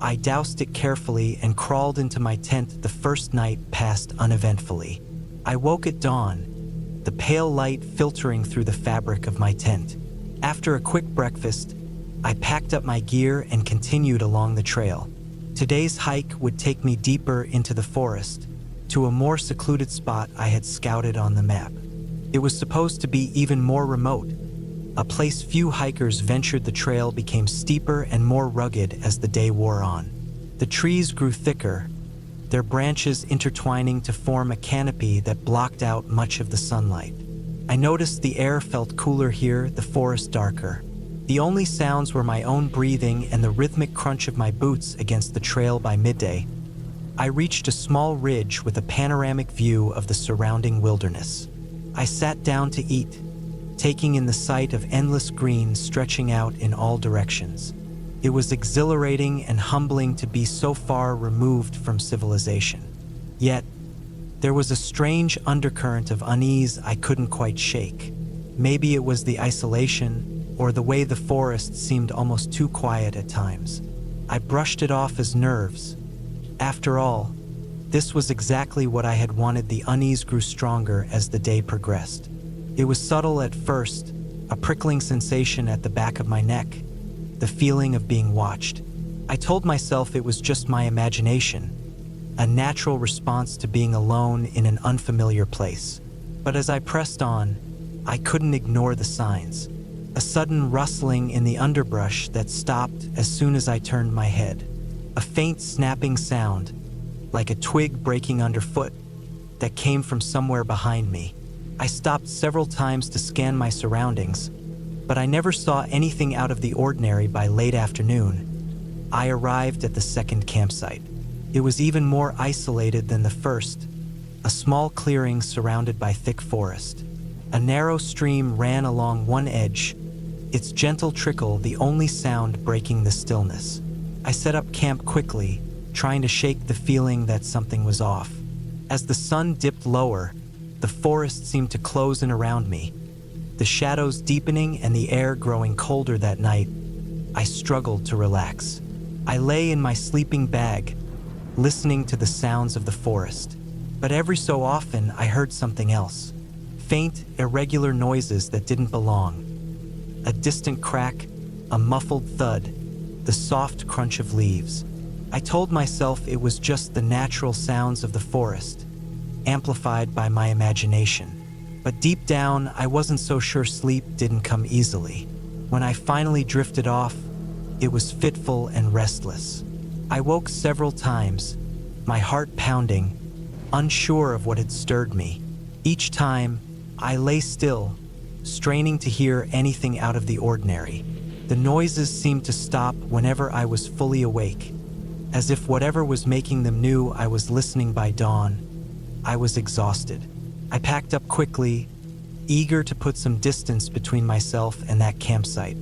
I doused it carefully and crawled into my tent. The first night passed uneventfully. I woke at dawn, the pale light filtering through the fabric of my tent. After a quick breakfast, I packed up my gear and continued along the trail. Today's hike would take me deeper into the forest, to a more secluded spot I had scouted on the map. It was supposed to be even more remote, a place few hikers ventured. The trail became steeper and more rugged as the day wore on. The trees grew thicker, their branches intertwining to form a canopy that blocked out much of the sunlight. I noticed the air felt cooler here, the forest darker. The only sounds were my own breathing and the rhythmic crunch of my boots against the trail. By midday, I reached a small ridge with a panoramic view of the surrounding wilderness. I sat down to eat, taking in the sight of endless green stretching out in all directions. It was exhilarating and humbling to be so far removed from civilization. Yet, there was a strange undercurrent of unease I couldn't quite shake. Maybe it was the isolation, or the way the forest seemed almost too quiet at times. I brushed it off as nerves. After all, this was exactly what I had wanted. The unease grew stronger as the day progressed. It was subtle at first, a prickling sensation at the back of my neck, the feeling of being watched. I told myself it was just my imagination, a natural response to being alone in an unfamiliar place. But as I pressed on, I couldn't ignore the signs. A sudden rustling in the underbrush that stopped as soon as I turned my head. a faint snapping sound, like a twig breaking underfoot, that came from somewhere behind me. I stopped several times to scan my surroundings, but I never saw anything out of the ordinary. By late afternoon, I arrived at the second campsite. It was even more isolated than the first, a small clearing surrounded by thick forest. A narrow stream ran along one edge, its gentle trickle the only sound breaking the stillness. I set up camp quickly, trying to shake the feeling that something was off. As the sun dipped lower, the forest seemed to close in around me. The shadows deepening and the air growing colder that night, I struggled to relax. I lay in my sleeping bag, listening to the sounds of the forest. But every so often, I heard something else. Faint, irregular noises that didn't belong. A distant crack, a muffled thud, the soft crunch of leaves. I told myself it was just the natural sounds of the forest, amplified by my imagination. But deep down, I wasn't so sure sleep didn't come easily. When I finally drifted off, it was fitful and restless. I woke several times, my heart pounding, unsure of what had stirred me. Each time, I lay still, straining to hear anything out of the ordinary. The noises seemed to stop whenever I was fully awake, as if whatever was making them knew I was listening. By dawn, I was exhausted. I packed up quickly, eager to put some distance between myself and that campsite.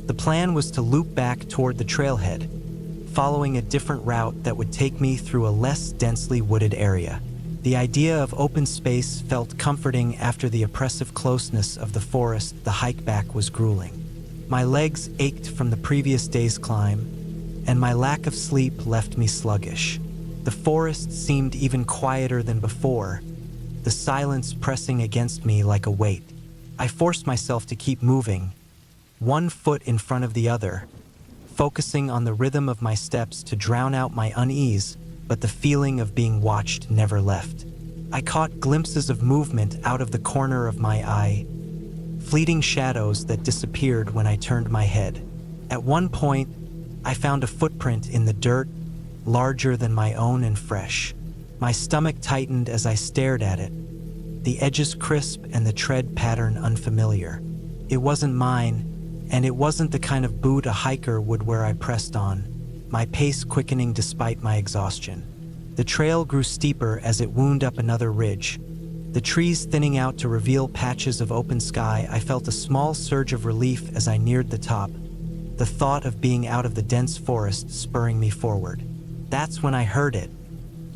The plan was to loop back toward the trailhead, following a different route that would take me through a less densely wooded area. The idea of open space felt comforting after the oppressive closeness of the forest. The hike back was grueling. My legs ached from the previous day's climb, and my lack of sleep left me sluggish. The forest seemed even quieter than before, the silence pressing against me like a weight. I forced myself to keep moving, one foot in front of the other, focusing on the rhythm of my steps to drown out my unease, but the feeling of being watched never left. I caught glimpses of movement out of the corner of my eye, fleeting shadows that disappeared when I turned my head. At one point, I found a footprint in the dirt, larger than my own and fresh. My stomach tightened as I stared at it, the edges crisp and the tread pattern unfamiliar. It wasn't mine, and it wasn't the kind of boot a hiker would wear. I pressed on, my pace quickening despite my exhaustion. The trail grew steeper as it wound up another ridge, the trees thinning out to reveal patches of open sky. I felt a small surge of relief as I neared the top, the thought of being out of the dense forest spurring me forward. That's when I heard it,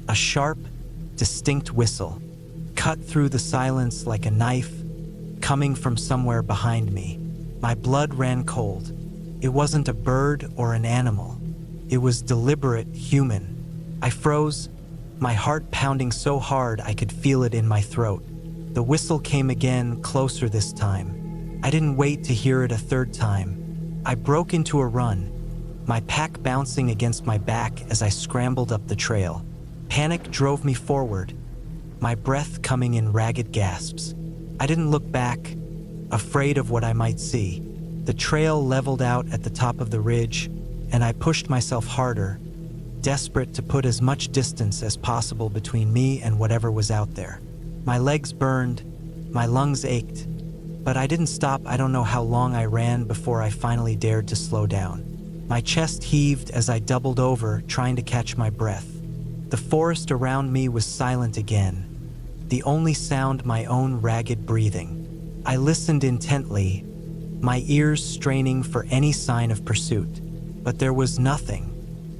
a sharp, distinct whistle, cut through the silence like a knife, coming from somewhere behind me. My blood ran cold. It wasn't a bird or an animal. It was deliberate, human. I froze, my heart pounding so hard I could feel it in my throat. The whistle came again, closer this time. I didn't wait to hear it a third time. I broke into a run, my pack bouncing against my back as I scrambled up the trail. Panic drove me forward, my breath coming in ragged gasps. I didn't look back, afraid of what I might see. The trail leveled out at the top of the ridge, and I pushed myself harder, desperate to put as much distance as possible between me and whatever was out there. My legs burned, my lungs ached, but I didn't stop. I don't know how long I ran before I finally dared to slow down. My chest heaved as I doubled over, trying to catch my breath. The forest around me was silent again, the only sound my own ragged breathing. I listened intently, my ears straining for any sign of pursuit, but there was nothing.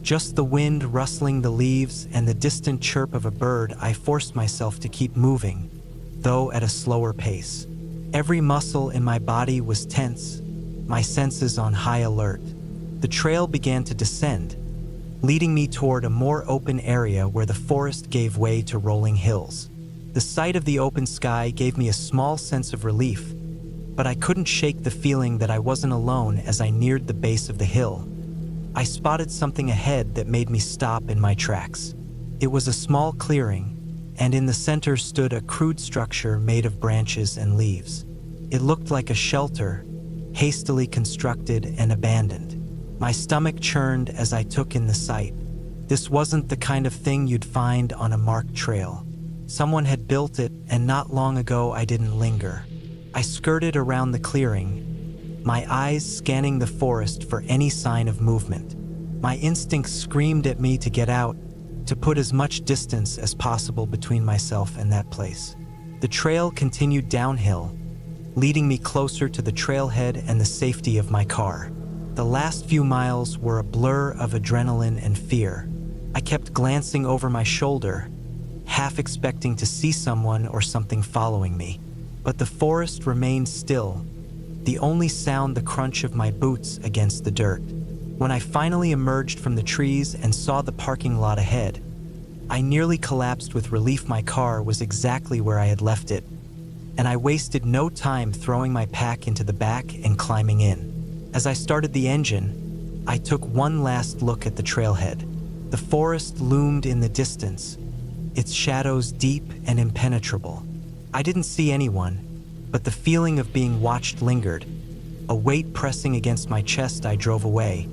Just the wind rustling the leaves and the distant chirp of a bird. I forced myself to keep moving, though at a slower pace. Every muscle in my body was tense, my senses on high alert. The trail began to descend, leading me toward a more open area where the forest gave way to rolling hills. The sight of the open sky gave me a small sense of relief, but I couldn't shake the feeling that I wasn't alone as I neared the base of the hill. I spotted something ahead that made me stop in my tracks. It was a small clearing, and in the center stood a crude structure made of branches and leaves. It looked like a shelter, hastily constructed and abandoned. My stomach churned as I took in the sight. This wasn't the kind of thing you'd find on a marked trail. Someone had built it, and not long ago I didn't linger. I skirted around the clearing, my eyes scanning the forest for any sign of movement. My instincts screamed at me to get out, to put as much distance as possible between myself and that place. The trail continued downhill, leading me closer to the trailhead and the safety of my car. The last few miles were a blur of adrenaline and fear. I kept glancing over my shoulder, half expecting to see someone or something following me. But the forest remained still, the only sound the crunch of my boots against the dirt. When I finally emerged from the trees and saw the parking lot ahead, I nearly collapsed with relief. My car was exactly where I had left it, and I wasted no time throwing my pack into the back and climbing in. As I started the engine, I took one last look at the trailhead. The forest loomed in the distance, its shadows deep and impenetrable. I didn't see anyone, but the feeling of being watched lingered. A weight pressing against my chest, I drove away,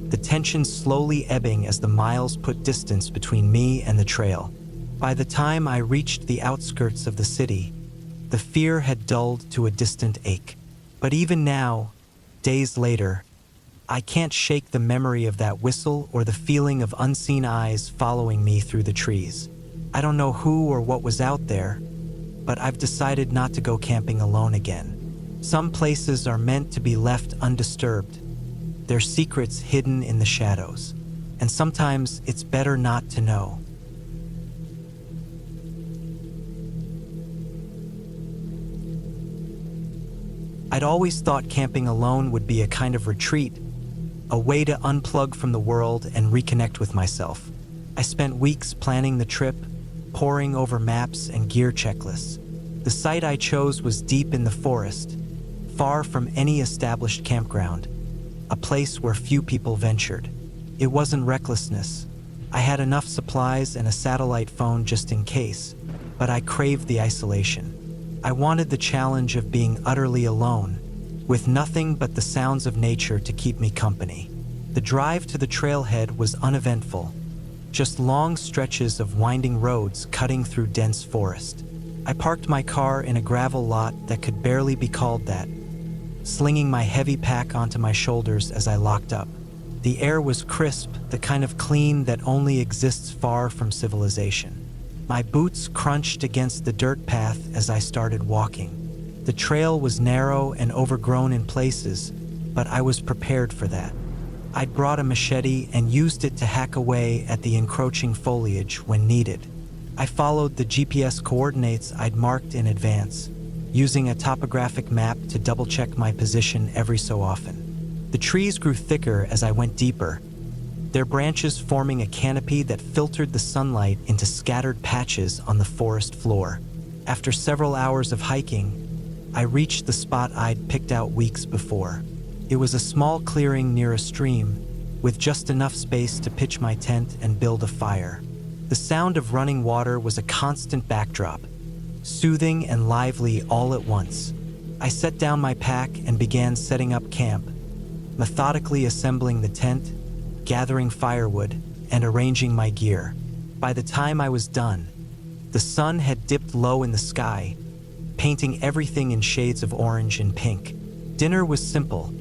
the tension slowly ebbing as the miles put distance between me and the trail. By the time I reached the outskirts of the city, the fear had dulled to a distant ache. But even now, days later, I can't shake the memory of that whistle or the feeling of unseen eyes following me through the trees. I don't know who or what was out there, but I've decided not to go camping alone again. Some places are meant to be left undisturbed, their secrets hidden in the shadows, and sometimes it's better not to know. I'd always thought camping alone would be a kind of retreat, a way to unplug from the world and reconnect with myself. I spent weeks planning the trip, poring over maps and gear checklists. The site I chose was deep in the forest, far from any established campground, a place where few people ventured. It wasn't recklessness. I had enough supplies and a satellite phone just in case, but I craved the isolation. I wanted the challenge of being utterly alone, with nothing but the sounds of nature to keep me company. The drive to the trailhead was uneventful, just long stretches of winding roads cutting through dense forest. I parked my car in a gravel lot that could barely be called that, slinging my heavy pack onto my shoulders as I locked up. The air was crisp, the kind of clean that only exists far from civilization. My boots crunched against the dirt path as I started walking. The trail was narrow and overgrown in places, but I was prepared for that. I'd brought a machete and used it to hack away at the encroaching foliage when needed. I followed the GPS coordinates I'd marked in advance, using a topographic map to double-check my position every so often. The trees grew thicker as I went deeper, their branches forming a canopy that filtered the sunlight into scattered patches on the forest floor. After several hours of hiking, I reached the spot I'd picked out weeks before. It was a small clearing near a stream, with just enough space to pitch my tent and build a fire. The sound of running water was a constant backdrop, soothing and lively all at once. I set down my pack and began setting up camp, methodically assembling the tent, gathering firewood, and arranging my gear. By the time I was done, the sun had dipped low in the sky, painting everything in shades of orange and pink. Dinner was simple,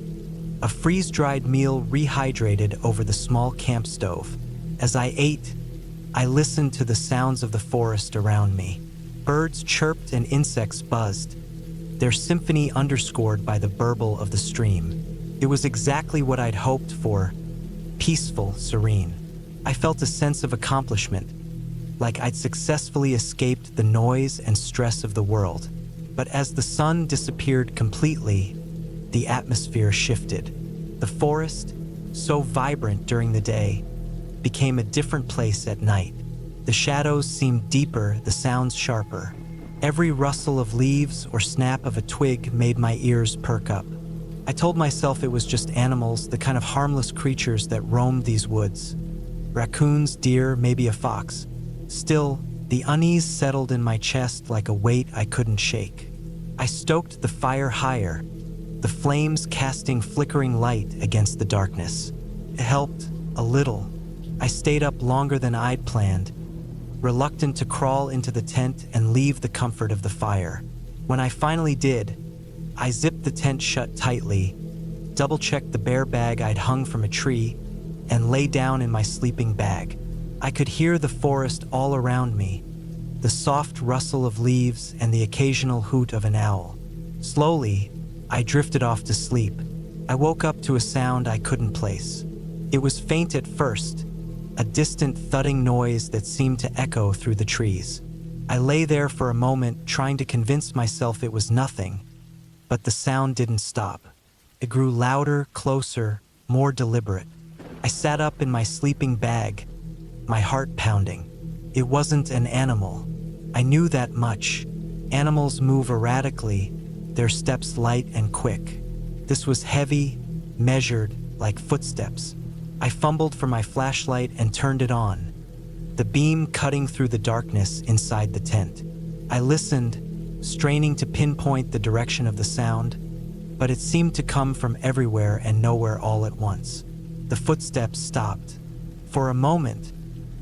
a freeze-dried meal rehydrated over the small camp stove. As I ate, I listened to the sounds of the forest around me. Birds chirped and insects buzzed, their symphony underscored by the burble of the stream. It was exactly what I'd hoped for, peaceful, serene. I felt a sense of accomplishment, like I'd successfully escaped the noise and stress of the world. But as the sun disappeared completely, the atmosphere shifted. The forest, so vibrant during the day, became a different place at night. The shadows seemed deeper, the sounds sharper. Every rustle of leaves or snap of a twig made my ears perk up. I told myself it was just animals, the kind of harmless creatures that roamed these woods. Raccoons, deer, maybe a fox. Still, the unease settled in my chest like a weight I couldn't shake. I stoked the fire higher, the flames casting flickering light against the darkness. It helped, a little. I stayed up longer than I'd planned, reluctant to crawl into the tent and leave the comfort of the fire. When I finally did, I zipped the tent shut tightly, double-checked the bear bag I'd hung from a tree, and lay down in my sleeping bag. I could hear the forest all around me, the soft rustle of leaves and the occasional hoot of an owl. Slowly, I drifted off to sleep. I woke up to a sound I couldn't place. It was faint at first, a distant thudding noise that seemed to echo through the trees. I lay there for a moment trying to convince myself it was nothing, but the sound didn't stop. It grew louder, closer, more deliberate. I sat up in my sleeping bag, my heart pounding. It wasn't an animal. I knew that much. Animals move erratically, their steps light and quick. This was heavy, measured, like footsteps. I fumbled for my flashlight and turned it on, the beam cutting through the darkness inside the tent. I listened, straining to pinpoint the direction of the sound, but it seemed to come from everywhere and nowhere all at once. The footsteps stopped. For a moment,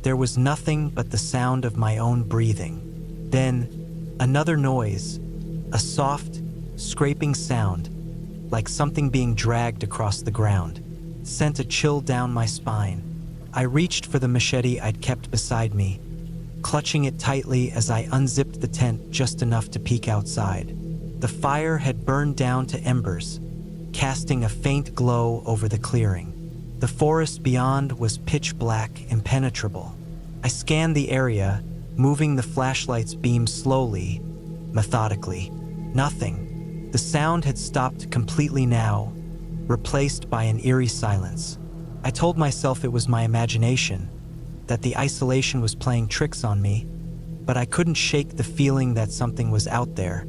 there was nothing but the sound of my own breathing. Then, another noise, a soft, scraping sound, like something being dragged across the ground, sent a chill down my spine. I reached for the machete I'd kept beside me, clutching it tightly as I unzipped the tent just enough to peek outside. The fire had burned down to embers, casting a faint glow over the clearing. The forest beyond was pitch black, impenetrable. I scanned the area, moving the flashlight's beam slowly, methodically. Nothing. The sound had stopped completely now, replaced by an eerie silence. I told myself it was my imagination, that the isolation was playing tricks on me, but I couldn't shake the feeling that something was out there,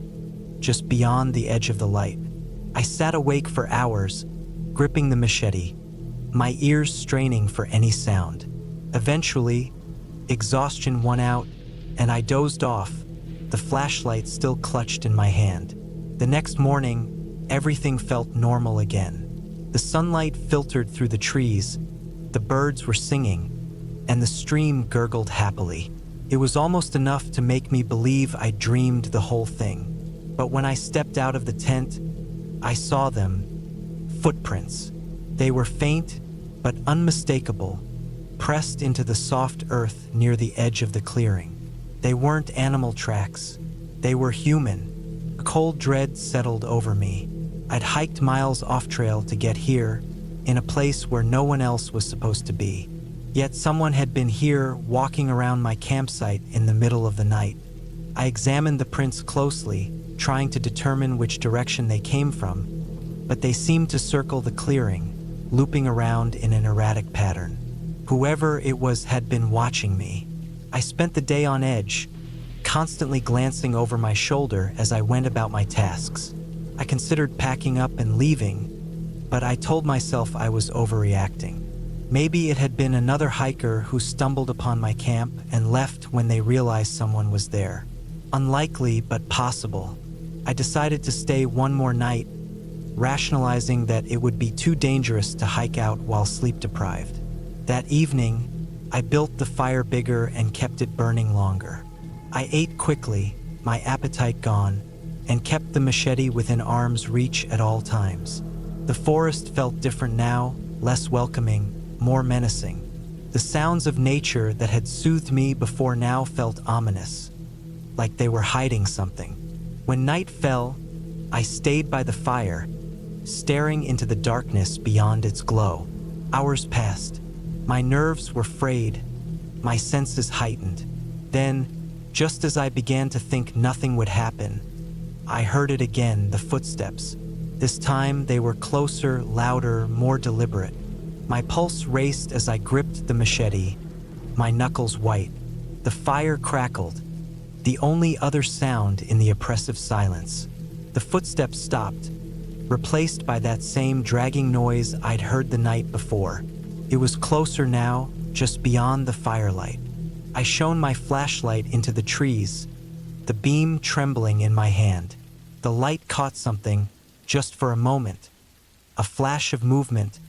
just beyond the edge of the light. I sat awake for hours, gripping the machete, my ears straining for any sound. Eventually, exhaustion won out, and I dozed off, the flashlight still clutched in my hand. The next morning, everything felt normal again. The sunlight filtered through the trees, the birds were singing, and the stream gurgled happily. It was almost enough to make me believe I dreamed the whole thing. But when I stepped out of the tent, I saw them. Footprints. They were faint, but unmistakable, pressed into the soft earth near the edge of the clearing. They weren't animal tracks. They were human. A cold dread settled over me. I'd hiked miles off-trail to get here, in a place where no one else was supposed to be. Yet someone had been here, walking around my campsite in the middle of the night. I examined the prints closely, trying to determine which direction they came from, but they seemed to circle the clearing, looping around in an erratic pattern. Whoever it was had been watching me. I spent the day on edge, constantly glancing over my shoulder as I went about my tasks. I considered packing up and leaving, but I told myself I was overreacting. Maybe it had been another hiker who stumbled upon my camp and left when they realized someone was there. Unlikely, but possible. I decided to stay one more night, rationalizing that it would be too dangerous to hike out while sleep-deprived. That evening, I built the fire bigger and kept it burning longer. I ate quickly, my appetite gone, and kept the machete within arm's reach at all times. The forest felt different now, less welcoming, more menacing. The sounds of nature that had soothed me before now felt ominous, like they were hiding something. When night fell, I stayed by the fire, staring into the darkness beyond its glow. Hours passed. My nerves were frayed, my senses heightened. Then, just as I began to think nothing would happen, I heard it again, the footsteps. This time they were closer, louder, more deliberate. My pulse raced as I gripped the machete, my knuckles white. The fire crackled, the only other sound in the oppressive silence. The footsteps stopped, replaced by that same dragging noise I'd heard the night before. It was closer now, just beyond the firelight. I shone my flashlight into the trees, the beam trembling in my hand. The light caught something, just for a moment. A flash of movement,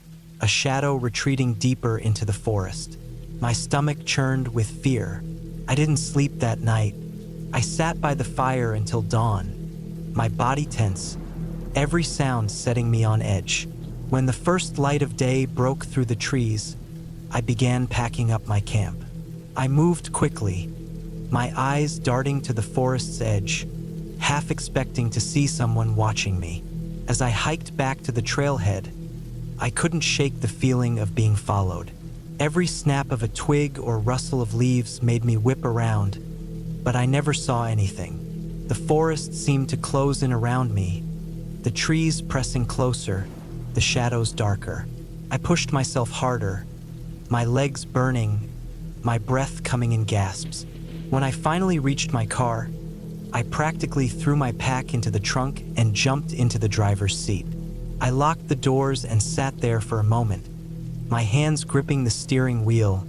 a shadow retreating deeper into the forest. My stomach churned with fear. I didn't sleep that night. I sat by the fire until dawn, my body tense, every sound setting me on edge. When the first light of day broke through the trees, I began packing up my camp. I moved quickly, my eyes darting to the forest's edge, half expecting to see someone watching me. As I hiked back to the trailhead, I couldn't shake the feeling of being followed. Every snap of a twig or rustle of leaves made me whip around, but I never saw anything. The forest seemed to close in around me, the trees pressing closer, the shadows darker. I pushed myself harder, my legs burning, my breath coming in gasps. When I finally reached my car, I practically threw my pack into the trunk and jumped into the driver's seat. I locked the doors and sat there for a moment, my hands gripping the steering wheel,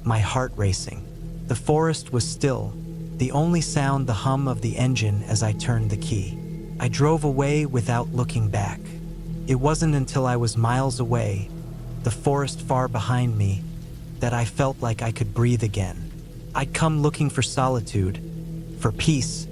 my heart racing. The forest was still, the only sound the hum of the engine as I turned the key. I drove away without looking back. It wasn't until I was miles away, the forest far behind me, that I felt like I could breathe again. I'd come looking for solitude, for peace,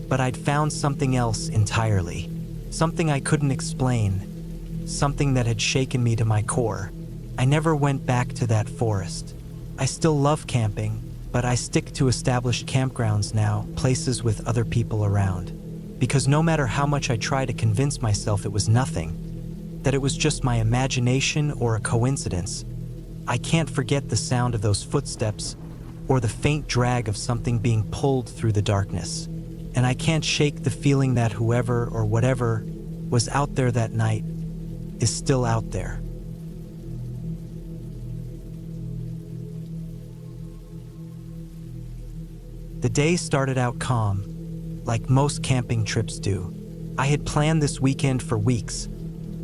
but I'd found something else entirely. Something I couldn't explain, something that had shaken me to my core. I never went back to that forest. I still love camping, but I stick to established campgrounds now, places with other people around. Because no matter how much I try to convince myself it was nothing, that it was just my imagination or a coincidence, I can't forget the sound of those footsteps or the faint drag of something being pulled through the darkness. And I can't shake the feeling that whoever or whatever was out there that night is still out there. The day started out calm, like most camping trips do. I had planned this weekend for weeks,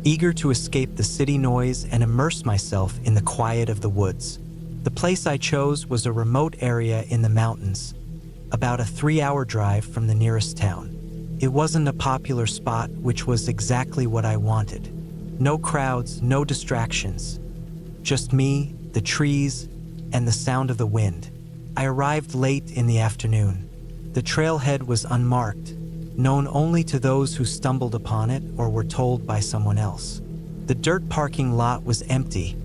eager to escape the city noise and immerse myself in the quiet of the woods. The place I chose was a remote area in the mountains, about a 3-hour drive from the nearest town. It wasn't a popular spot, which was exactly what I wanted. No crowds, no distractions. Just me, the trees, and the sound of the wind. I arrived late in the afternoon. The trailhead was unmarked, known only to those who stumbled upon it or were told by someone else. The dirt parking lot was empty,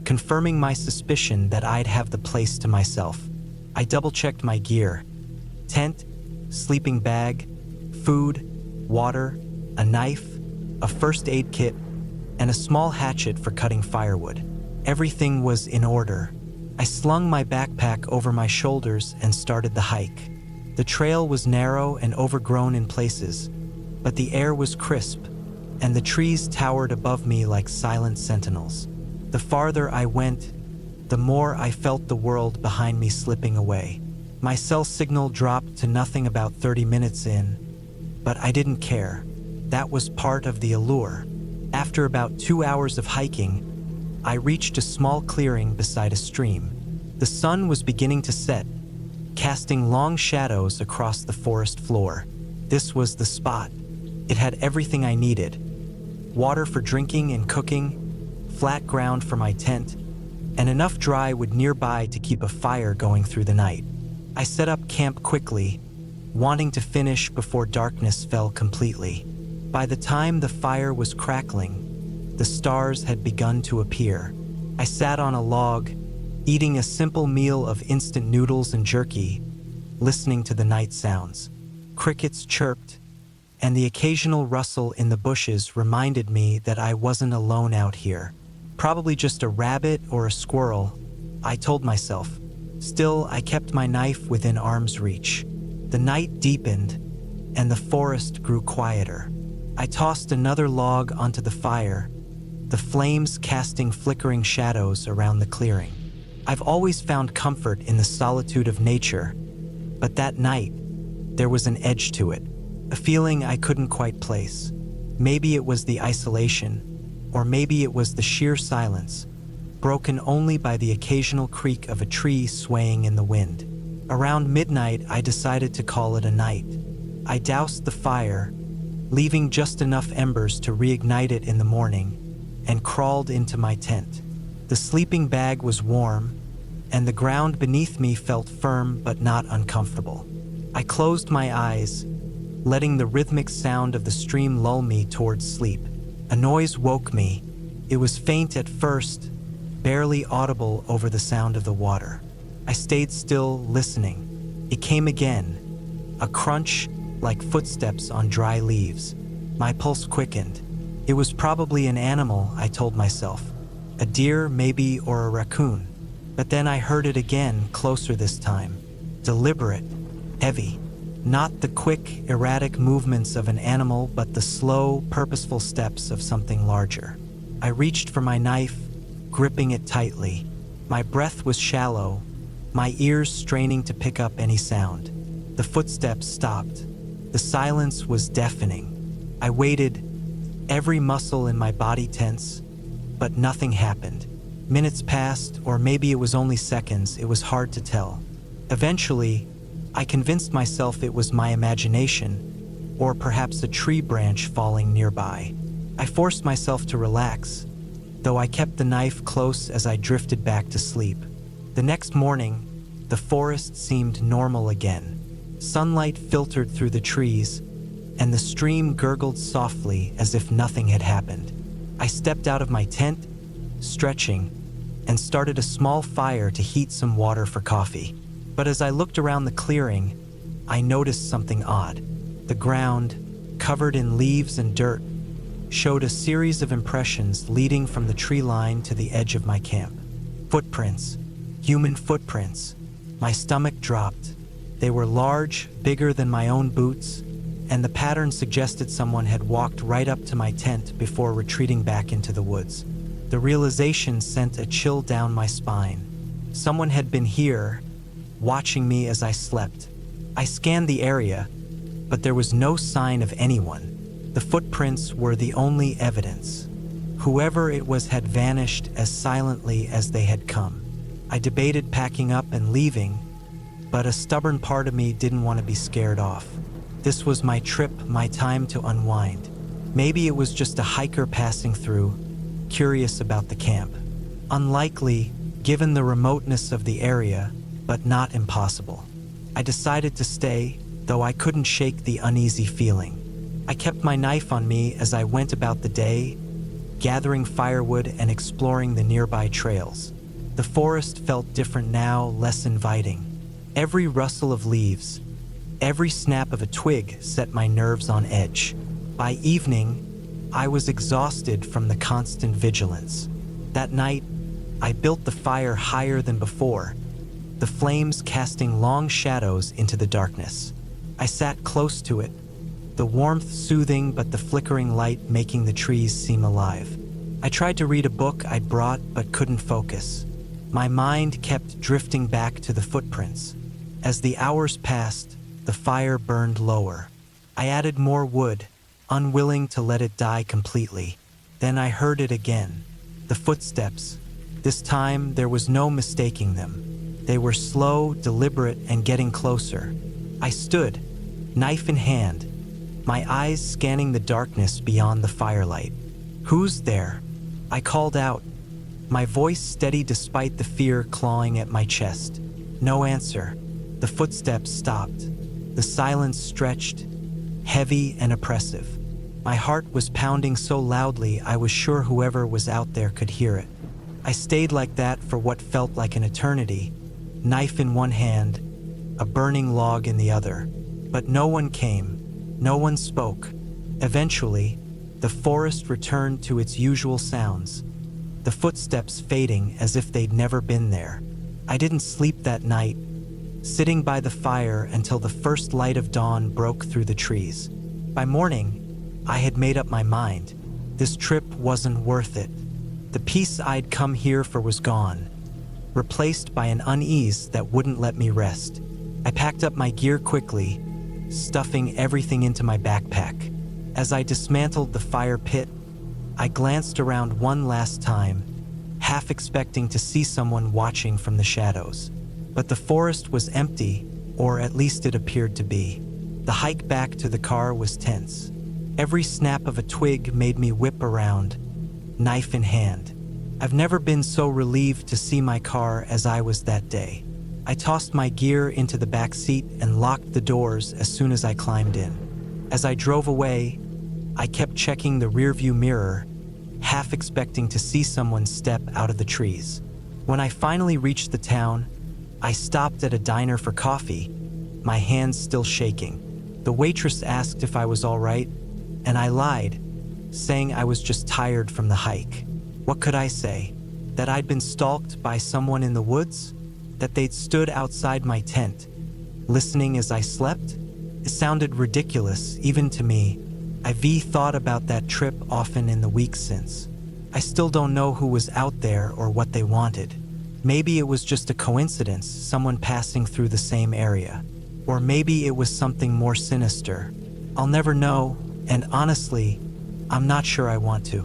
confirming my suspicion that I'd have the place to myself. I double-checked my gear: tent, sleeping bag, food, water, a knife, a first aid kit, and a small hatchet for cutting firewood. Everything was in order. I slung my backpack over my shoulders and started the hike. The trail was narrow and overgrown in places, but the air was crisp, and the trees towered above me like silent sentinels. The farther I went, the more I felt the world behind me slipping away. My cell signal dropped to nothing about 30 minutes in, but I didn't care. That was part of the allure. After about 2 hours of hiking, I reached a small clearing beside a stream. The sun was beginning to set, casting long shadows across the forest floor. This was the spot. It had everything I needed: water for drinking and cooking, flat ground for my tent, and enough dry wood nearby to keep a fire going through the night. I set up camp quickly, wanting to finish before darkness fell completely. By the time the fire was crackling, the stars had begun to appear. I sat on a log, eating a simple meal of instant noodles and jerky, listening to the night sounds. Crickets chirped, and the occasional rustle in the bushes reminded me that I wasn't alone out here. Probably just a rabbit or a squirrel, I told myself. Still, I kept my knife within arm's reach. The night deepened, and the forest grew quieter. I tossed another log onto the fire, the flames casting flickering shadows around the clearing. I've always found comfort in the solitude of nature, but that night, there was an edge to it, a feeling I couldn't quite place. Maybe it was the isolation, or maybe it was the sheer silence, broken only by the occasional creak of a tree swaying in the wind. Around midnight, I decided to call it a night. I doused the fire, leaving just enough embers to reignite it in the morning, and crawled into my tent. The sleeping bag was warm, and the ground beneath me felt firm but not uncomfortable. I closed my eyes, letting the rhythmic sound of the stream lull me towards sleep. A noise woke me. It was faint at first, barely audible over the sound of the water. I stayed still, listening. It came again, a crunch like footsteps on dry leaves. My pulse quickened. It was probably an animal, I told myself. A deer, maybe, or a raccoon. But then I heard it again, closer this time. Deliberate, heavy. Not the quick, erratic movements of an animal, but the slow, purposeful steps of something larger. I reached for my knife, gripping it tightly. My breath was shallow, my ears straining to pick up any sound. The footsteps stopped. The silence was deafening. I waited, every muscle in my body tense, but nothing happened. Minutes passed, or maybe it was only seconds, it was hard to tell. Eventually, I convinced myself it was my imagination, or perhaps a tree branch falling nearby. I forced myself to relax, though I kept the knife close as I drifted back to sleep. The next morning, the forest seemed normal again. Sunlight filtered through the trees, and the stream gurgled softly as if nothing had happened. I stepped out of my tent, stretching, and started a small fire to heat some water for coffee. But as I looked around the clearing, I noticed something odd. The ground, covered in leaves and dirt, showed a series of impressions leading from the tree line to the edge of my camp. Footprints, human footprints. My stomach dropped. They were large, bigger than my own boots, and the pattern suggested someone had walked right up to my tent before retreating back into the woods. The realization sent a chill down my spine. Someone had been here, watching me as I slept. I scanned the area, but there was no sign of anyone. The footprints were the only evidence. Whoever it was had vanished as silently as they had come. I debated packing up and leaving, but a stubborn part of me didn't want to be scared off. This was my trip, my time to unwind. Maybe it was just a hiker passing through, curious about the camp. Unlikely, given the remoteness of the area, but not impossible. I decided to stay, though I couldn't shake the uneasy feeling. I kept my knife on me as I went about the day, gathering firewood and exploring the nearby trails. The forest felt different now, less inviting. Every rustle of leaves, every snap of a twig set my nerves on edge. By evening, I was exhausted from the constant vigilance. That night, I built the fire higher than before, the flames casting long shadows into the darkness. I sat close to it, the warmth soothing but the flickering light making the trees seem alive. I tried to read a book I'd brought but couldn't focus. My mind kept drifting back to the footprints. As the hours passed, the fire burned lower. I added more wood, unwilling to let it die completely. Then I heard it again. The footsteps. This time, there was no mistaking them. They were slow, deliberate, and getting closer. I stood, knife in hand, my eyes scanning the darkness beyond the firelight. "Who's there?" I called out, my voice steady despite the fear clawing at my chest. No answer. The footsteps stopped. The silence stretched, heavy and oppressive. My heart was pounding so loudly I was sure whoever was out there could hear it. I stayed like that for what felt like an eternity, knife in one hand, a burning log in the other. But no one came, no one spoke. Eventually, the forest returned to its usual sounds, the footsteps fading as if they'd never been there. I didn't sleep that night, sitting by the fire until the first light of dawn broke through the trees. By morning, I had made up my mind. This trip wasn't worth it. The peace I'd come here for was gone, replaced by an unease that wouldn't let me rest. I packed up my gear quickly, stuffing everything into my backpack. As I dismantled the fire pit, I glanced around one last time, half expecting to see someone watching from the shadows. But the forest was empty, or at least it appeared to be. The hike back to the car was tense. Every snap of a twig made me whip around, knife in hand. I've never been so relieved to see my car as I was that day. I tossed my gear into the back seat and locked the doors as soon as I climbed in. As I drove away, I kept checking the rearview mirror, half expecting to see someone step out of the trees. When I finally reached the town, I stopped at a diner for coffee, my hands still shaking. The waitress asked if I was all right, and I lied, saying I was just tired from the hike. What could I say? That I'd been stalked by someone in the woods? That they'd stood outside my tent, listening as I slept? It sounded ridiculous, even to me. I've thought about that trip often in the weeks since. I still don't know who was out there or what they wanted. Maybe it was just a coincidence, someone passing through the same area. Or maybe it was something more sinister. I'll never know, and honestly, I'm not sure I want to.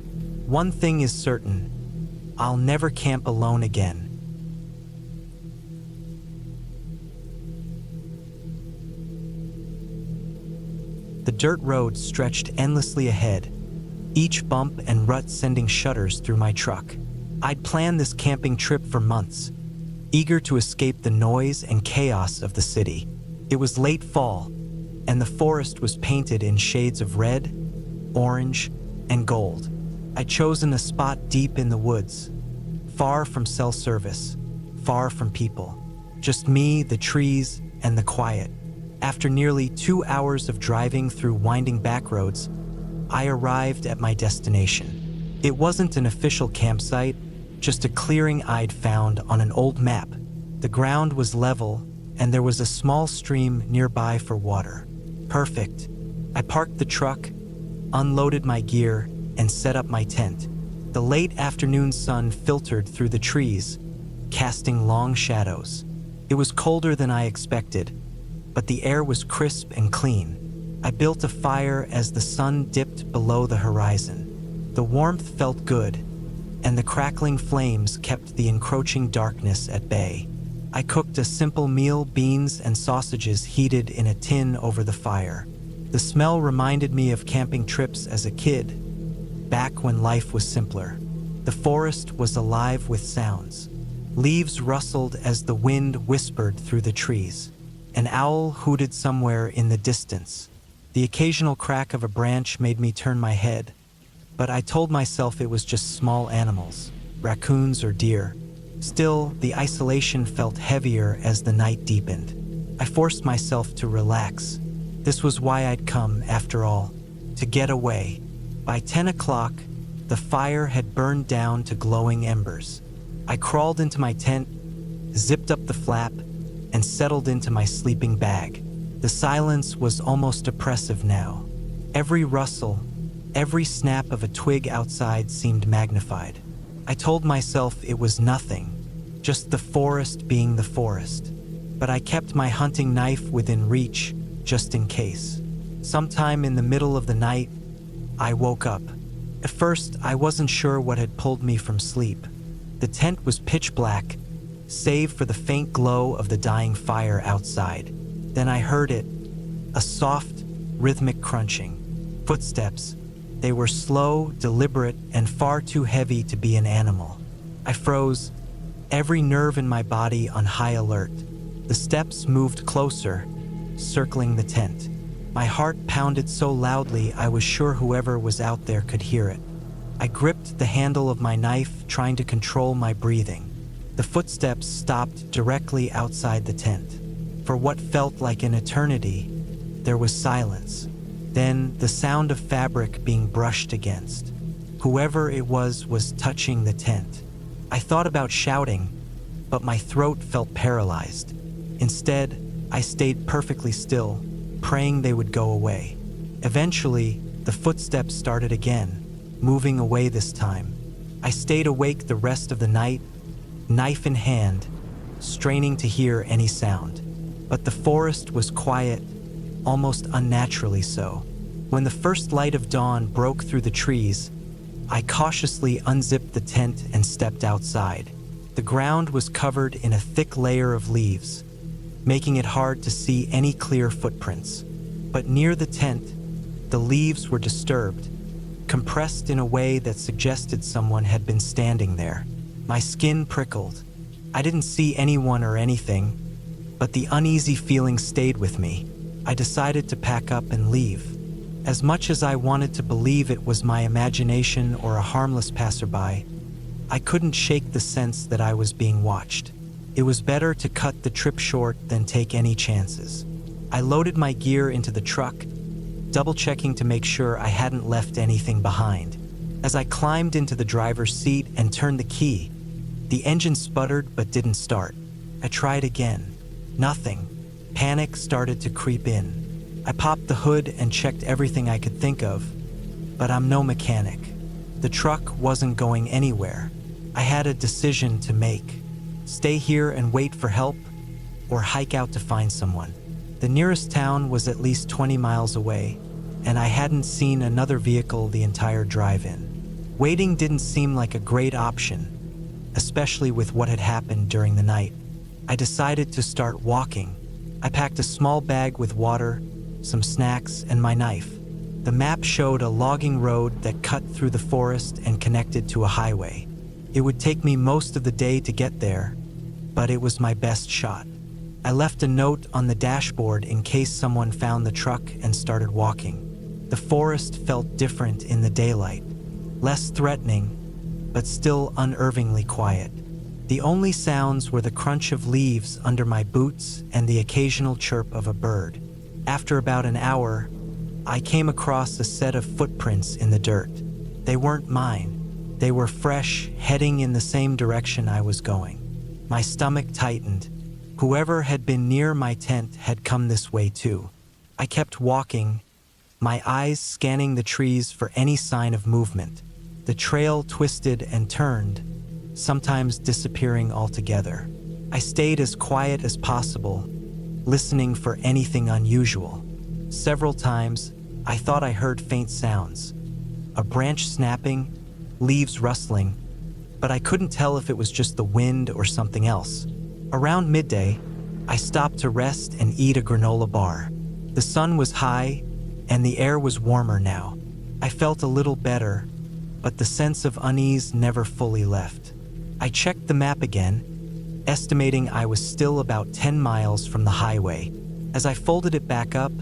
One thing is certain, I'll never camp alone again. The dirt road stretched endlessly ahead, each bump and rut sending shudders through my truck. I'd planned this camping trip for months, eager to escape the noise and chaos of the city. It was late fall, and the forest was painted in shades of red, orange, and gold. I'd chosen a spot deep in the woods, far from cell service, far from people. Just me, the trees, and the quiet. After nearly 2 hours of driving through winding back roads, I arrived at my destination. It wasn't an official campsite, just a clearing I'd found on an old map. The ground was level, and there was a small stream nearby for water. Perfect. I parked the truck, unloaded my gear, and set up my tent. The late afternoon sun filtered through the trees, casting long shadows. It was colder than I expected, but the air was crisp and clean. I built a fire as the sun dipped below the horizon. The warmth felt good, and the crackling flames kept the encroaching darkness at bay. I cooked a simple meal, beans and sausages heated in a tin over the fire. The smell reminded me of camping trips as a kid, back when life was simpler. The forest was alive with sounds. Leaves rustled as the wind whispered through the trees. An owl hooted somewhere in the distance. The occasional crack of a branch made me turn my head, but I told myself it was just small animals, raccoons or deer. Still, the isolation felt heavier as the night deepened. I forced myself to relax. This was why I'd come, after all, to get away. By 10 o'clock, the fire had burned down to glowing embers. I crawled into my tent, zipped up the flap, and settled into my sleeping bag. The silence was almost oppressive now. Every rustle, every snap of a twig outside seemed magnified. I told myself it was nothing, just the forest being the forest. But I kept my hunting knife within reach, just in case. Sometime in the middle of the night, I woke up. At first, I wasn't sure what had pulled me from sleep. The tent was pitch black, save for the faint glow of the dying fire outside. Then I heard it, a soft, rhythmic crunching. Footsteps. They were slow, deliberate, and far too heavy to be an animal. I froze, every nerve in my body on high alert. The steps moved closer, circling the tent. My heart pounded so loudly I was sure whoever was out there could hear it. I gripped the handle of my knife, trying to control my breathing. The footsteps stopped directly outside the tent. For what felt like an eternity, there was silence. Then the sound of fabric being brushed against. Whoever it was touching the tent. I thought about shouting, but my throat felt paralyzed. Instead, I stayed perfectly still, praying they would go away. Eventually, the footsteps started again, moving away this time. I stayed awake the rest of the night, knife in hand, straining to hear any sound. But the forest was quiet, almost unnaturally so. When the first light of dawn broke through the trees, I cautiously unzipped the tent and stepped outside. The ground was covered in a thick layer of leaves, making it hard to see any clear footprints. But near the tent, the leaves were disturbed, compressed in a way that suggested someone had been standing there. My skin prickled. I didn't see anyone or anything, but the uneasy feeling stayed with me. I decided to pack up and leave. As much as I wanted to believe it was my imagination or a harmless passerby, I couldn't shake the sense that I was being watched. It was better to cut the trip short than take any chances. I loaded my gear into the truck, double-checking to make sure I hadn't left anything behind. As I climbed into the driver's seat and turned the key, the engine sputtered but didn't start. I tried again. Nothing. Panic started to creep in. I popped the hood and checked everything I could think of, but I'm no mechanic. The truck wasn't going anywhere. I had a decision to make. Stay here and wait for help, or hike out to find someone. The nearest town was at least 20 miles away, and I hadn't seen another vehicle the entire drive-in. Waiting didn't seem like a great option, especially with what had happened during the night. I decided to start walking. I packed a small bag with water, some snacks, and my knife. The map showed a logging road that cut through the forest and connected to a highway. It would take me most of the day to get there, but it was my best shot. I left a note on the dashboard in case someone found the truck and started walking. The forest felt different in the daylight, less threatening, but still unnervingly quiet. The only sounds were the crunch of leaves under my boots and the occasional chirp of a bird. After about an hour, I came across a set of footprints in the dirt. They weren't mine. They were fresh, heading in the same direction I was going. My stomach tightened. Whoever had been near my tent had come this way too. I kept walking, my eyes scanning the trees for any sign of movement. The trail twisted and turned, sometimes disappearing altogether. I stayed as quiet as possible, listening for anything unusual. Several times, I thought I heard faint sounds. A branch snapping, leaves rustling, but I couldn't tell if it was just the wind or something else. Around midday, I stopped to rest and eat a granola bar. The sun was high, and the air was warmer now. I felt a little better, but the sense of unease never fully left. I checked the map again, estimating I was still about 10 miles from the highway. As I folded it back up,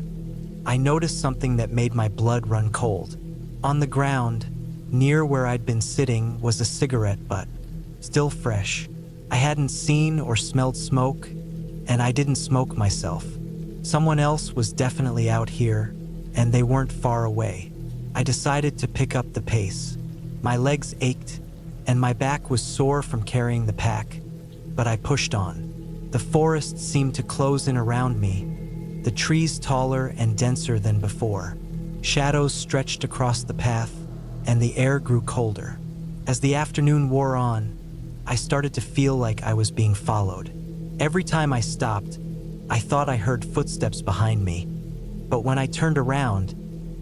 I noticed something that made my blood run cold. On the ground, near where I'd been sitting, was a cigarette butt, still fresh. I hadn't seen or smelled smoke, and I didn't smoke myself. Someone else was definitely out here, and they weren't far away. I decided to pick up the pace. My legs ached, and my back was sore from carrying the pack, but I pushed on. The forest seemed to close in around me, the trees taller and denser than before. Shadows stretched across the path, and the air grew colder. As the afternoon wore on, I started to feel like I was being followed. Every time I stopped, I thought I heard footsteps behind me. But when I turned around,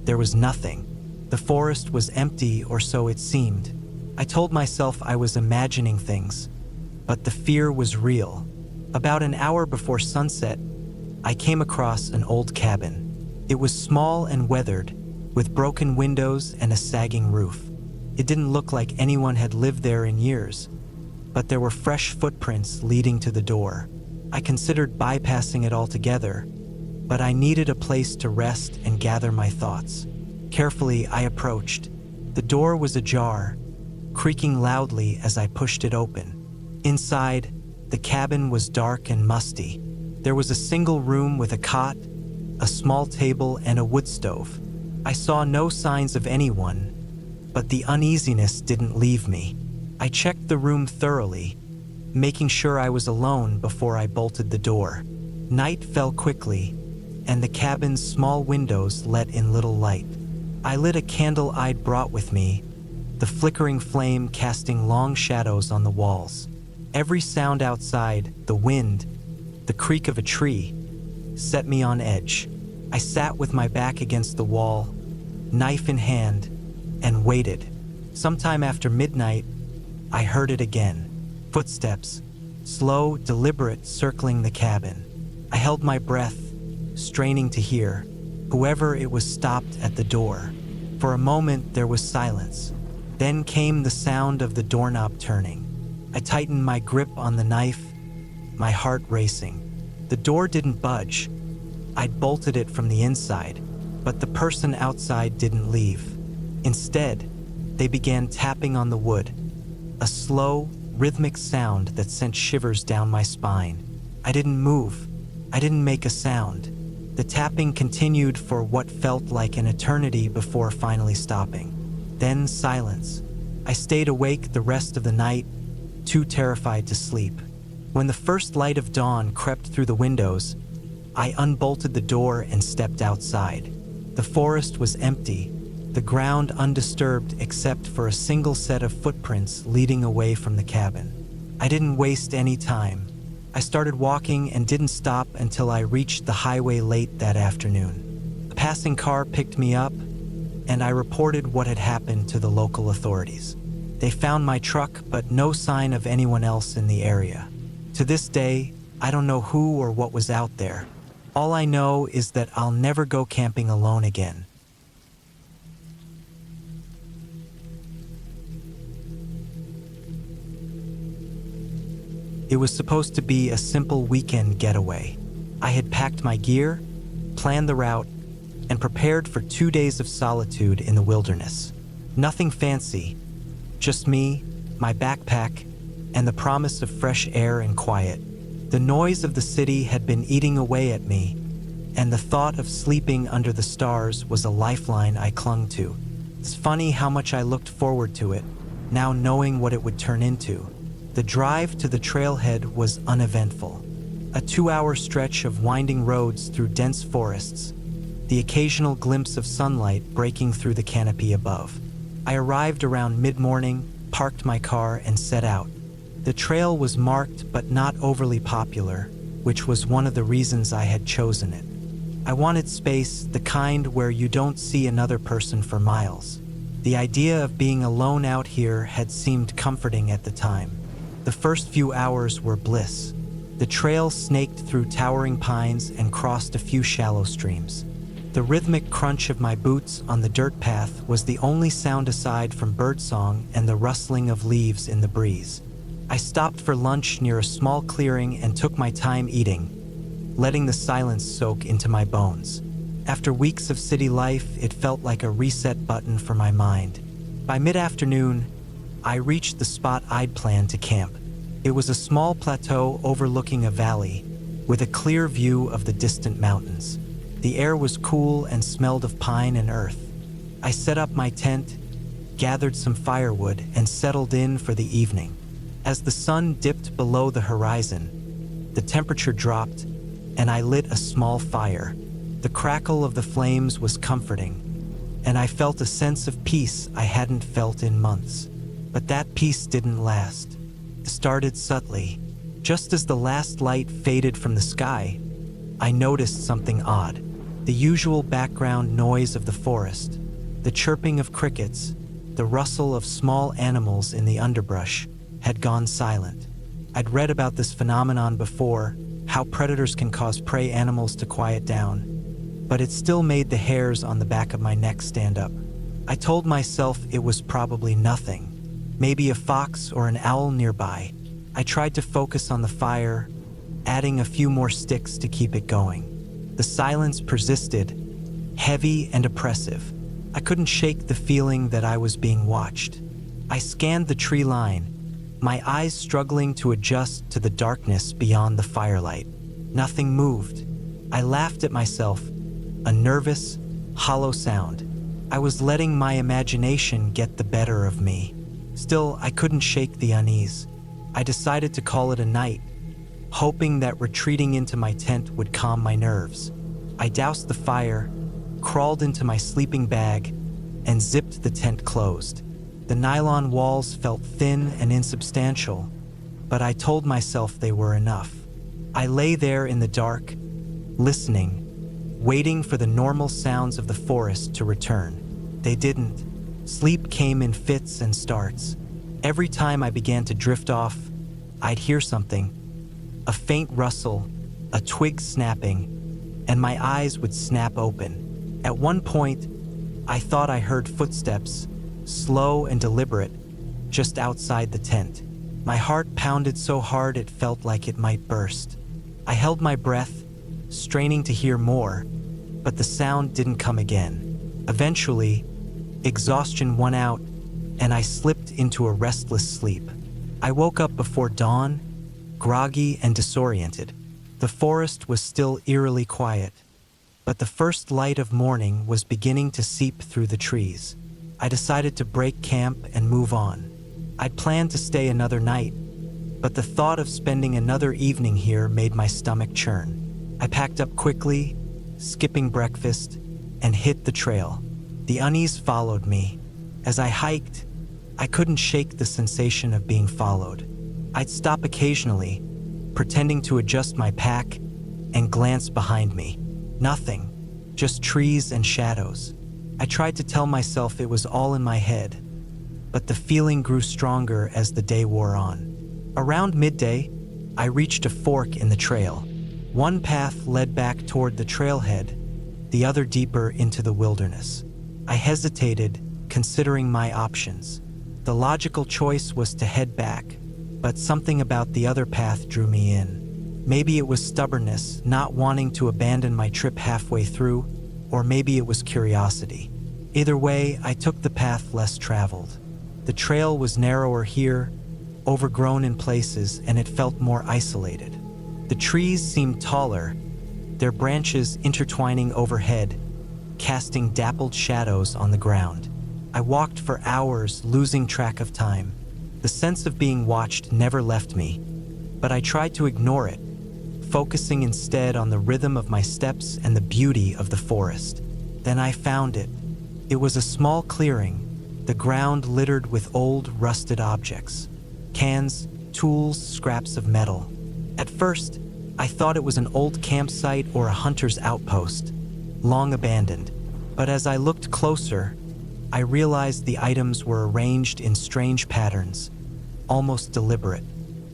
there was nothing. The forest was empty, or so it seemed. I told myself I was imagining things, but the fear was real. About an hour before sunset, I came across an old cabin. It was small and weathered, with broken windows and a sagging roof. It didn't look like anyone had lived there in years, but there were fresh footprints leading to the door. I considered bypassing it altogether, but I needed a place to rest and gather my thoughts. Carefully, I approached. The door was ajar, creaking loudly as I pushed it open. Inside, the cabin was dark and musty. There was a single room with a cot, a small table, and a wood stove. I saw no signs of anyone, but the uneasiness didn't leave me. I checked the room thoroughly, making sure I was alone before I bolted the door. Night fell quickly, and the cabin's small windows let in little light. I lit a candle I'd brought with me, the flickering flame casting long shadows on the walls. Every sound outside, the wind, the creak of a tree, set me on edge. I sat with my back against the wall, knife in hand, and waited. Sometime after midnight, I heard it again. Footsteps, slow, deliberate, circling the cabin. I held my breath, straining to hear. Whoever it was stopped at the door. For a moment, there was silence. Then came the sound of the doorknob turning. I tightened my grip on the knife, my heart racing. The door didn't budge. I'd bolted it from the inside, but the person outside didn't leave. Instead, they began tapping on the wood, a slow, rhythmic sound that sent shivers down my spine. I didn't move. I didn't make a sound. The tapping continued for what felt like an eternity before finally stopping. Then silence. I stayed awake the rest of the night, too terrified to sleep. When the first light of dawn crept through the windows, I unbolted the door and stepped outside. The forest was empty, the ground undisturbed except for a single set of footprints leading away from the cabin. I didn't waste any time. I started walking and didn't stop until I reached the highway late that afternoon. A passing car picked me up, and I reported what had happened to the local authorities. They found my truck, but no sign of anyone else in the area. To this day, I don't know who or what was out there. All I know is that I'll never go camping alone again. It was supposed to be a simple weekend getaway. I had packed my gear, planned the route, and prepared for 2 days of solitude in the wilderness. Nothing fancy, just me, my backpack, and the promise of fresh air and quiet. The noise of the city had been eating away at me, and the thought of sleeping under the stars was a lifeline I clung to. It's funny how much I looked forward to it, now knowing what it would turn into. The drive to the trailhead was uneventful. A 2-hour stretch of winding roads through dense forests, the occasional glimpse of sunlight breaking through the canopy above. I arrived around mid-morning, parked my car, and set out. The trail was marked but not overly popular, which was one of the reasons I had chosen it. I wanted space, the kind where you don't see another person for miles. The idea of being alone out here had seemed comforting at the time. The first few hours were bliss. The trail snaked through towering pines and crossed a few shallow streams. The rhythmic crunch of my boots on the dirt path was the only sound aside from birdsong and the rustling of leaves in the breeze. I stopped for lunch near a small clearing and took my time eating, letting the silence soak into my bones. After weeks of city life, it felt like a reset button for my mind. By mid-afternoon, I reached the spot I'd planned to camp. It was a small plateau overlooking a valley, with a clear view of the distant mountains. The air was cool and smelled of pine and earth. I set up my tent, gathered some firewood, and settled in for the evening. As the sun dipped below the horizon, the temperature dropped, and I lit a small fire. The crackle of the flames was comforting, and I felt a sense of peace I hadn't felt in months. But that peace didn't last. It started subtly. Just as the last light faded from the sky, I noticed something odd. The usual background noise of the forest, the chirping of crickets, the rustle of small animals in the underbrush, had gone silent. I'd read about this phenomenon before, how predators can cause prey animals to quiet down, but it still made the hairs on the back of my neck stand up. I told myself it was probably nothing, maybe a fox or an owl nearby. I tried to focus on the fire, adding a few more sticks to keep it going. The silence persisted, heavy and oppressive. I couldn't shake the feeling that I was being watched. I scanned the tree line, my eyes struggling to adjust to the darkness beyond the firelight. Nothing moved. I laughed at myself, a nervous, hollow sound. I was letting my imagination get the better of me. Still, I couldn't shake the unease. I decided to call it a night, hoping that retreating into my tent would calm my nerves. I doused the fire, crawled into my sleeping bag, and zipped the tent closed. The nylon walls felt thin and insubstantial, but I told myself they were enough. I lay there in the dark, listening, waiting for the normal sounds of the forest to return. They didn't. Sleep came in fits and starts. Every time I began to drift off, I'd hear something, a faint rustle, a twig snapping, and my eyes would snap open. At one point, I thought I heard footsteps, slow and deliberate, just outside the tent. My heart pounded so hard it felt like it might burst. I held my breath, straining to hear more, but the sound didn't come again. Eventually, exhaustion won out, and I slipped into a restless sleep. I woke up before dawn, groggy and disoriented. The forest was still eerily quiet, but the first light of morning was beginning to seep through the trees. I decided to break camp and move on. I'd planned to stay another night, but the thought of spending another evening here made my stomach churn. I packed up quickly, skipping breakfast, and hit the trail. The unease followed me. As I hiked, I couldn't shake the sensation of being followed. I'd stop occasionally, pretending to adjust my pack, and glance behind me. Nothing, just trees and shadows. I tried to tell myself it was all in my head, but the feeling grew stronger as the day wore on. Around midday, I reached a fork in the trail. One path led back toward the trailhead, the other deeper into the wilderness. I hesitated, considering my options. The logical choice was to head back, but something about the other path drew me in. Maybe it was stubbornness, not wanting to abandon my trip halfway through, or maybe it was curiosity. Either way, I took the path less traveled. The trail was narrower here, overgrown in places, and it felt more isolated. The trees seemed taller, their branches intertwining overhead, casting dappled shadows on the ground. I walked for hours, losing track of time. The sense of being watched never left me, but I tried to ignore it, focusing instead on the rhythm of my steps and the beauty of the forest. Then I found it. It was a small clearing, the ground littered with old, rusted objects. Cans, tools, scraps of metal. At first, I thought it was an old campsite or a hunter's outpost, long abandoned. But as I looked closer, I realized the items were arranged in strange patterns, almost deliberate.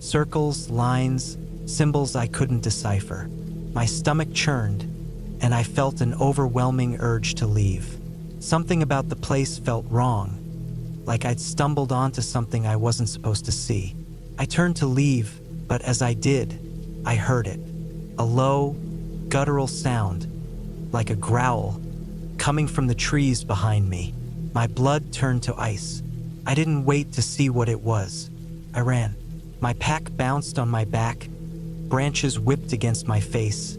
Circles, lines, symbols I couldn't decipher. My stomach churned, and I felt an overwhelming urge to leave. Something about the place felt wrong, like I'd stumbled onto something I wasn't supposed to see. I turned to leave, but as I did, I heard it. A low, guttural sound, like a growl, coming from the trees behind me. My blood turned to ice. I didn't wait to see what it was. I ran. My pack bounced on my back, branches whipped against my face,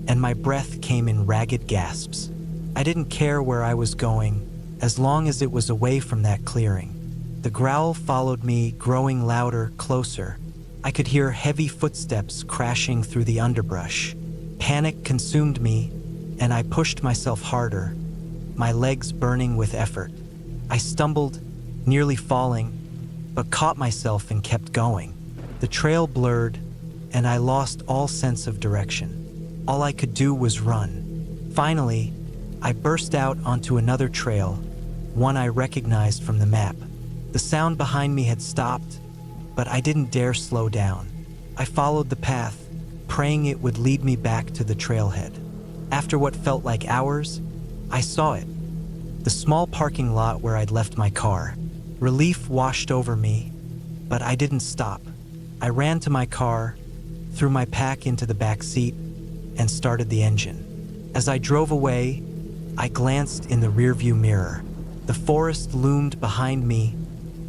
and my breath came in ragged gasps. I didn't care where I was going, as long as it was away from that clearing. The growl followed me, growing louder, closer. I could hear heavy footsteps crashing through the underbrush. Panic consumed me, and I pushed myself harder, my legs burning with effort. I stumbled, nearly falling, but caught myself and kept going. The trail blurred, and I lost all sense of direction. All I could do was run. Finally, I burst out onto another trail, one I recognized from the map. The sound behind me had stopped, but I didn't dare slow down. I followed the path, praying it would lead me back to the trailhead. After what felt like hours, I saw it. The small parking lot where I'd left my car. Relief washed over me, but I didn't stop. I ran to my car, threw my pack into the back seat, and started the engine. As I drove away, I glanced in the rearview mirror. The forest loomed behind me,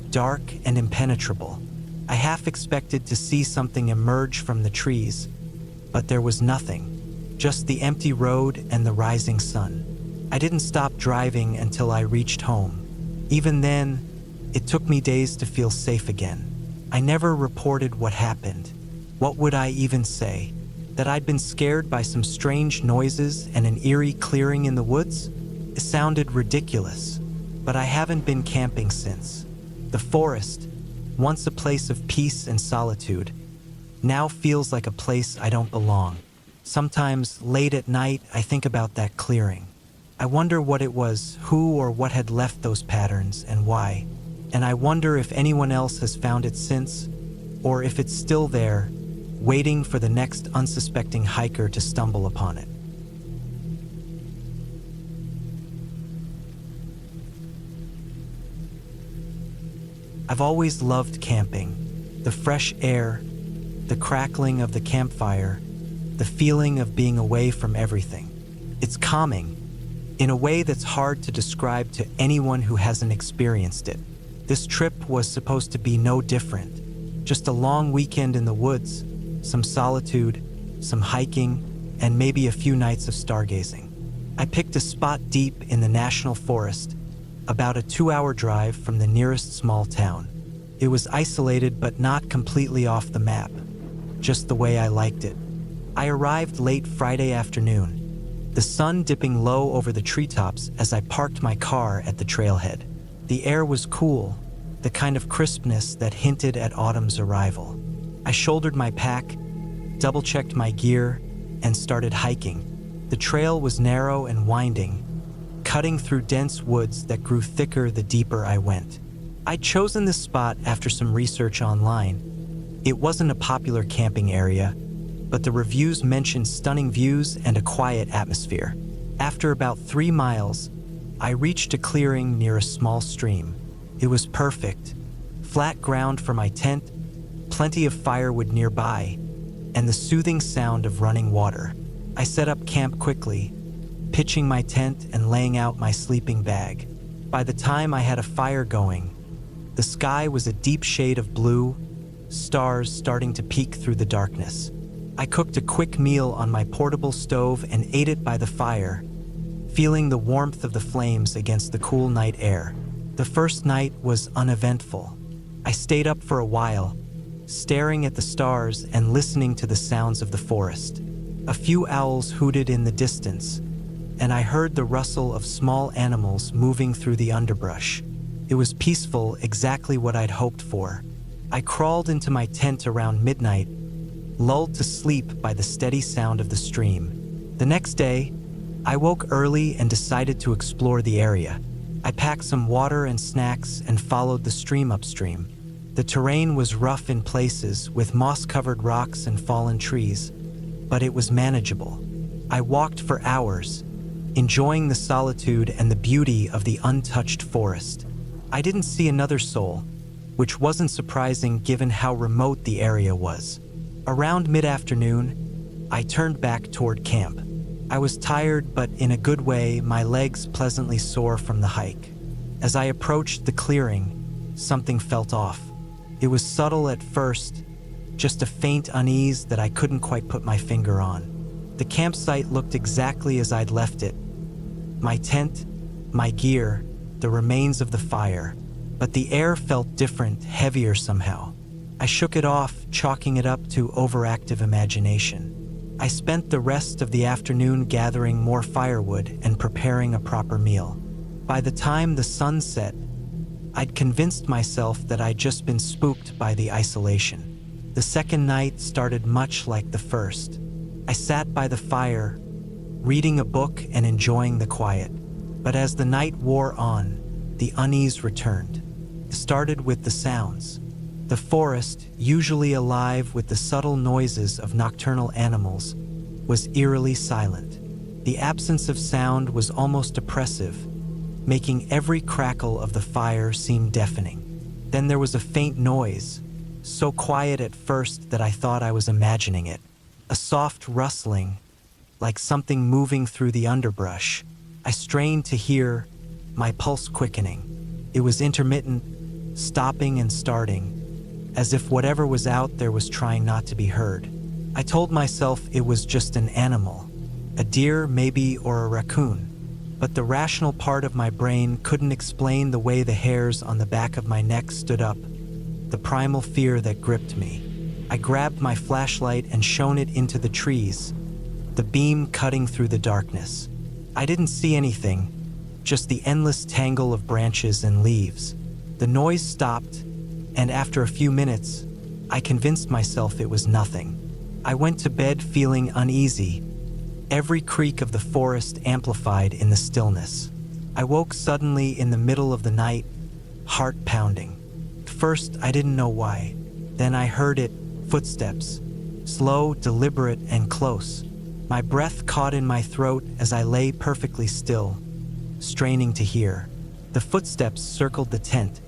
dark and impenetrable. I half expected to see something emerge from the trees, but there was nothing, just the empty road and the rising sun. I didn't stop driving until I reached home. Even then, it took me days to feel safe again. I never reported what happened. What would I even say? That I'd been scared by some strange noises and an eerie clearing in the woods? It sounded ridiculous, but I haven't been camping since. The forest, once a place of peace and solitude, now feels like a place I don't belong. Sometimes, late at night, I think about that clearing. I wonder what it was, who or what had left those patterns, and why. And I wonder if anyone else has found it since, or if it's still there, waiting for the next unsuspecting hiker to stumble upon it. I've always loved camping. The fresh air, the crackling of the campfire, the feeling of being away from everything. It's calming, in a way that's hard to describe to anyone who hasn't experienced it. This trip was supposed to be no different. Just a long weekend in the woods, some solitude, some hiking, and maybe a few nights of stargazing. I picked a spot deep in the national forest, about a 2-hour drive from the nearest small town. It was isolated but not completely off the map, just the way I liked it. I arrived late Friday afternoon, the sun dipping low over the treetops as I parked my car at the trailhead. The air was cool, the kind of crispness that hinted at autumn's arrival. I shouldered my pack, double-checked my gear, and started hiking. The trail was narrow and winding, cutting through dense woods that grew thicker the deeper I went. I'd chosen this spot after some research online. It wasn't a popular camping area, but the reviews mentioned stunning views and a quiet atmosphere. After about 3 miles, I reached a clearing near a small stream. It was perfect. Flat ground for my tent, plenty of firewood nearby, and the soothing sound of running water. I set up camp quickly, pitching my tent and laying out my sleeping bag. By the time I had a fire going, the sky was a deep shade of blue, stars starting to peek through the darkness. I cooked a quick meal on my portable stove and ate it by the fire, feeling the warmth of the flames against the cool night air. The first night was uneventful. I stayed up for a while, staring at the stars and listening to the sounds of the forest. A few owls hooted in the distance, and I heard the rustle of small animals moving through the underbrush. It was peaceful, exactly what I'd hoped for. I crawled into my tent around midnight, lulled to sleep by the steady sound of the stream. The next day, I woke early and decided to explore the area. I packed some water and snacks and followed the stream upstream. The terrain was rough in places, with moss-covered rocks and fallen trees, but it was manageable. I walked for hours, enjoying the solitude and the beauty of the untouched forest. I didn't see another soul, which wasn't surprising given how remote the area was. Around mid-afternoon, I turned back toward camp. I was tired, but in a good way, my legs pleasantly sore from the hike. As I approached the clearing, something felt off. It was subtle at first, just a faint unease that I couldn't quite put my finger on. The campsite looked exactly as I'd left it. My tent, my gear, the remains of the fire. But the air felt different, heavier somehow. I shook it off, chalking it up to overactive imagination. I spent the rest of the afternoon gathering more firewood and preparing a proper meal. By the time the sun set, I'd convinced myself that I'd just been spooked by the isolation. The second night started much like the first. I sat by the fire, reading a book and enjoying the quiet. But as the night wore on, the unease returned. It started with the sounds. The forest, usually alive with the subtle noises of nocturnal animals, was eerily silent. The absence of sound was almost oppressive, making every crackle of the fire seem deafening. Then there was a faint noise, so quiet at first that I thought I was imagining it. A soft rustling, like something moving through the underbrush. I strained to hear, my pulse quickening. It was intermittent, stopping and starting, as if whatever was out there was trying not to be heard. I told myself it was just an animal, a deer maybe, or a raccoon. But the rational part of my brain couldn't explain the way the hairs on the back of my neck stood up, the primal fear that gripped me. I grabbed my flashlight and shone it into the trees, the beam cutting through the darkness. I didn't see anything, just the endless tangle of branches and leaves. The noise stopped, and after a few minutes, I convinced myself it was nothing. I went to bed feeling uneasy, every creak of the forest amplified in the stillness. I woke suddenly in the middle of the night, heart pounding. At first, I didn't know why. Then I heard it, footsteps, slow, deliberate, and close. My breath caught in my throat as I lay perfectly still, straining to hear. The footsteps circled the tent,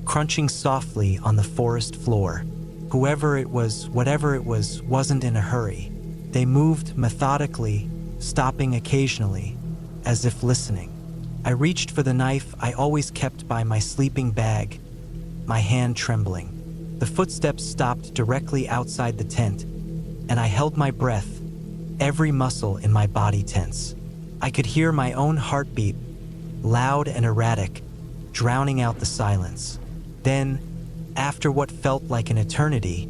crunching softly on the forest floor. Whoever it was, whatever it was, wasn't in a hurry. They moved methodically, stopping occasionally, as if listening. I reached for the knife I always kept by my sleeping bag, my hand trembling. The footsteps stopped directly outside the tent, and I held my breath, every muscle in my body tense. I could hear my own heartbeat, loud and erratic, drowning out the silence. Then, after what felt like an eternity,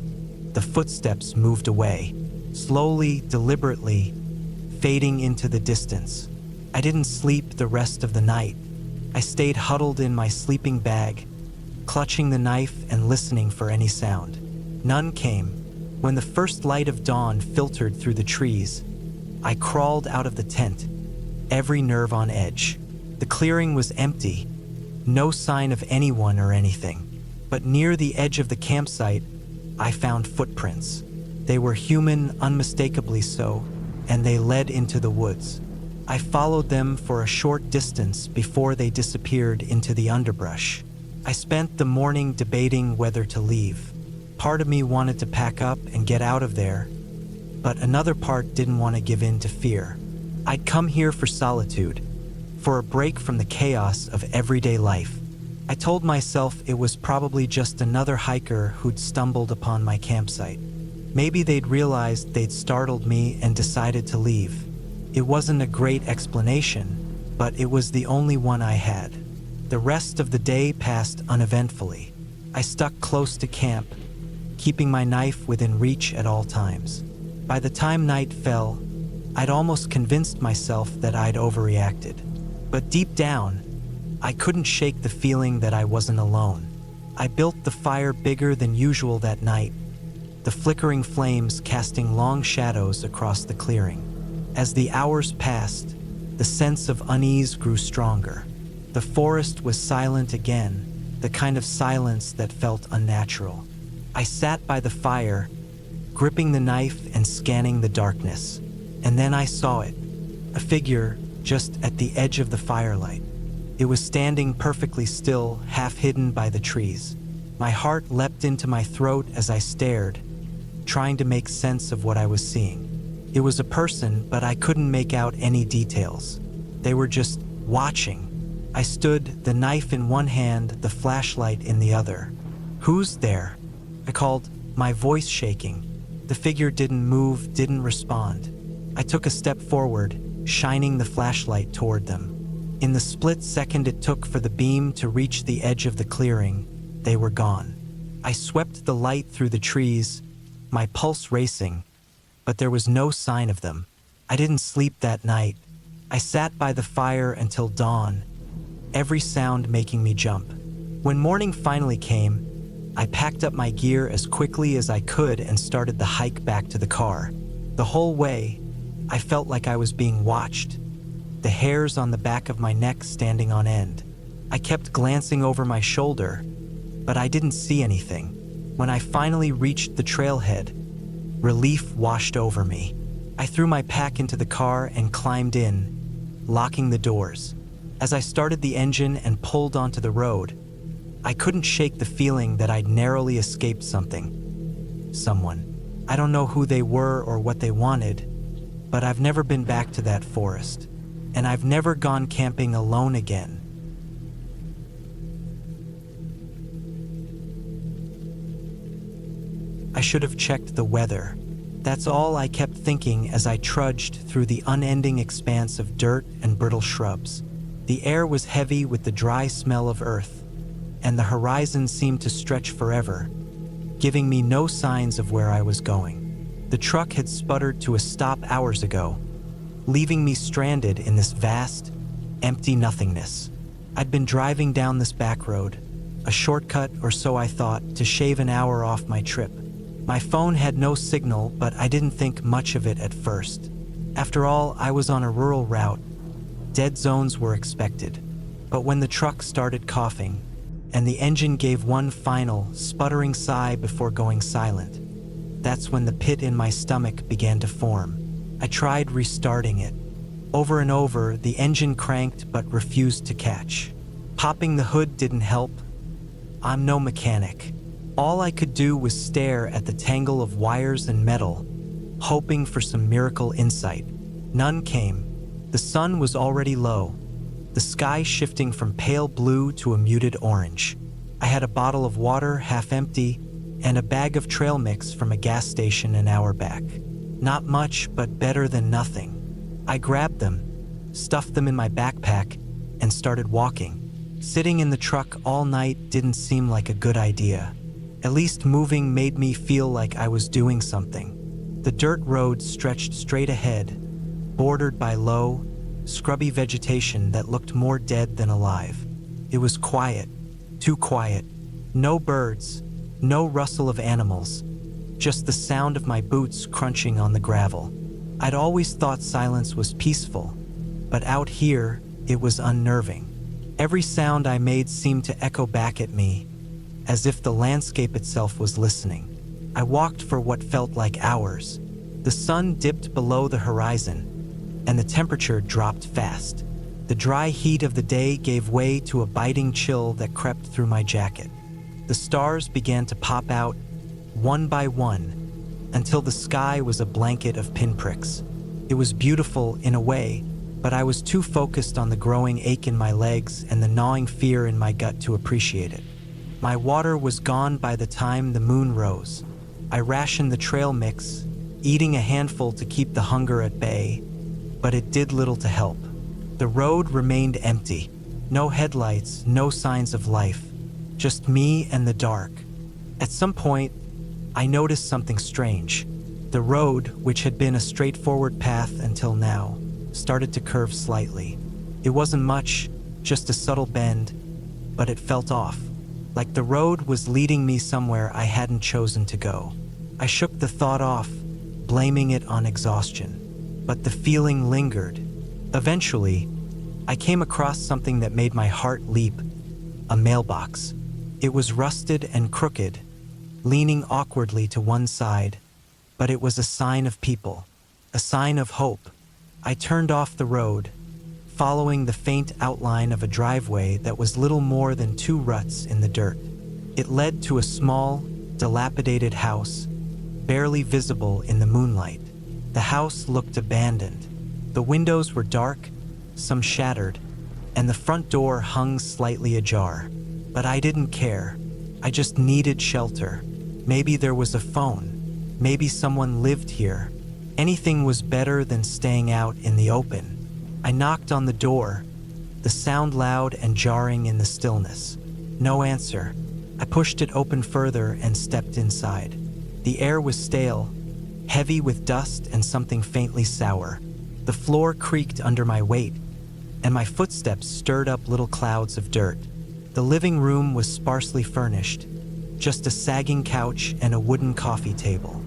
the footsteps moved away, slowly, deliberately, fading into the distance. I didn't sleep the rest of the night. I stayed huddled in my sleeping bag, clutching the knife and listening for any sound. None came. When the first light of dawn filtered through the trees, I crawled out of the tent, every nerve on edge. The clearing was empty, no sign of anyone or anything. But near the edge of the campsite, I found footprints. They were human, unmistakably so, and they led into the woods. I followed them for a short distance before they disappeared into the underbrush. I spent the morning debating whether to leave. Part of me wanted to pack up and get out of there, but another part didn't want to give in to fear. I'd come here for solitude, for a break from the chaos of everyday life. I told myself it was probably just another hiker who'd stumbled upon my campsite. Maybe they'd realized they'd startled me and decided to leave. It wasn't a great explanation, but it was the only one I had. The rest of the day passed uneventfully. I stuck close to camp, keeping my knife within reach at all times. By the time night fell, I'd almost convinced myself that I'd overreacted. But deep down, I couldn't shake the feeling that I wasn't alone. I built the fire bigger than usual that night, the flickering flames casting long shadows across the clearing. As the hours passed, the sense of unease grew stronger. The forest was silent again, the kind of silence that felt unnatural. I sat by the fire, gripping the knife and scanning the darkness. And then I saw it, a figure just at the edge of the firelight. It was standing perfectly still, half hidden by the trees. My heart leapt into my throat as I stared, trying to make sense of what I was seeing. It was a person, but I couldn't make out any details. They were just watching. I stood, the knife in one hand, the flashlight in the other. "Who's there?" I called, my voice shaking. The figure didn't move, didn't respond. I took a step forward, shining the flashlight toward them. In the split second it took for the beam to reach the edge of the clearing, they were gone. I swept the light through the trees, my pulse racing, but there was no sign of them. I didn't sleep that night. I sat by the fire until dawn, every sound making me jump. When morning finally came, I packed up my gear as quickly as I could and started the hike back to the car. The whole way, I felt like I was being watched, the hairs on the back of my neck standing on end. I kept glancing over my shoulder, but I didn't see anything. When I finally reached the trailhead, relief washed over me. I threw my pack into the car and climbed in, locking the doors. As I started the engine and pulled onto the road, I couldn't shake the feeling that I'd narrowly escaped something. Someone. I don't know who they were or what they wanted, but I've never been back to that forest, and I've never gone camping alone again. I should have checked the weather. That's all I kept thinking as I trudged through the unending expanse of dirt and brittle shrubs. The air was heavy with the dry smell of earth, and the horizon seemed to stretch forever, giving me no signs of where I was going. The truck had sputtered to a stop hours ago, leaving me stranded in this vast, empty nothingness. I'd been driving down this back road, a shortcut or so I thought, to shave an hour off my trip. My phone had no signal, but I didn't think much of it at first. After all, I was on a rural route. Dead zones were expected. But when the truck started coughing, and the engine gave one final, sputtering sigh before going silent, that's when the pit in my stomach began to form. I tried restarting it. Over and over, the engine cranked but refused to catch. Popping the hood didn't help. I'm no mechanic. All I could do was stare at the tangle of wires and metal, hoping for some miracle insight. None came. The sun was already low, the sky shifting from pale blue to a muted orange. I had a bottle of water, half empty, and a bag of trail mix from a gas station an hour back. Not much, but better than nothing. I grabbed them, stuffed them in my backpack, and started walking. Sitting in the truck all night didn't seem like a good idea. At least moving made me feel like I was doing something. The dirt road stretched straight ahead, bordered by low, scrubby vegetation that looked more dead than alive. It was quiet, too quiet. No birds, no rustle of animals, just the sound of my boots crunching on the gravel. I'd always thought silence was peaceful, but out here, it was unnerving. Every sound I made seemed to echo back at me, as if the landscape itself was listening. I walked for what felt like hours. The sun dipped below the horizon, and the temperature dropped fast. The dry heat of the day gave way to a biting chill that crept through my jacket. The stars began to pop out, one by one, until the sky was a blanket of pinpricks. It was beautiful in a way, but I was too focused on the growing ache in my legs and the gnawing fear in my gut to appreciate it. My water was gone by the time the moon rose. I rationed the trail mix, eating a handful to keep the hunger at bay, but it did little to help. The road remained empty. No headlights, no signs of life. Just me and the dark. At some point, I noticed something strange. The road, which had been a straightforward path until now, started to curve slightly. It wasn't much, just a subtle bend, but it felt off, like the road was leading me somewhere I hadn't chosen to go. I shook the thought off, blaming it on exhaustion, but the feeling lingered. Eventually, I came across something that made my heart leap: a mailbox. It was rusted and crooked, leaning awkwardly to one side, but it was a sign of people, a sign of hope. I turned off the road, following the faint outline of a driveway that was little more than 2 ruts in the dirt. It led to a small, dilapidated house, barely visible in the moonlight. The house looked abandoned. The windows were dark, some shattered, and the front door hung slightly ajar. But I didn't care. I just needed shelter. Maybe there was a phone. Maybe someone lived here. Anything was better than staying out in the open. I knocked on the door, the sound loud and jarring in the stillness. No answer. I pushed it open further and stepped inside. The air was stale, heavy with dust and something faintly sour. The floor creaked under my weight, and my footsteps stirred up little clouds of dirt. The living room was sparsely furnished, just a sagging couch and a wooden coffee table.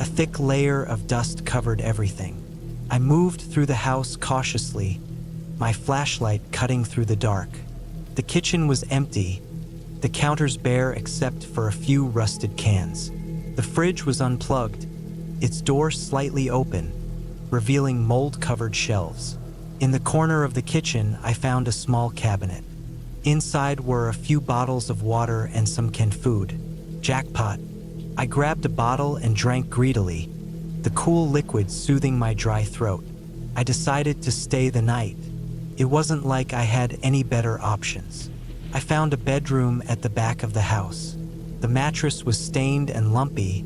A thick layer of dust covered everything. I moved through the house cautiously, my flashlight cutting through the dark. The kitchen was empty, the counters bare except for a few rusted cans. The fridge was unplugged, its door slightly open, revealing mold-covered shelves. In the corner of the kitchen, I found a small cabinet. Inside were a few bottles of water and some canned food. Jackpot. I grabbed a bottle and drank greedily, the cool liquid soothing my dry throat. I decided to stay the night. It wasn't like I had any better options. I found a bedroom at the back of the house. The mattress was stained and lumpy,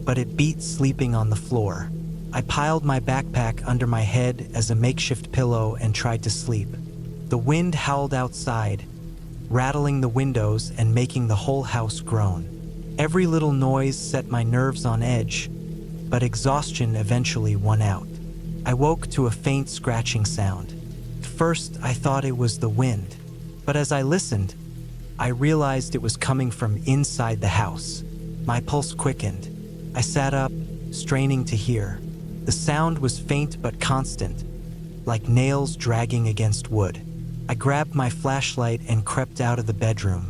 but it beat sleeping on the floor. I piled my backpack under my head as a makeshift pillow and tried to sleep. The wind howled outside, rattling the windows and making the whole house groan. Every little noise set my nerves on edge, but exhaustion eventually won out. I woke to a faint scratching sound. At first, I thought it was the wind, but as I listened, I realized it was coming from inside the house. My pulse quickened. I sat up, straining to hear. The sound was faint but constant, like nails dragging against wood. I grabbed my flashlight and crept out of the bedroom.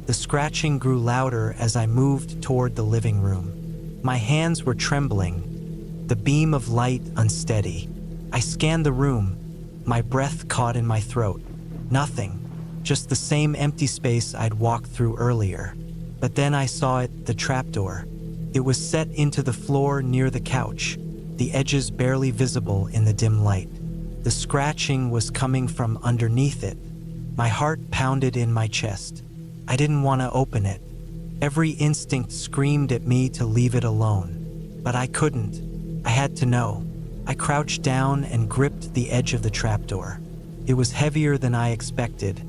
The scratching grew louder as I moved toward the living room. My hands were trembling, the beam of light unsteady. I scanned the room, my breath caught in my throat. Nothing, just the same empty space I'd walked through earlier. But then I saw it, the trapdoor. It was set into the floor near the couch, the edges barely visible in the dim light. The scratching was coming from underneath it. My heart pounded in my chest. I didn't want to open it. Every instinct screamed at me to leave it alone. But I couldn't. I had to know. I crouched down and gripped the edge of the trapdoor. It was heavier than I expected,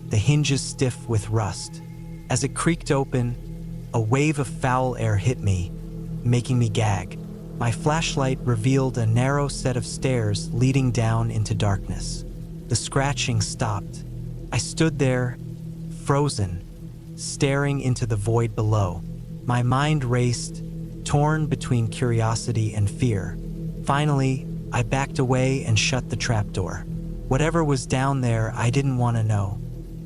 the hinges stiff with rust. As it creaked open, a wave of foul air hit me, making me gag. My flashlight revealed a narrow set of stairs leading down into darkness. The scratching stopped. I stood there, frozen, staring into the void below. My mind raced, torn between curiosity and fear. Finally, I backed away and shut the trapdoor. Whatever was down there, I didn't want to know.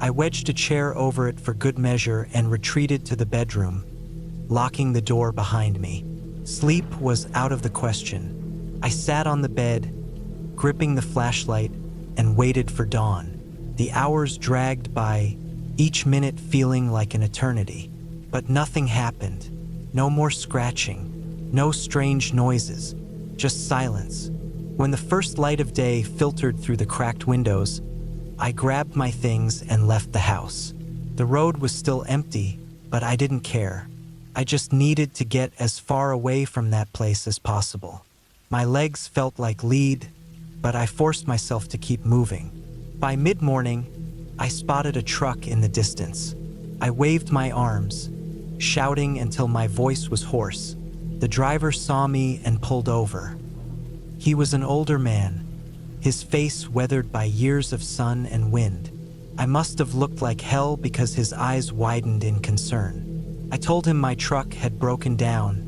I wedged a chair over it for good measure and retreated to the bedroom, locking the door behind me. Sleep was out of the question. I sat on the bed, gripping the flashlight, and waited for dawn. The hours dragged by, each minute feeling like an eternity. But nothing happened. No more scratching, no strange noises, just silence. When the first light of day filtered through the cracked windows, I grabbed my things and left the house. The road was still empty, but I didn't care. I just needed to get as far away from that place as possible. My legs felt like lead, but I forced myself to keep moving. By mid-morning, I spotted a truck in the distance. I waved my arms, shouting until my voice was hoarse. The driver saw me and pulled over. He was an older man, his face weathered by years of sun and wind. I must have looked like hell because his eyes widened in concern. I told him my truck had broken down,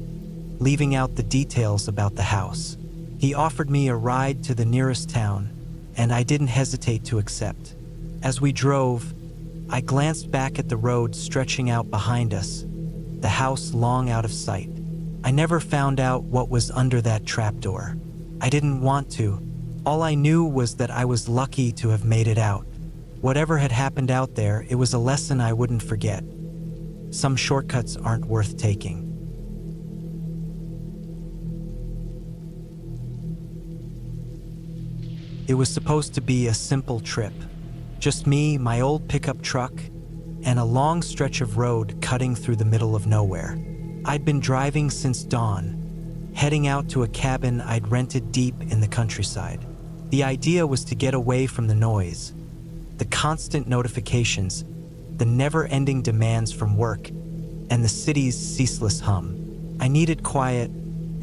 leaving out the details about the house. He offered me a ride to the nearest town, and I didn't hesitate to accept. As we drove, I glanced back at the road stretching out behind us, the house long out of sight. I never found out what was under that trapdoor. I didn't want to. All I knew was that I was lucky to have made it out. Whatever had happened out there, it was a lesson I wouldn't forget. Some shortcuts aren't worth taking. It was supposed to be a simple trip. Just me, my old pickup truck, and a long stretch of road cutting through the middle of nowhere. I'd been driving since dawn, heading out to a cabin I'd rented deep in the countryside. The idea was to get away from the noise, the constant notifications, the never-ending demands from work, and the city's ceaseless hum. I needed quiet,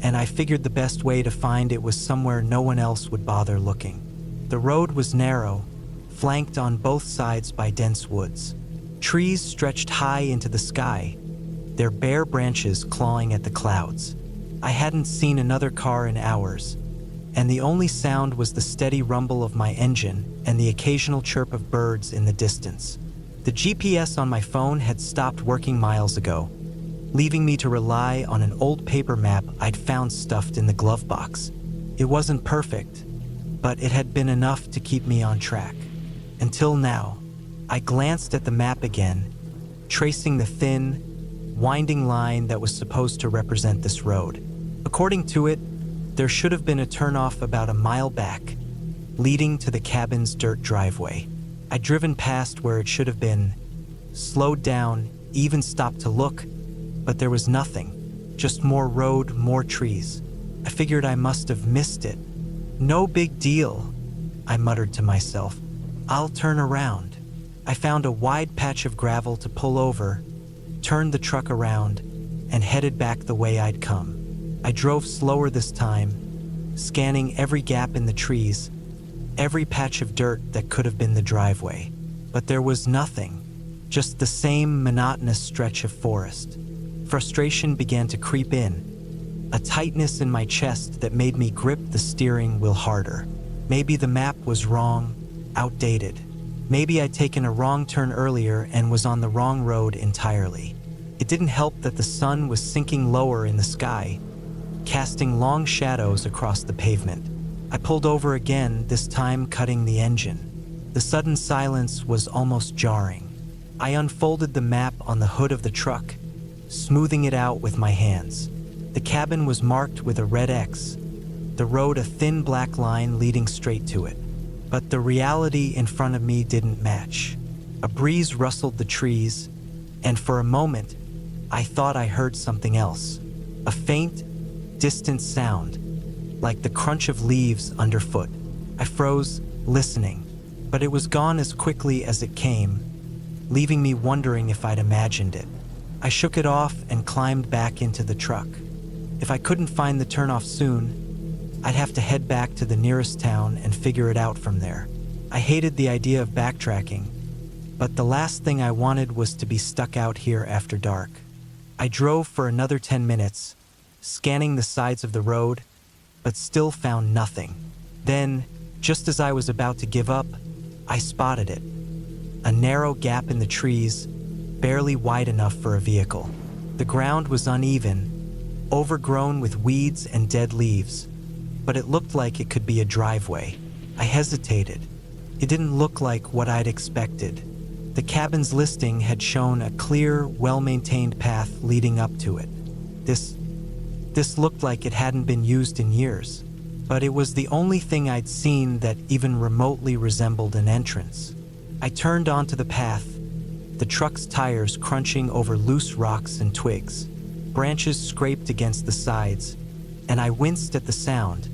and I figured the best way to find it was somewhere no one else would bother looking. The road was narrow, flanked on both sides by dense woods. Trees stretched high into the sky, their bare branches clawing at the clouds. I hadn't seen another car in hours, and the only sound was the steady rumble of my engine and the occasional chirp of birds in the distance. The GPS on my phone had stopped working miles ago, leaving me to rely on an old paper map I'd found stuffed in the glove box. It wasn't perfect, but it had been enough to keep me on track. Until now, I glanced at the map again, tracing the thin, winding line that was supposed to represent this road. According to it, there should have been a turnoff about a mile back, leading to the cabin's dirt driveway. I'd driven past where it should have been, slowed down, even stopped to look, but there was nothing, just more road, more trees. I figured I must have missed it. No big deal, I muttered to myself. I'll turn around. I found a wide patch of gravel to pull over, turned the truck around, and headed back the way I'd come. I drove slower this time, scanning every gap in the trees, every patch of dirt that could have been the driveway. But there was nothing, just the same monotonous stretch of forest. Frustration began to creep in, a tightness in my chest that made me grip the steering wheel harder. Maybe the map was wrong, outdated. Maybe I'd taken a wrong turn earlier and was on the wrong road entirely. It didn't help that the sun was sinking lower in the sky, casting long shadows across the pavement. I pulled over again, this time cutting the engine. The sudden silence was almost jarring. I unfolded the map on the hood of the truck, smoothing it out with my hands. The cabin was marked with a red X, the road a thin black line leading straight to it. But the reality in front of me didn't match. A breeze rustled the trees, and for a moment, I thought I heard something else. A faint, distant sound, like the crunch of leaves underfoot. I froze, listening, but it was gone as quickly as it came, leaving me wondering if I'd imagined it. I shook it off and climbed back into the truck. If I couldn't find the turnoff soon, I'd have to head back to the nearest town and figure it out from there. I hated the idea of backtracking, but the last thing I wanted was to be stuck out here after dark. I drove for another 10 minutes, scanning the sides of the road, but still found nothing. Then, just as I was about to give up, I spotted it. A narrow gap in the trees, barely wide enough for a vehicle. The ground was uneven, overgrown with weeds and dead leaves, but it looked like it could be a driveway. I hesitated. It didn't look like what I'd expected. The cabin's listing had shown a clear, well-maintained path leading up to it. This looked like it hadn't been used in years, but it was the only thing I'd seen that even remotely resembled an entrance. I turned onto the path, the truck's tires crunching over loose rocks and twigs. Branches scraped against the sides, and I winced at the sound,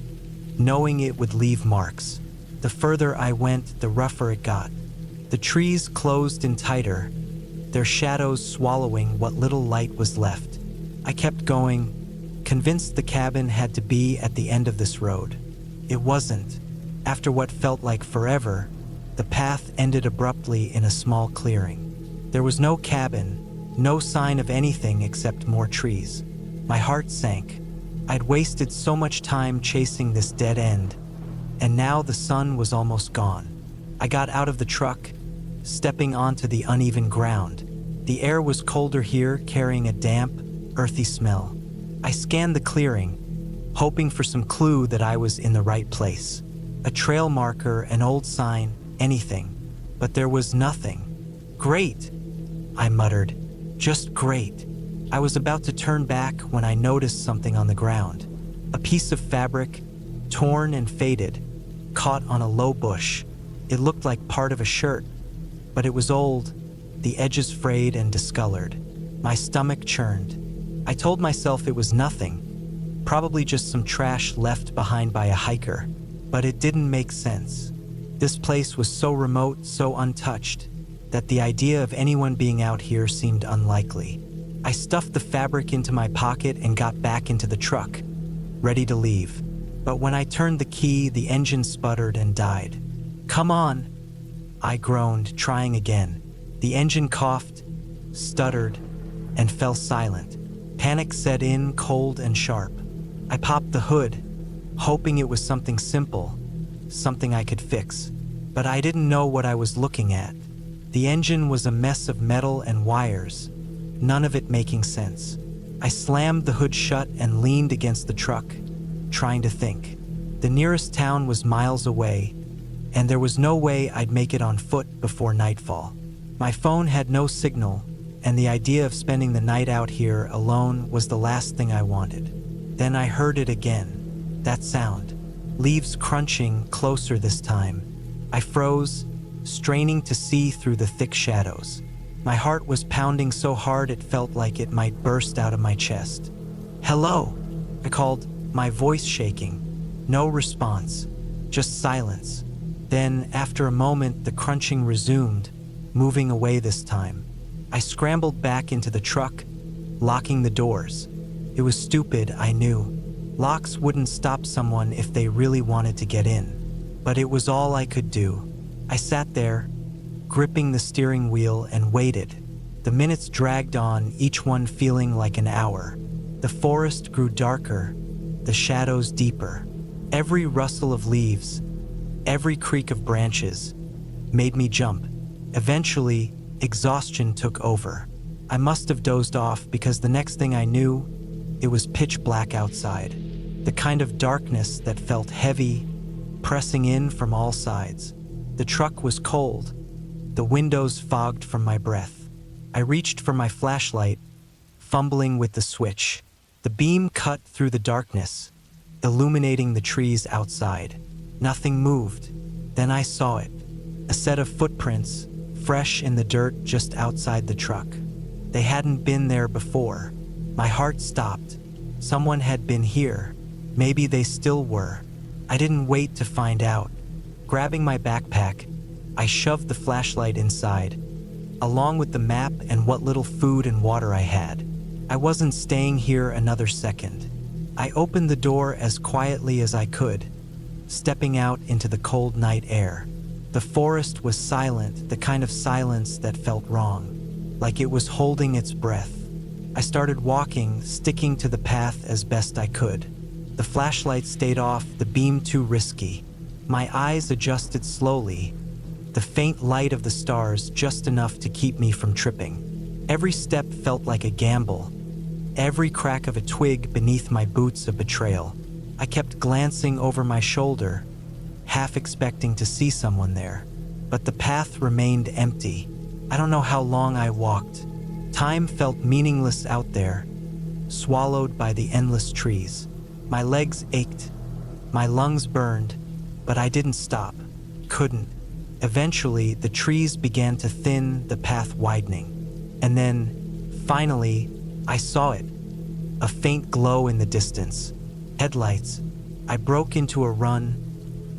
knowing it would leave marks. The further I went, the rougher it got. The trees closed in tighter, their shadows swallowing what little light was left. I kept going, convinced the cabin had to be at the end of this road. It wasn't. After what felt like forever, the path ended abruptly in a small clearing. There was no cabin, no sign of anything except more trees. My heart sank. I'd wasted so much time chasing this dead end, and now the sun was almost gone. I got out of the truck, stepping onto the uneven ground. The air was colder here, carrying a damp, earthy smell. I scanned the clearing, hoping for some clue that I was in the right place. A trail marker, an old sign, anything. But there was nothing. Great, I muttered. Just great. I was about to turn back when I noticed something on the ground. A piece of fabric, torn and faded, caught on a low bush. It looked like part of a shirt, but it was old, the edges frayed and discolored. My stomach churned. I told myself it was nothing, probably just some trash left behind by a hiker, but it didn't make sense. This place was so remote, so untouched, that the idea of anyone being out here seemed unlikely. I stuffed the fabric into my pocket and got back into the truck, ready to leave. But when I turned the key, the engine sputtered and died. "Come on," I groaned, trying again. The engine coughed, stuttered, and fell silent. Panic set in, cold and sharp. I popped the hood, hoping it was something simple, something I could fix. But I didn't know what I was looking at. The engine was a mess of metal and wires, none of it making sense. I slammed the hood shut and leaned against the truck, trying to think. The nearest town was miles away, and there was no way I'd make it on foot before nightfall. My phone had no signal, and the idea of spending the night out here alone was the last thing I wanted. Then I heard it again, that sound, leaves crunching, closer this time. I froze, straining to see through the thick shadows. My heart was pounding so hard it felt like it might burst out of my chest. "Hello," I called, my voice shaking. No response, just silence. Then, after a moment, the crunching resumed, moving away this time. I scrambled back into the truck, locking the doors. It was stupid, I knew. Locks wouldn't stop someone if they really wanted to get in. But it was all I could do. I sat there, gripping the steering wheel, and waited. The minutes dragged on, each one feeling like an hour. The forest grew darker, the shadows deeper. Every rustle of leaves, every creak of branches, made me jump. Eventually, exhaustion took over. I must have dozed off because the next thing I knew, it was pitch black outside. The kind of darkness that felt heavy, pressing in from all sides. The truck was cold, the windows fogged from my breath. I reached for my flashlight, fumbling with the switch. The beam cut through the darkness, illuminating the trees outside. Nothing moved. Then I saw it. A set of footprints, fresh in the dirt just outside the truck. They hadn't been there before. My heart stopped. Someone had been here. Maybe they still were. I didn't wait to find out. Grabbing my backpack, I shoved the flashlight inside, along with the map and what little food and water I had. I wasn't staying here another second. I opened the door as quietly as I could, stepping out into the cold night air. The forest was silent, the kind of silence that felt wrong, like it was holding its breath. I started walking, sticking to the path as best I could. The flashlight stayed off, the beam too risky. My eyes adjusted slowly, the faint light of the stars just enough to keep me from tripping. Every step felt like a gamble, every crack of a twig beneath my boots a betrayal. I kept glancing over my shoulder, half expecting to see someone there, but the path remained empty. I don't know how long I walked. Time felt meaningless out there, swallowed by the endless trees. My legs ached, my lungs burned, but I didn't stop, couldn't. Eventually, the trees began to thin, the path widening. And then, finally, I saw it. A faint glow in the distance. Headlights. I broke into a run,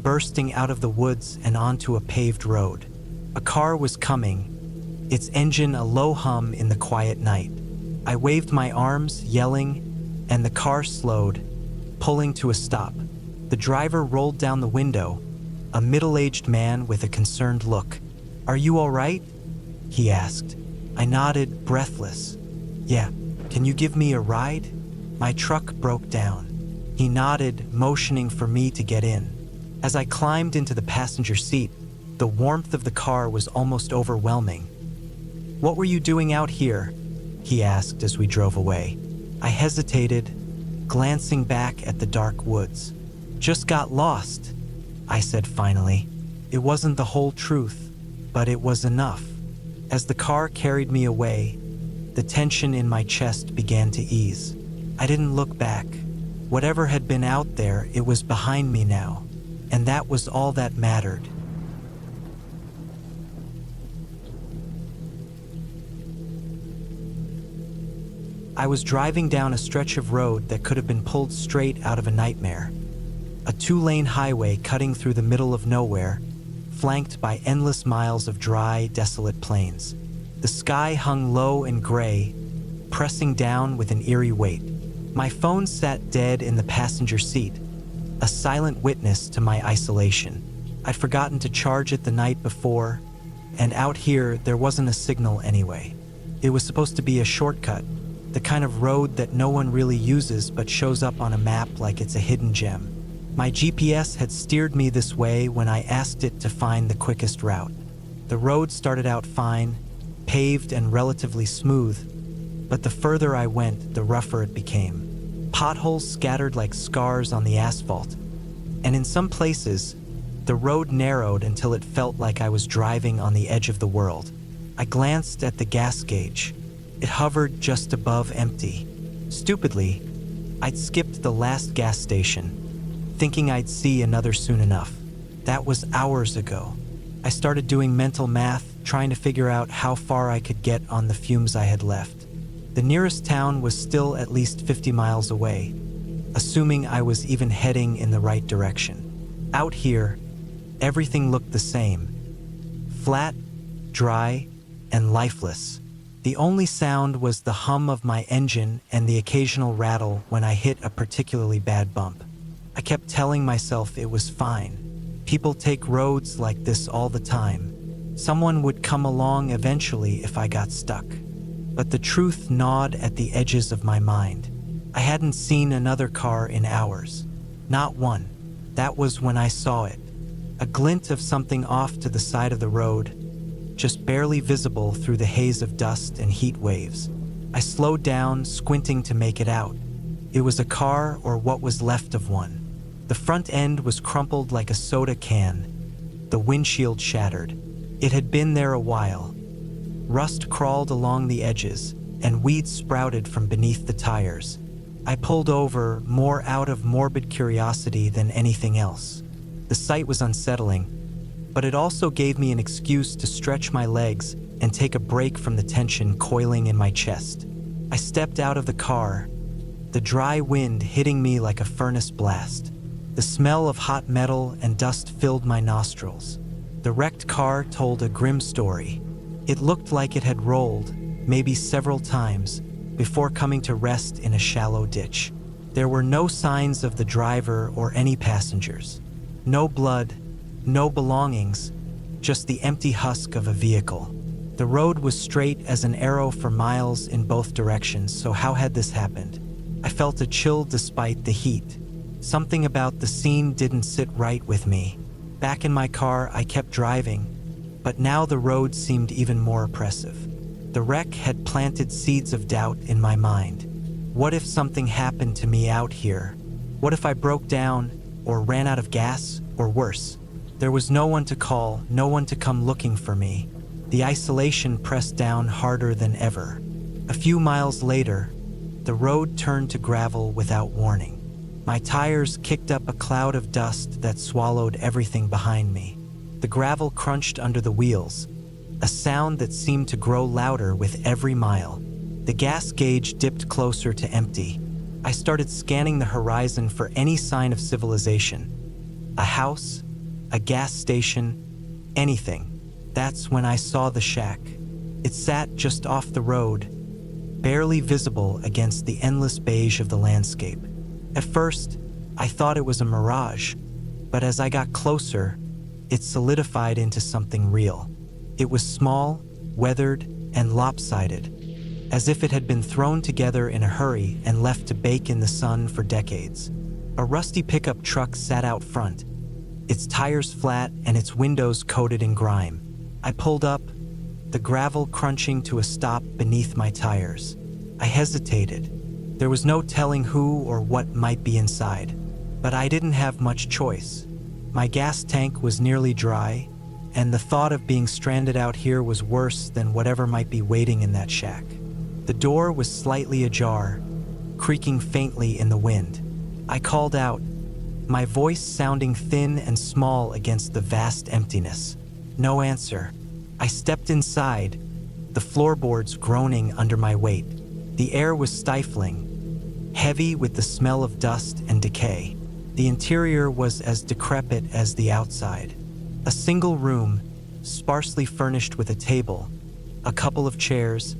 bursting out of the woods and onto a paved road. A car was coming, its engine a low hum in the quiet night. I waved my arms, yelling, and the car slowed, pulling to a stop. The driver rolled down the window, a middle-aged man with a concerned look. "Are you all right?" he asked. I nodded, breathless. "Yeah, can you give me a ride? My truck broke down." He nodded, motioning for me to get in. As I climbed into the passenger seat, the warmth of the car was almost overwhelming. "What were you doing out here?" he asked as we drove away. I hesitated, glancing back at the dark woods. "Just got lost," I said finally. It wasn't the whole truth, but it was enough. As the car carried me away, the tension in my chest began to ease. I didn't look back. Whatever had been out there, it was behind me now, and that was all that mattered. I was driving down a stretch of road that could have been pulled straight out of a nightmare. A two-lane highway cutting through the middle of nowhere, flanked by endless miles of dry, desolate plains. The sky hung low and gray, pressing down with an eerie weight. My phone sat dead in the passenger seat, a silent witness to my isolation. I'd forgotten to charge it the night before, and out here there wasn't a signal anyway. It was supposed to be a shortcut, the kind of road that no one really uses but shows up on a map like it's a hidden gem. My GPS had steered me this way when I asked it to find the quickest route. The road started out fine, paved and relatively smooth, but the further I went, the rougher it became. Potholes scattered like scars on the asphalt, and in some places, the road narrowed until it felt like I was driving on the edge of the world. I glanced at the gas gauge. It hovered just above empty. Stupidly, I'd skipped the last gas station, thinking I'd see another soon enough. That was hours ago. I started doing mental math, trying to figure out how far I could get on the fumes I had left. The nearest town was still at least 50 miles away, assuming I was even heading in the right direction. Out here, everything looked the same. Flat, dry, and lifeless. The only sound was the hum of my engine and the occasional rattle when I hit a particularly bad bump. I kept telling myself it was fine. People take roads like this all the time. Someone would come along eventually if I got stuck. But the truth gnawed at the edges of my mind. I hadn't seen another car in hours. Not one. That was when I saw it. A glint of something off to the side of the road, just barely visible through the haze of dust and heat waves. I slowed down, squinting to make it out. It was a car, or what was left of one. The front end was crumpled like a soda can, The windshield shattered. It had been there a while. Rust crawled along the edges, and weeds sprouted from beneath the tires. I pulled over, more out of morbid curiosity than anything else. The sight was unsettling, but it also gave me an excuse to stretch my legs and take a break from the tension coiling in my chest. I stepped out of the car, the dry wind hitting me like a furnace blast. The smell of hot metal and dust filled my nostrils. The wrecked car told a grim story. It looked like it had rolled, maybe several times, before coming to rest in a shallow ditch. There were no signs of the driver or any passengers. No blood, no belongings, just the empty husk of a vehicle. The road was straight as an arrow for miles in both directions, so how had this happened? I felt a chill despite the heat. Something about the scene didn't sit right with me. Back in my car, I kept driving, but now the road seemed even more oppressive. The wreck had planted seeds of doubt in my mind. What if something happened to me out here? What if I broke down, or ran out of gas, or worse? There was no one to call, no one to come looking for me. The isolation pressed down harder than ever. A few miles later, the road turned to gravel without warning. My tires kicked up a cloud of dust that swallowed everything behind me. The gravel crunched under the wheels, a sound that seemed to grow louder with every mile. The gas gauge dipped closer to empty. I started scanning the horizon for any sign of civilization. A house, a gas station, anything. That's when I saw the shack. It sat just off the road, barely visible against the endless beige of the landscape. At first, I thought it was a mirage, but as I got closer, it solidified into something real. It was small, weathered, and lopsided, as if it had been thrown together in a hurry and left to bake in the sun for decades. A rusty pickup truck sat out front, its tires flat and its windows coated in grime. I pulled up, the gravel crunching to a stop beneath my tires. I hesitated. There was no telling who or what might be inside, but I didn't have much choice. My gas tank was nearly dry, and the thought of being stranded out here was worse than whatever might be waiting in that shack. The door was slightly ajar, creaking faintly in the wind. I called out, my voice sounding thin and small against the vast emptiness. No answer. I stepped inside, the floorboards groaning under my weight. The air was stifling, heavy with the smell of dust and decay. The interior was as decrepit as the outside. A single room, sparsely furnished with a table, a couple of chairs,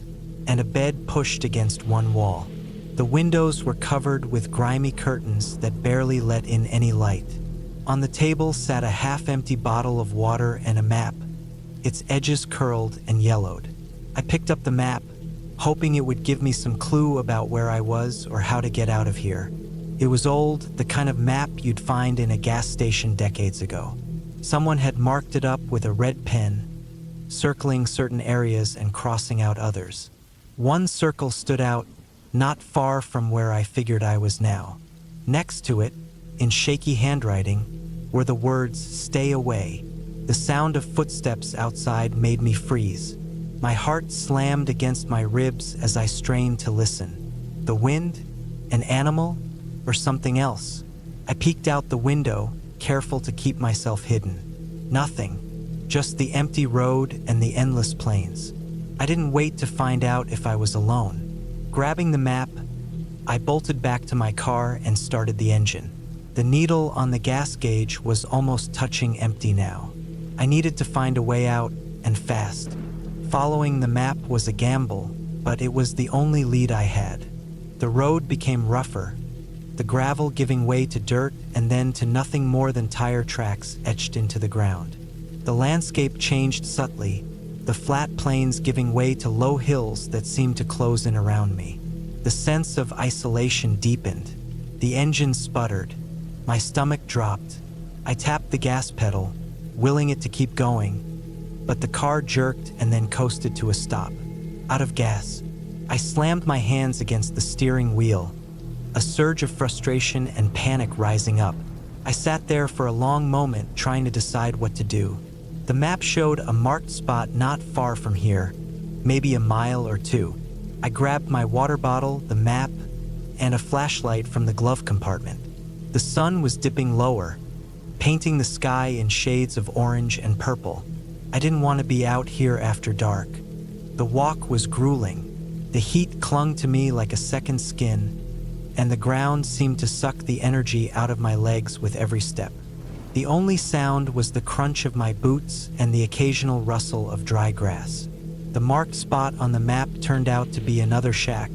and a bed pushed against one wall. The windows were covered with grimy curtains that barely let in any light. On the table sat a half-empty bottle of water and a map, its edges curled and yellowed. I picked up the map, hoping it would give me some clue about where I was or how to get out of here. It was old, the kind of map you'd find in a gas station decades ago. Someone had marked it up with a red pen, circling certain areas and crossing out others. One circle stood out, not far from where I figured I was now. Next to it, in shaky handwriting, were the words, "Stay away." The sound of footsteps outside made me freeze. My heart slammed against my ribs as I strained to listen. The wind? An animal? Or something else? I peeked out the window, careful to keep myself hidden. Nothing. Just the empty road and the endless plains. I didn't wait to find out if I was alone. Grabbing the map, I bolted back to my car and started the engine. The needle on the gas gauge was almost touching empty now. I needed to find a way out, and fast. Following the map was a gamble, but it was the only lead I had. The road became rougher, the gravel giving way to dirt and then to nothing more than tire tracks etched into the ground. The landscape changed subtly, the flat plains giving way to low hills that seemed to close in around me. The sense of isolation deepened. The engine sputtered. My stomach dropped. I tapped the gas pedal, willing it to keep going, but the car jerked and then coasted to a stop. Out of gas, I slammed my hands against the steering wheel, a surge of frustration and panic rising up. I sat there for a long moment trying to decide what to do. The map showed a marked spot not far from here, maybe a mile or two. I grabbed my water bottle, the map, and a flashlight from the glove compartment. The sun was dipping lower, painting the sky in shades of orange and purple. I didn't want to be out here after dark. The walk was grueling. The heat clung to me like a second skin, and the ground seemed to suck the energy out of my legs with every step. The only sound was the crunch of my boots and the occasional rustle of dry grass. The marked spot on the map turned out to be another shack,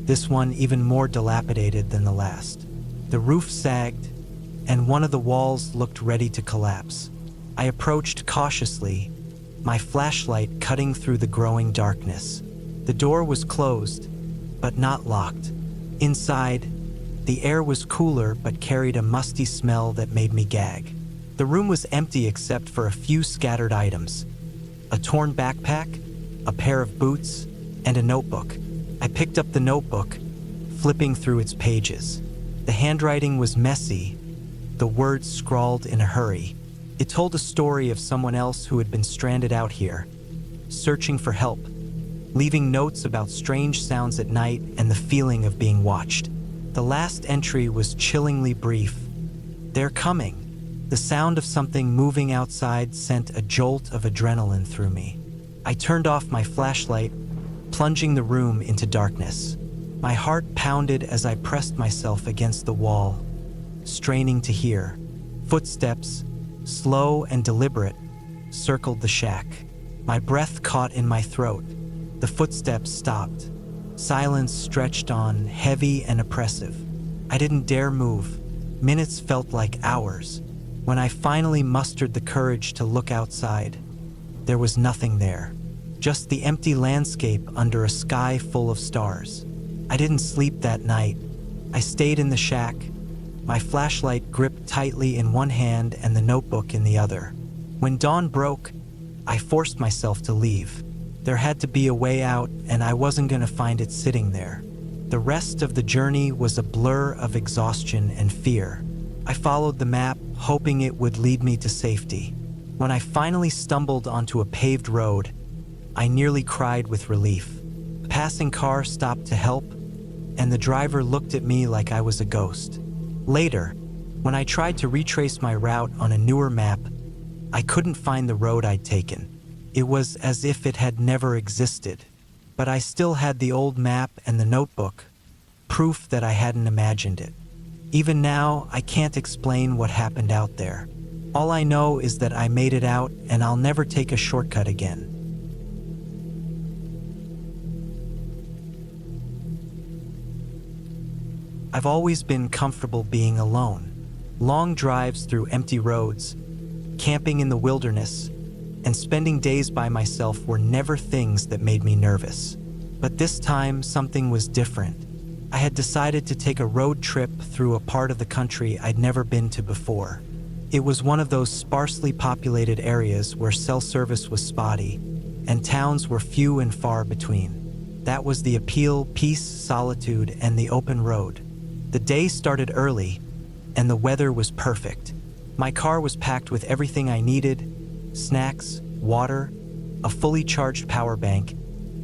this one even more dilapidated than the last. The roof sagged, and one of the walls looked ready to collapse. I approached cautiously, my flashlight cutting through the growing darkness. The door was closed, but not locked. Inside, the air was cooler but carried a musty smell that made me gag. The room was empty except for a few scattered items: a torn backpack, a pair of boots, and a notebook. I picked up the notebook, flipping through its pages. The handwriting was messy, the words scrawled in a hurry. It told a story of someone else who had been stranded out here, searching for help, leaving notes about strange sounds at night and the feeling of being watched. The last entry was chillingly brief. "They're coming." The sound of something moving outside sent a jolt of adrenaline through me. I turned off my flashlight, plunging the room into darkness. My heart pounded as I pressed myself against the wall, straining to hear. Footsteps, slow and deliberate, circled the shack. My breath caught in my throat. The footsteps stopped. Silence stretched on, heavy and oppressive. I didn't dare move. Minutes felt like hours. When I finally mustered the courage to look outside, there was nothing there. Just the empty landscape under a sky full of stars. I didn't sleep that night. I stayed in the shack, my flashlight gripped tightly in one hand and the notebook in the other. When dawn broke, I forced myself to leave. There had to be a way out, and I wasn't going to find it sitting there. The rest of the journey was a blur of exhaustion and fear. I followed the map, hoping it would lead me to safety. When I finally stumbled onto a paved road, I nearly cried with relief. A passing car stopped to help, and the driver looked at me like I was a ghost. Later, when I tried to retrace my route on a newer map, I couldn't find the road I'd taken. It was as if it had never existed. But I still had the old map and the notebook, proof that I hadn't imagined it. Even now, I can't explain what happened out there. All I know is that I made it out, and I'll never take a shortcut again. I've always been comfortable being alone. Long drives through empty roads, camping in the wilderness, and spending days by myself were never things that made me nervous. But this time, something was different. I had decided to take a road trip through a part of the country I'd never been to before. It was one of those sparsely populated areas where cell service was spotty, and towns were few and far between. That was the appeal: peace, solitude, and the open road. The day started early, and the weather was perfect. My car was packed with everything I needed: snacks, water, a fully charged power bank,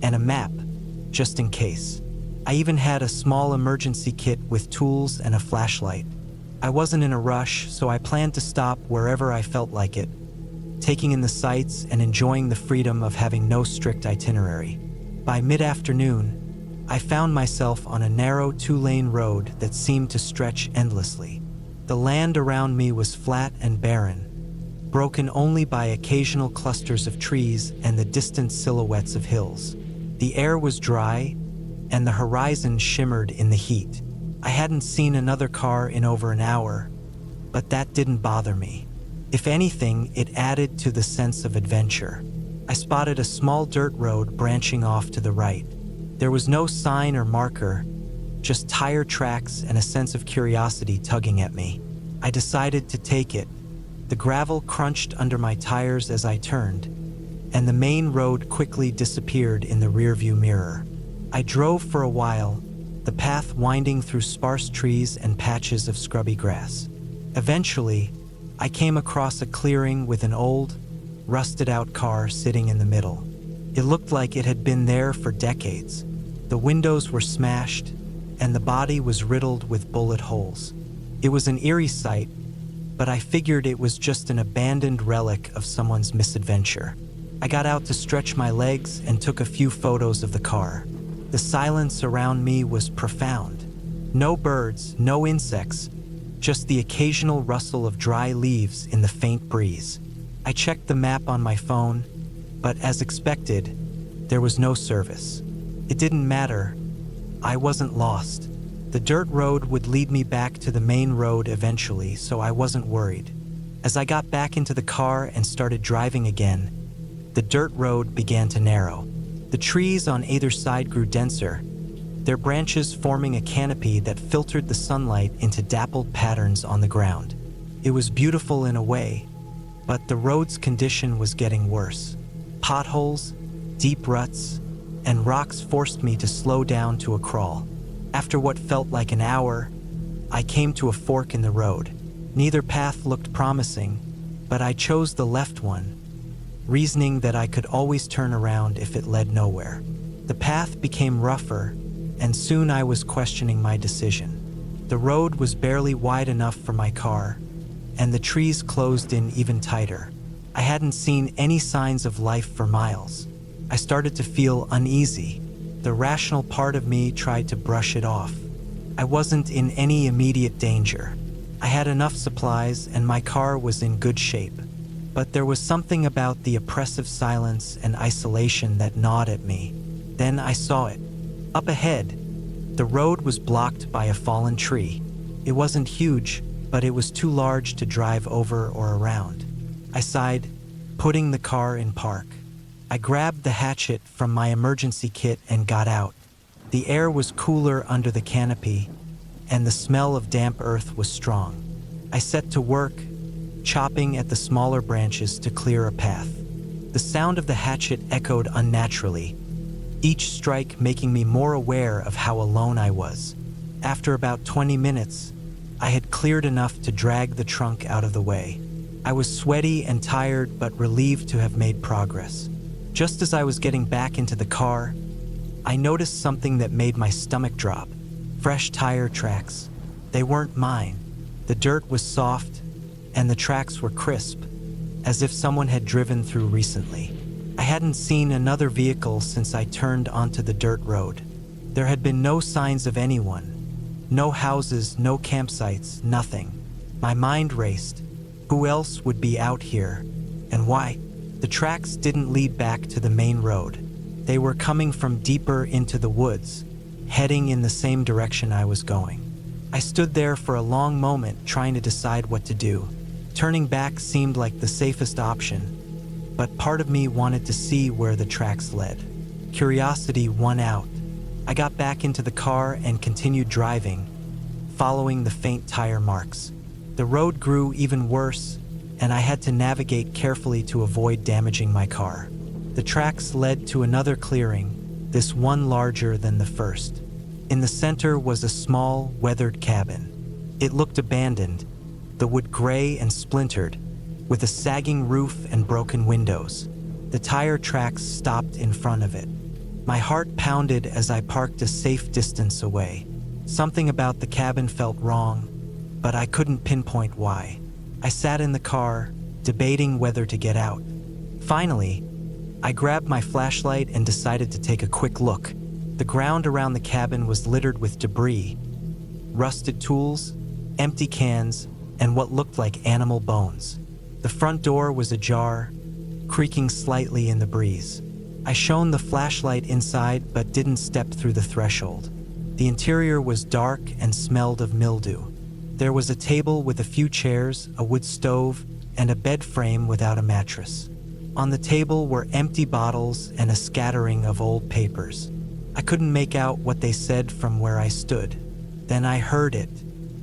and a map, just in case. I even had a small emergency kit with tools and a flashlight. I wasn't in a rush, so I planned to stop wherever I felt like it, taking in the sights and enjoying the freedom of having no strict itinerary. By mid-afternoon, I found myself on a narrow 2-lane road that seemed to stretch endlessly. The land around me was flat and barren, broken only by occasional clusters of trees and the distant silhouettes of hills. The air was dry, and the horizon shimmered in the heat. I hadn't seen another car in over an hour, but that didn't bother me. If anything, it added to the sense of adventure. I spotted a small dirt road branching off to the right. There was no sign or marker, just tire tracks and a sense of curiosity tugging at me. I decided to take it. The gravel crunched under my tires as I turned, and the main road quickly disappeared in the rearview mirror. I drove for a while, the path winding through sparse trees and patches of scrubby grass. Eventually, I came across a clearing with an old, rusted-out car sitting in the middle. It looked like it had been there for decades. The windows were smashed, and the body was riddled with bullet holes. It was an eerie sight, but I figured it was just an abandoned relic of someone's misadventure. I got out to stretch my legs and took a few photos of the car. The silence around me was profound. No birds, no insects, just the occasional rustle of dry leaves in the faint breeze. I checked the map on my phone, but as expected, there was no service. It didn't matter. I wasn't lost. The dirt road would lead me back to the main road eventually, so I wasn't worried. As I got back into the car and started driving again, the dirt road began to narrow. The trees on either side grew denser, their branches forming a canopy that filtered the sunlight into dappled patterns on the ground. It was beautiful in a way, but the road's condition was getting worse. Potholes, deep ruts, and rocks forced me to slow down to a crawl. After what felt like an hour, I came to a fork in the road. Neither path looked promising, but I chose the left one, reasoning that I could always turn around if it led nowhere. The path became rougher, and soon I was questioning my decision. The road was barely wide enough for my car, and the trees closed in even tighter. I hadn't seen any signs of life for miles. I started to feel uneasy. The rational part of me tried to brush it off. I wasn't in any immediate danger. I had enough supplies and my car was in good shape. But there was something about the oppressive silence and isolation that gnawed at me. Then I saw it. Up ahead, the road was blocked by a fallen tree. It wasn't huge, but it was too large to drive over or around. I sighed, putting the car in park. I grabbed the hatchet from my emergency kit and got out. The air was cooler under the canopy, and the smell of damp earth was strong. I set to work, chopping at the smaller branches to clear a path. The sound of the hatchet echoed unnaturally, each strike making me more aware of how alone I was. After about 20 minutes, I had cleared enough to drag the trunk out of the way. I was sweaty and tired, but relieved to have made progress. Just as I was getting back into the car, I noticed something that made my stomach drop. Fresh tire tracks. They weren't mine. The dirt was soft, and the tracks were crisp, as if someone had driven through recently. I hadn't seen another vehicle since I turned onto the dirt road. There had been no signs of anyone. No houses, no campsites, nothing. My mind raced. Who else would be out here? And why? The tracks didn't lead back to the main road. They were coming from deeper into the woods, heading in the same direction I was going. I stood there for a long moment trying to decide what to do. Turning back seemed like the safest option, but part of me wanted to see where the tracks led. Curiosity won out. I got back into the car and continued driving, following the faint tire marks. The road grew even worse, and I had to navigate carefully to avoid damaging my car. The tracks led to another clearing, this one larger than the first. In the center was a small, weathered cabin. It looked abandoned, the wood gray and splintered, with a sagging roof and broken windows. The tire tracks stopped in front of it. My heart pounded as I parked a safe distance away. Something about the cabin felt wrong, but I couldn't pinpoint why. I sat in the car, debating whether to get out. Finally, I grabbed my flashlight and decided to take a quick look. The ground around the cabin was littered with debris, rusted tools, empty cans, and what looked like animal bones. The front door was ajar, creaking slightly in the breeze. I shone the flashlight inside but didn't step through the threshold. The interior was dark and smelled of mildew. There was a table with a few chairs, a wood stove, and a bed frame without a mattress. On the table were empty bottles and a scattering of old papers. I couldn't make out what they said from where I stood. Then I heard it,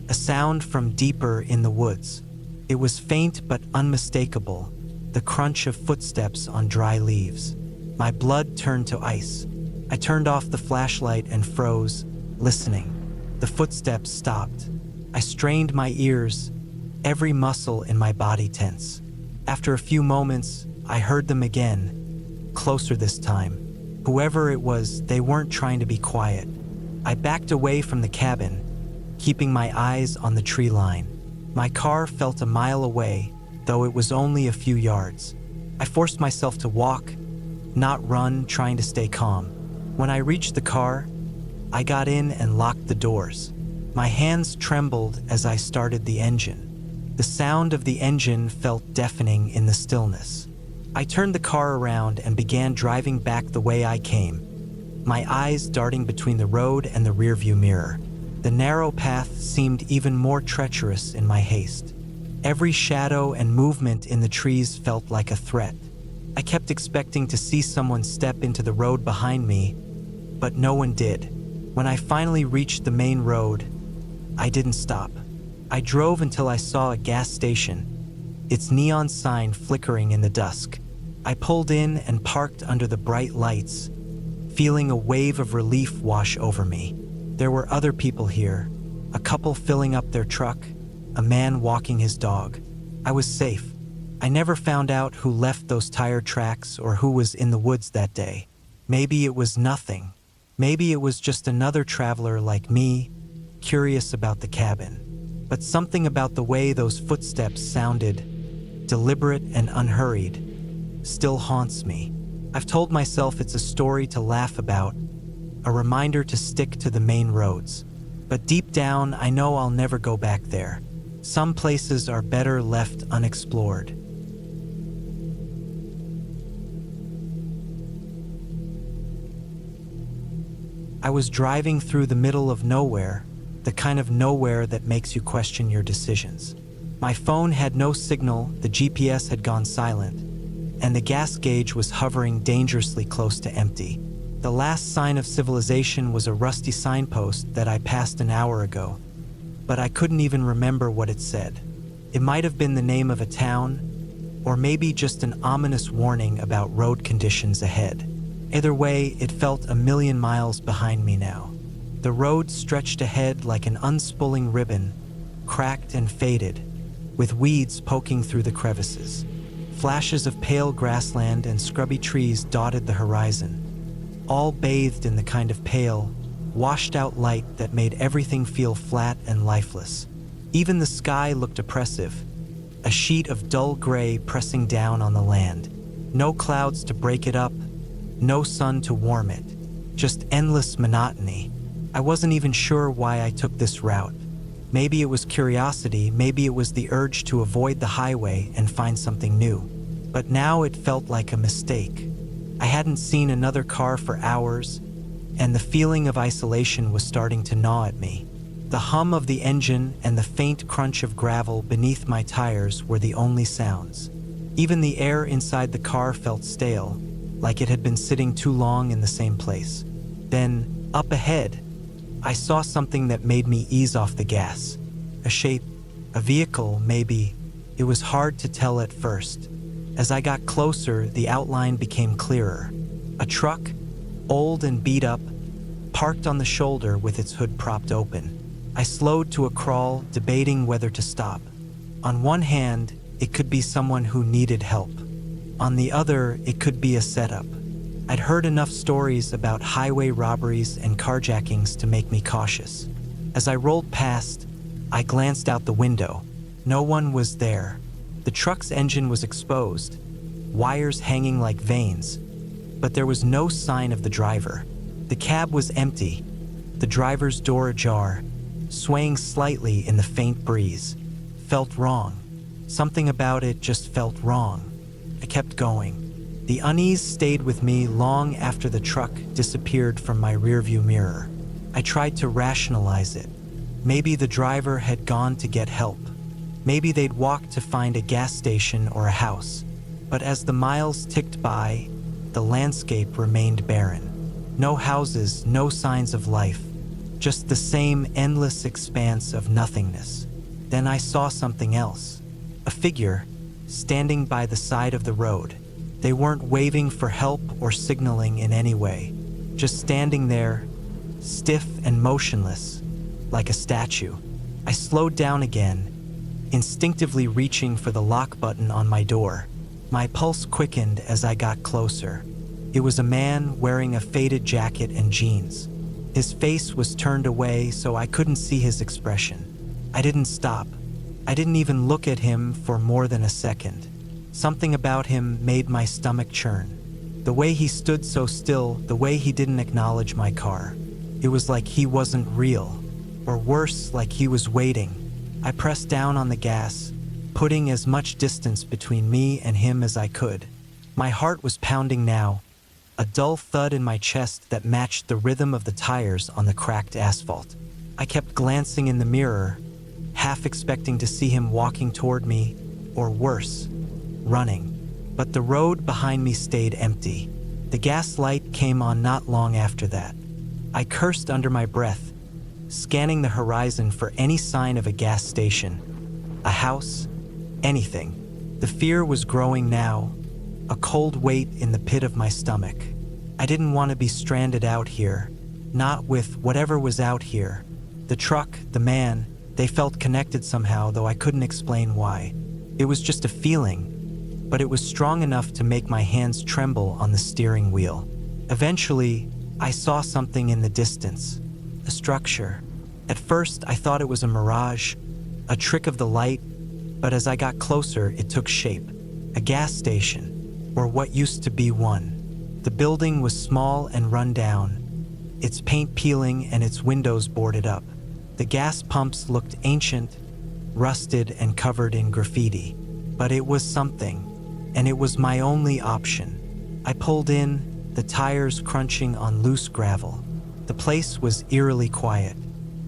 a sound from deeper in the woods. It was faint but unmistakable, the crunch of footsteps on dry leaves. My blood turned to ice. I turned off the flashlight and froze, listening. The footsteps stopped. I strained my ears, every muscle in my body tense. After a few moments, I heard them again, closer this time. Whoever it was, they weren't trying to be quiet. I backed away from the cabin, keeping my eyes on the tree line. My car felt a mile away, though it was only a few yards. I forced myself to walk, not run, trying to stay calm. When I reached the car, I got in and locked the doors. My hands trembled as I started the engine. The sound of the engine felt deafening in the stillness. I turned the car around and began driving back the way I came, my eyes darting between the road and the rearview mirror. The narrow path seemed even more treacherous in my haste. Every shadow and movement in the trees felt like a threat. I kept expecting to see someone step into the road behind me, but no one did. When I finally reached the main road, I didn't stop. I drove until I saw a gas station, its neon sign flickering in the dusk. I pulled in and parked under the bright lights, feeling a wave of relief wash over me. There were other people here, a couple filling up their truck, a man walking his dog. I was safe. I never found out who left those tire tracks or who was in the woods that day. Maybe it was nothing. Maybe it was just another traveler like me, curious about the cabin. But something about the way those footsteps sounded, deliberate and unhurried, still haunts me. I've told myself it's a story to laugh about, a reminder to stick to the main roads. But deep down, I know I'll never go back there. Some places are better left unexplored. I was driving through the middle of nowhere, the kind of nowhere that makes you question your decisions. My phone had no signal, the GPS had gone silent, and the gas gauge was hovering dangerously close to empty. The last sign of civilization was a rusty signpost that I passed an hour ago, but I couldn't even remember what it said. It might have been the name of a town, or maybe just an ominous warning about road conditions ahead. Either way, it felt a million miles behind me now. The road stretched ahead like an unspooling ribbon, cracked and faded, with weeds poking through the crevices. Flashes of pale grassland and scrubby trees dotted the horizon, all bathed in the kind of pale, washed-out light that made everything feel flat and lifeless. Even the sky looked oppressive, a sheet of dull gray pressing down on the land. No clouds to break it up, no sun to warm it, just endless monotony. I wasn't even sure why I took this route. Maybe it was curiosity, maybe it was the urge to avoid the highway and find something new. But now it felt like a mistake. I hadn't seen another car for hours, and the feeling of isolation was starting to gnaw at me. The hum of the engine and the faint crunch of gravel beneath my tires were the only sounds. Even the air inside the car felt stale, like it had been sitting too long in the same place. Then, up ahead, I saw something that made me ease off the gas. A shape, a vehicle, maybe. It was hard to tell at first. As I got closer, the outline became clearer. A truck, old and beat up, parked on the shoulder with its hood propped open. I slowed to a crawl, debating whether to stop. On one hand, it could be someone who needed help. On the other, it could be a setup. I'd heard enough stories about highway robberies and carjackings to make me cautious. As I rolled past, I glanced out the window. No one was there. The truck's engine was exposed, wires hanging like veins, but there was no sign of the driver. The cab was empty, the driver's door ajar, swaying slightly in the faint breeze. Felt wrong. Something about it just felt wrong. I kept going. The unease stayed with me long after the truck disappeared from my rearview mirror. I tried to rationalize it. Maybe the driver had gone to get help. Maybe they'd walked to find a gas station or a house. But as the miles ticked by, the landscape remained barren. No houses, no signs of life, just the same endless expanse of nothingness. Then I saw something else. A figure, standing by the side of the road. They weren't waving for help or signaling in any way, just standing there, stiff and motionless, like a statue. I slowed down again, instinctively reaching for the lock button on my door. My pulse quickened as I got closer. It was a man wearing a faded jacket and jeans. His face was turned away so I couldn't see his expression. I didn't stop. I didn't even look at him for more than a second. Something about him made my stomach churn. The way he stood so still, the way he didn't acknowledge my car. It was like he wasn't real, or worse, like he was waiting. I pressed down on the gas, putting as much distance between me and him as I could. My heart was pounding now, a dull thud in my chest that matched the rhythm of the tires on the cracked asphalt. I kept glancing in the mirror, half expecting to see him walking toward me, or worse, running. But the road behind me stayed empty. The gas light came on not long after that. I cursed under my breath, scanning the horizon for any sign of a gas station, a house, anything. The fear was growing now, a cold weight in the pit of my stomach. I didn't want to be stranded out here, not with whatever was out here. The truck, the man, they felt connected somehow, though I couldn't explain why. It was just a feeling, but it was strong enough to make my hands tremble on the steering wheel. Eventually, I saw something in the distance, a structure. At first, I thought it was a mirage, a trick of the light, but as I got closer, it took shape. A gas station, or what used to be one. The building was small and run down, its paint peeling and its windows boarded up. The gas pumps looked ancient, rusted and covered in graffiti. But it was something, and it was my only option. I pulled in, the tires crunching on loose gravel. The place was eerily quiet.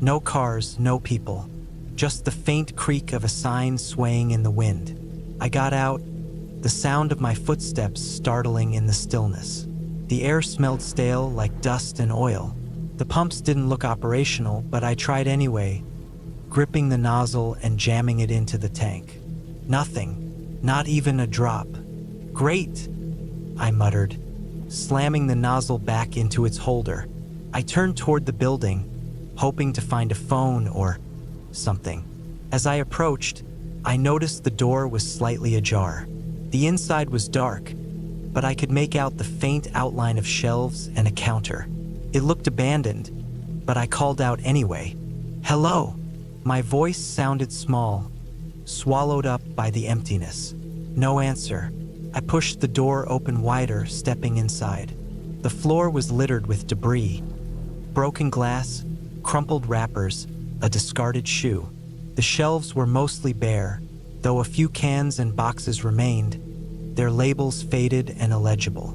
No cars, no people. Just the faint creak of a sign swaying in the wind. I got out, the sound of my footsteps startling in the stillness. The air smelled stale, like dust and oil. The pumps didn't look operational, but I tried anyway, gripping the nozzle and jamming it into the tank. Nothing, not even a drop. Great, I muttered, slamming the nozzle back into its holder. I turned toward the building, hoping to find a phone or something. As I approached, I noticed the door was slightly ajar. The inside was dark, but I could make out the faint outline of shelves and a counter. It looked abandoned, but I called out anyway. "Hello." My voice sounded small, swallowed up by the emptiness. No answer. I pushed the door open wider, stepping inside. The floor was littered with debris. Broken glass, crumpled wrappers, a discarded shoe. The shelves were mostly bare, though a few cans and boxes remained, their labels faded and illegible.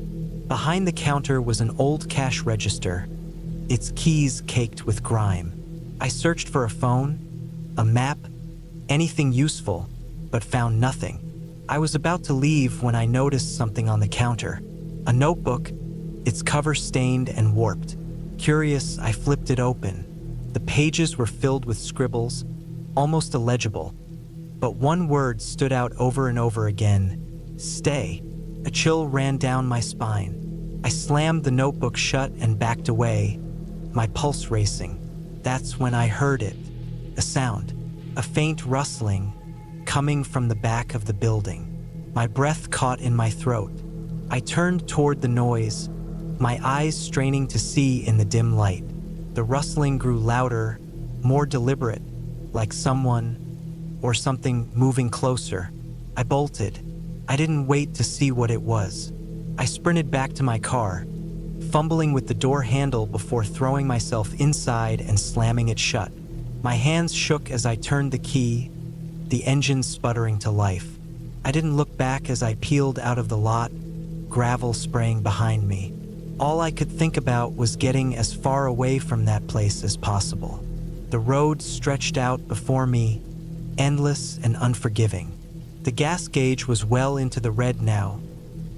Behind the counter was an old cash register, its keys caked with grime. I searched for a phone, a map, anything useful, but found nothing. I was about to leave when I noticed something on the counter. A notebook, its cover stained and warped. Curious, I flipped it open. The pages were filled with scribbles, almost illegible, but one word stood out over and over again: stay. A chill ran down my spine. I slammed the notebook shut and backed away, my pulse racing. That's when I heard it. A sound, a faint rustling, coming from the back of the building. My breath caught in my throat. I turned toward the noise, my eyes straining to see in the dim light. The rustling grew louder, more deliberate, like someone or something moving closer. I bolted. I didn't wait to see what it was. I sprinted back to my car, fumbling with the door handle before throwing myself inside and slamming it shut. My hands shook as I turned the key, the engine sputtering to life. I didn't look back as I peeled out of the lot, gravel spraying behind me. All I could think about was getting as far away from that place as possible. The road stretched out before me, endless and unforgiving. The gas gauge was well into the red now,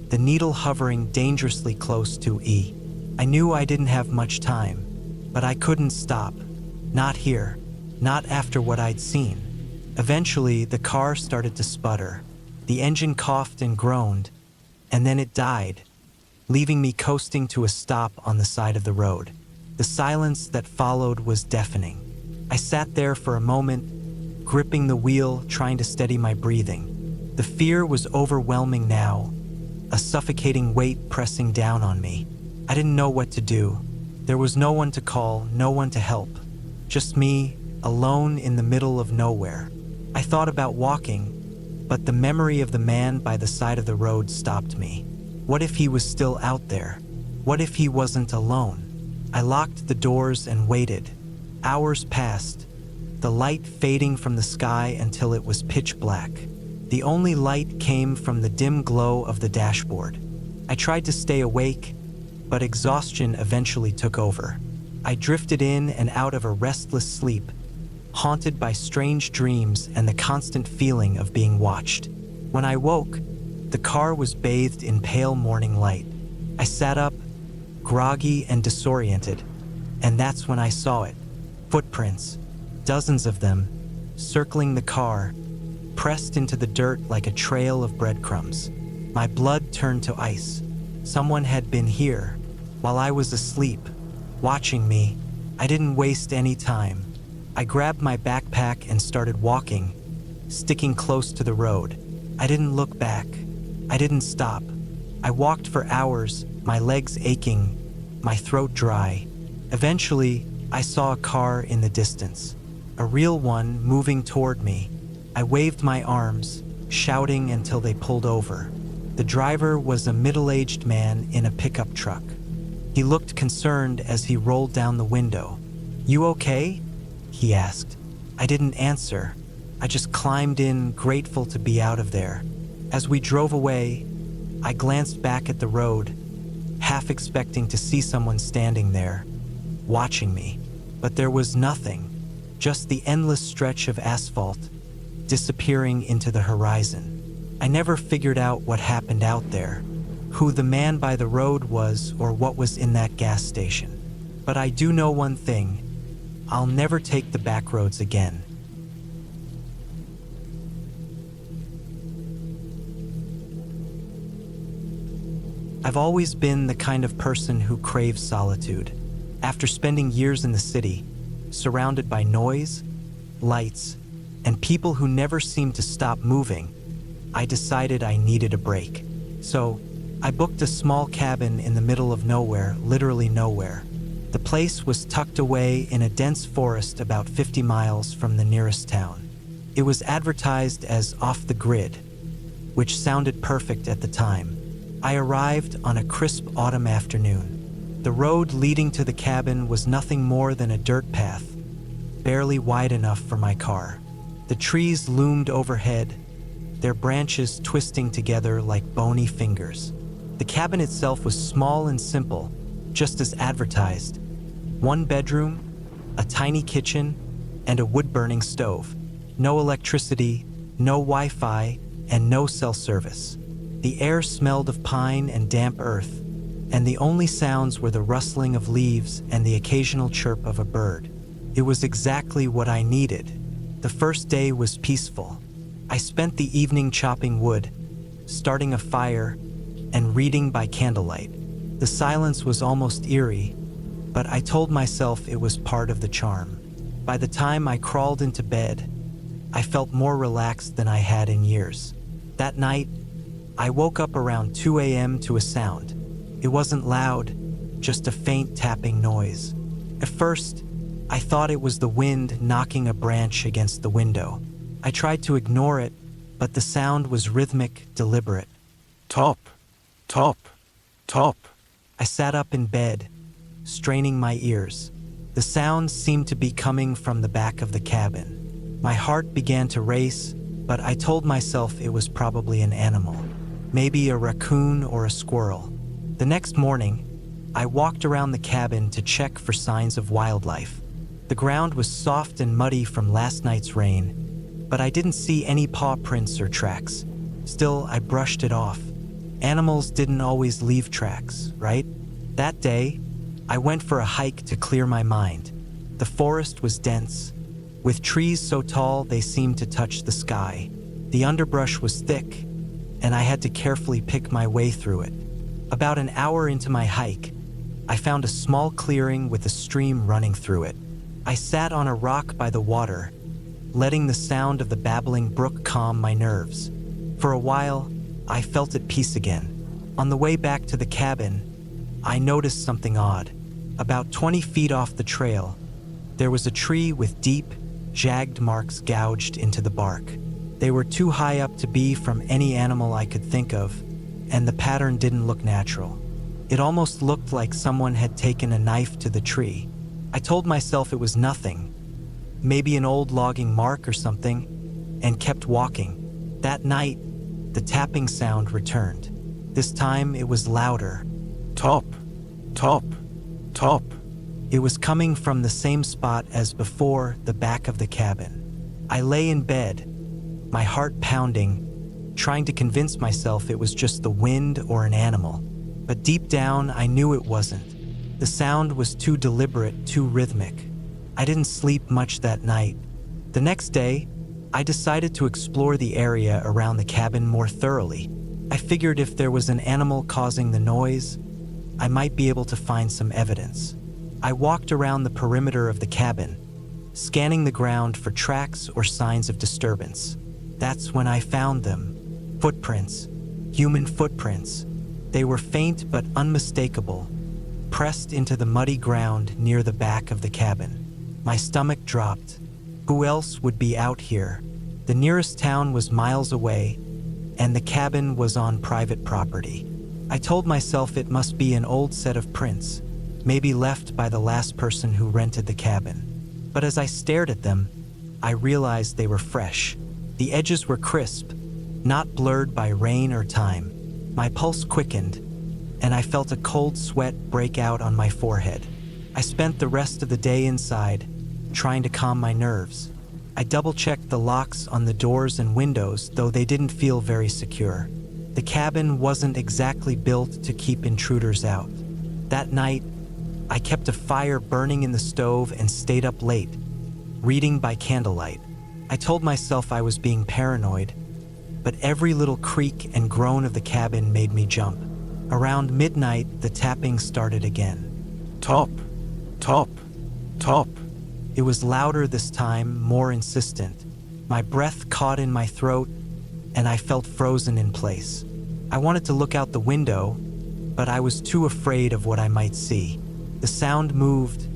the needle hovering dangerously close to E. I knew I didn't have much time, but I couldn't stop. Not here, not after what I'd seen. Eventually, the car started to sputter. The engine coughed and groaned, and then it died, leaving me coasting to a stop on the side of the road. The silence that followed was deafening. I sat there for a moment, gripping the wheel, trying to steady my breathing. The fear was overwhelming now, a suffocating weight pressing down on me. I didn't know what to do. There was no one to call, no one to help. Just me, alone in the middle of nowhere. I thought about walking, but the memory of the man by the side of the road stopped me. What if he was still out there? What if he wasn't alone? I locked the doors and waited. Hours passed, the light fading from the sky until it was pitch black. The only light came from the dim glow of the dashboard. I tried to stay awake, but exhaustion eventually took over. I drifted in and out of a restless sleep, haunted by strange dreams and the constant feeling of being watched. When I woke, the car was bathed in pale morning light. I sat up, groggy and disoriented, and that's when I saw it. Footprints, dozens of them, circling the car, pressed into the dirt like a trail of breadcrumbs. My blood turned to ice. Someone had been here, while I was asleep, watching me. I didn't waste any time. I grabbed my backpack and started walking, sticking close to the road. I didn't look back. I didn't stop. I walked for hours, my legs aching, my throat dry. Eventually, I saw a car in the distance, a real one moving toward me. I waved my arms, shouting until they pulled over. The driver was a middle-aged man in a pickup truck. He looked concerned as he rolled down the window. "You okay?" he asked. I didn't answer. I just climbed in, grateful to be out of there. As we drove away, I glanced back at the road, half expecting to see someone standing there, watching me. But there was nothing, just the endless stretch of asphalt, disappearing into the horizon. I never figured out what happened out there, who the man by the road was or what was in that gas station. But I do know one thing: I'll never take the back roads again. I've always been the kind of person who craves solitude. After spending years in the city, surrounded by noise, lights, and people who never seemed to stop moving, I decided I needed a break. So, I booked a small cabin in the middle of nowhere, literally nowhere. The place was tucked away in a dense forest about 50 miles from the nearest town. It was advertised as off the grid, which sounded perfect at the time. I arrived on a crisp autumn afternoon. The road leading to the cabin was nothing more than a dirt path, barely wide enough for my car. The trees loomed overhead, their branches twisting together like bony fingers. The cabin itself was small and simple, just as advertised. One bedroom, a tiny kitchen, and a wood-burning stove. No electricity, no Wi-Fi, and no cell service. The air smelled of pine and damp earth, and the only sounds were the rustling of leaves and the occasional chirp of a bird. It was exactly what I needed. The first day was peaceful. I spent the evening chopping wood, starting a fire, and reading by candlelight. The silence was almost eerie, but I told myself it was part of the charm. By the time I crawled into bed, I felt more relaxed than I had in years. That night, I woke up around 2 a.m. to a sound. It wasn't loud, just a faint tapping noise. At first, I thought it was the wind knocking a branch against the window. I tried to ignore it, but the sound was rhythmic, deliberate. Top, top, top. I sat up in bed, straining my ears. The sound seemed to be coming from the back of the cabin. My heart began to race, but I told myself it was probably an animal. Maybe a raccoon or a squirrel. The next morning, I walked around the cabin to check for signs of wildlife. The ground was soft and muddy from last night's rain, but I didn't see any paw prints or tracks. Still, I brushed it off. Animals didn't always leave tracks, right? That day, I went for a hike to clear my mind. The forest was dense, with trees so tall they seemed to touch the sky. The underbrush was thick, and I had to carefully pick my way through it. About an hour into my hike, I found a small clearing with a stream running through it. I sat on a rock by the water, letting the sound of the babbling brook calm my nerves. For a while, I felt at peace again. On the way back to the cabin, I noticed something odd. About 20 feet off the trail, there was a tree with deep, jagged marks gouged into the bark. They were too high up to be from any animal I could think of, and the pattern didn't look natural. It almost looked like someone had taken a knife to the tree. I told myself it was nothing, maybe an old logging mark or something, and kept walking. That night, the tapping sound returned. This time it was louder. Top, top, top. It was coming from the same spot as before, the back of the cabin. I lay in bed, my heart pounding, trying to convince myself it was just the wind or an animal. But deep down, I knew it wasn't. The sound was too deliberate, too rhythmic. I didn't sleep much that night. The next day, I decided to explore the area around the cabin more thoroughly. I figured if there was an animal causing the noise, I might be able to find some evidence. I walked around the perimeter of the cabin, scanning the ground for tracks or signs of disturbance. That's when I found them. Footprints. Human footprints. They were faint but unmistakable, pressed into the muddy ground near the back of the cabin. My stomach dropped. Who else would be out here? The nearest town was miles away, and the cabin was on private property. I told myself it must be an old set of prints, maybe left by the last person who rented the cabin. But as I stared at them, I realized they were fresh. The edges were crisp, not blurred by rain or time. My pulse quickened, and I felt a cold sweat break out on my forehead. I spent the rest of the day inside, trying to calm my nerves. I double-checked the locks on the doors and windows, though they didn't feel very secure. The cabin wasn't exactly built to keep intruders out. That night, I kept a fire burning in the stove and stayed up late, reading by candlelight. I told myself I was being paranoid, but every little creak and groan of the cabin made me jump. Around midnight, the tapping started again. Top, top, top. It was louder this time, more insistent. My breath caught in my throat, and I felt frozen in place. I wanted to look out the window, but I was too afraid of what I might see. The sound moved,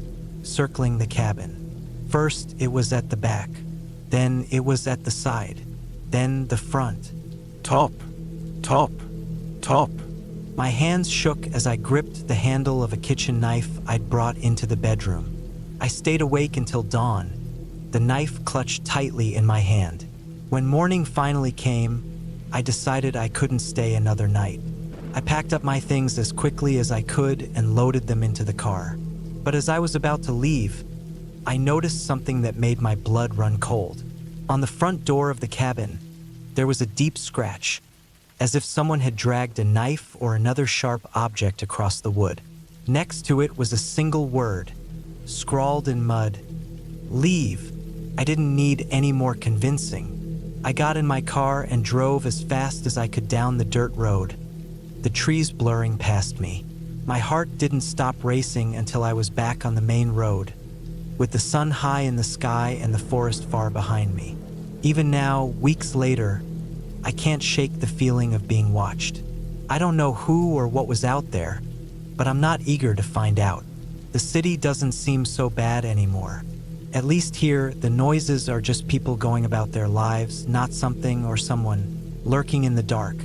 circling the cabin. First, it was at the back. Then it was at the side. Then the front. Top, top, top. My hands shook as I gripped the handle of a kitchen knife I'd brought into the bedroom. I stayed awake until dawn, the knife clutched tightly in my hand. When morning finally came, I decided I couldn't stay another night. I packed up my things as quickly as I could and loaded them into the car. But as I was about to leave, I noticed something that made my blood run cold. On the front door of the cabin, there was a deep scratch, as if someone had dragged a knife or another sharp object across the wood. Next to it was a single word, scrawled in mud: leave. I didn't need any more convincing. I got in my car and drove as fast as I could down the dirt road, the trees blurring past me. My heart didn't stop racing until I was back on the main road, with the sun high in the sky and the forest far behind me. Even now, weeks later, I can't shake the feeling of being watched. I don't know who or what was out there, but I'm not eager to find out. The city doesn't seem so bad anymore. At least here, the noises are just people going about their lives, not something or someone lurking in the dark.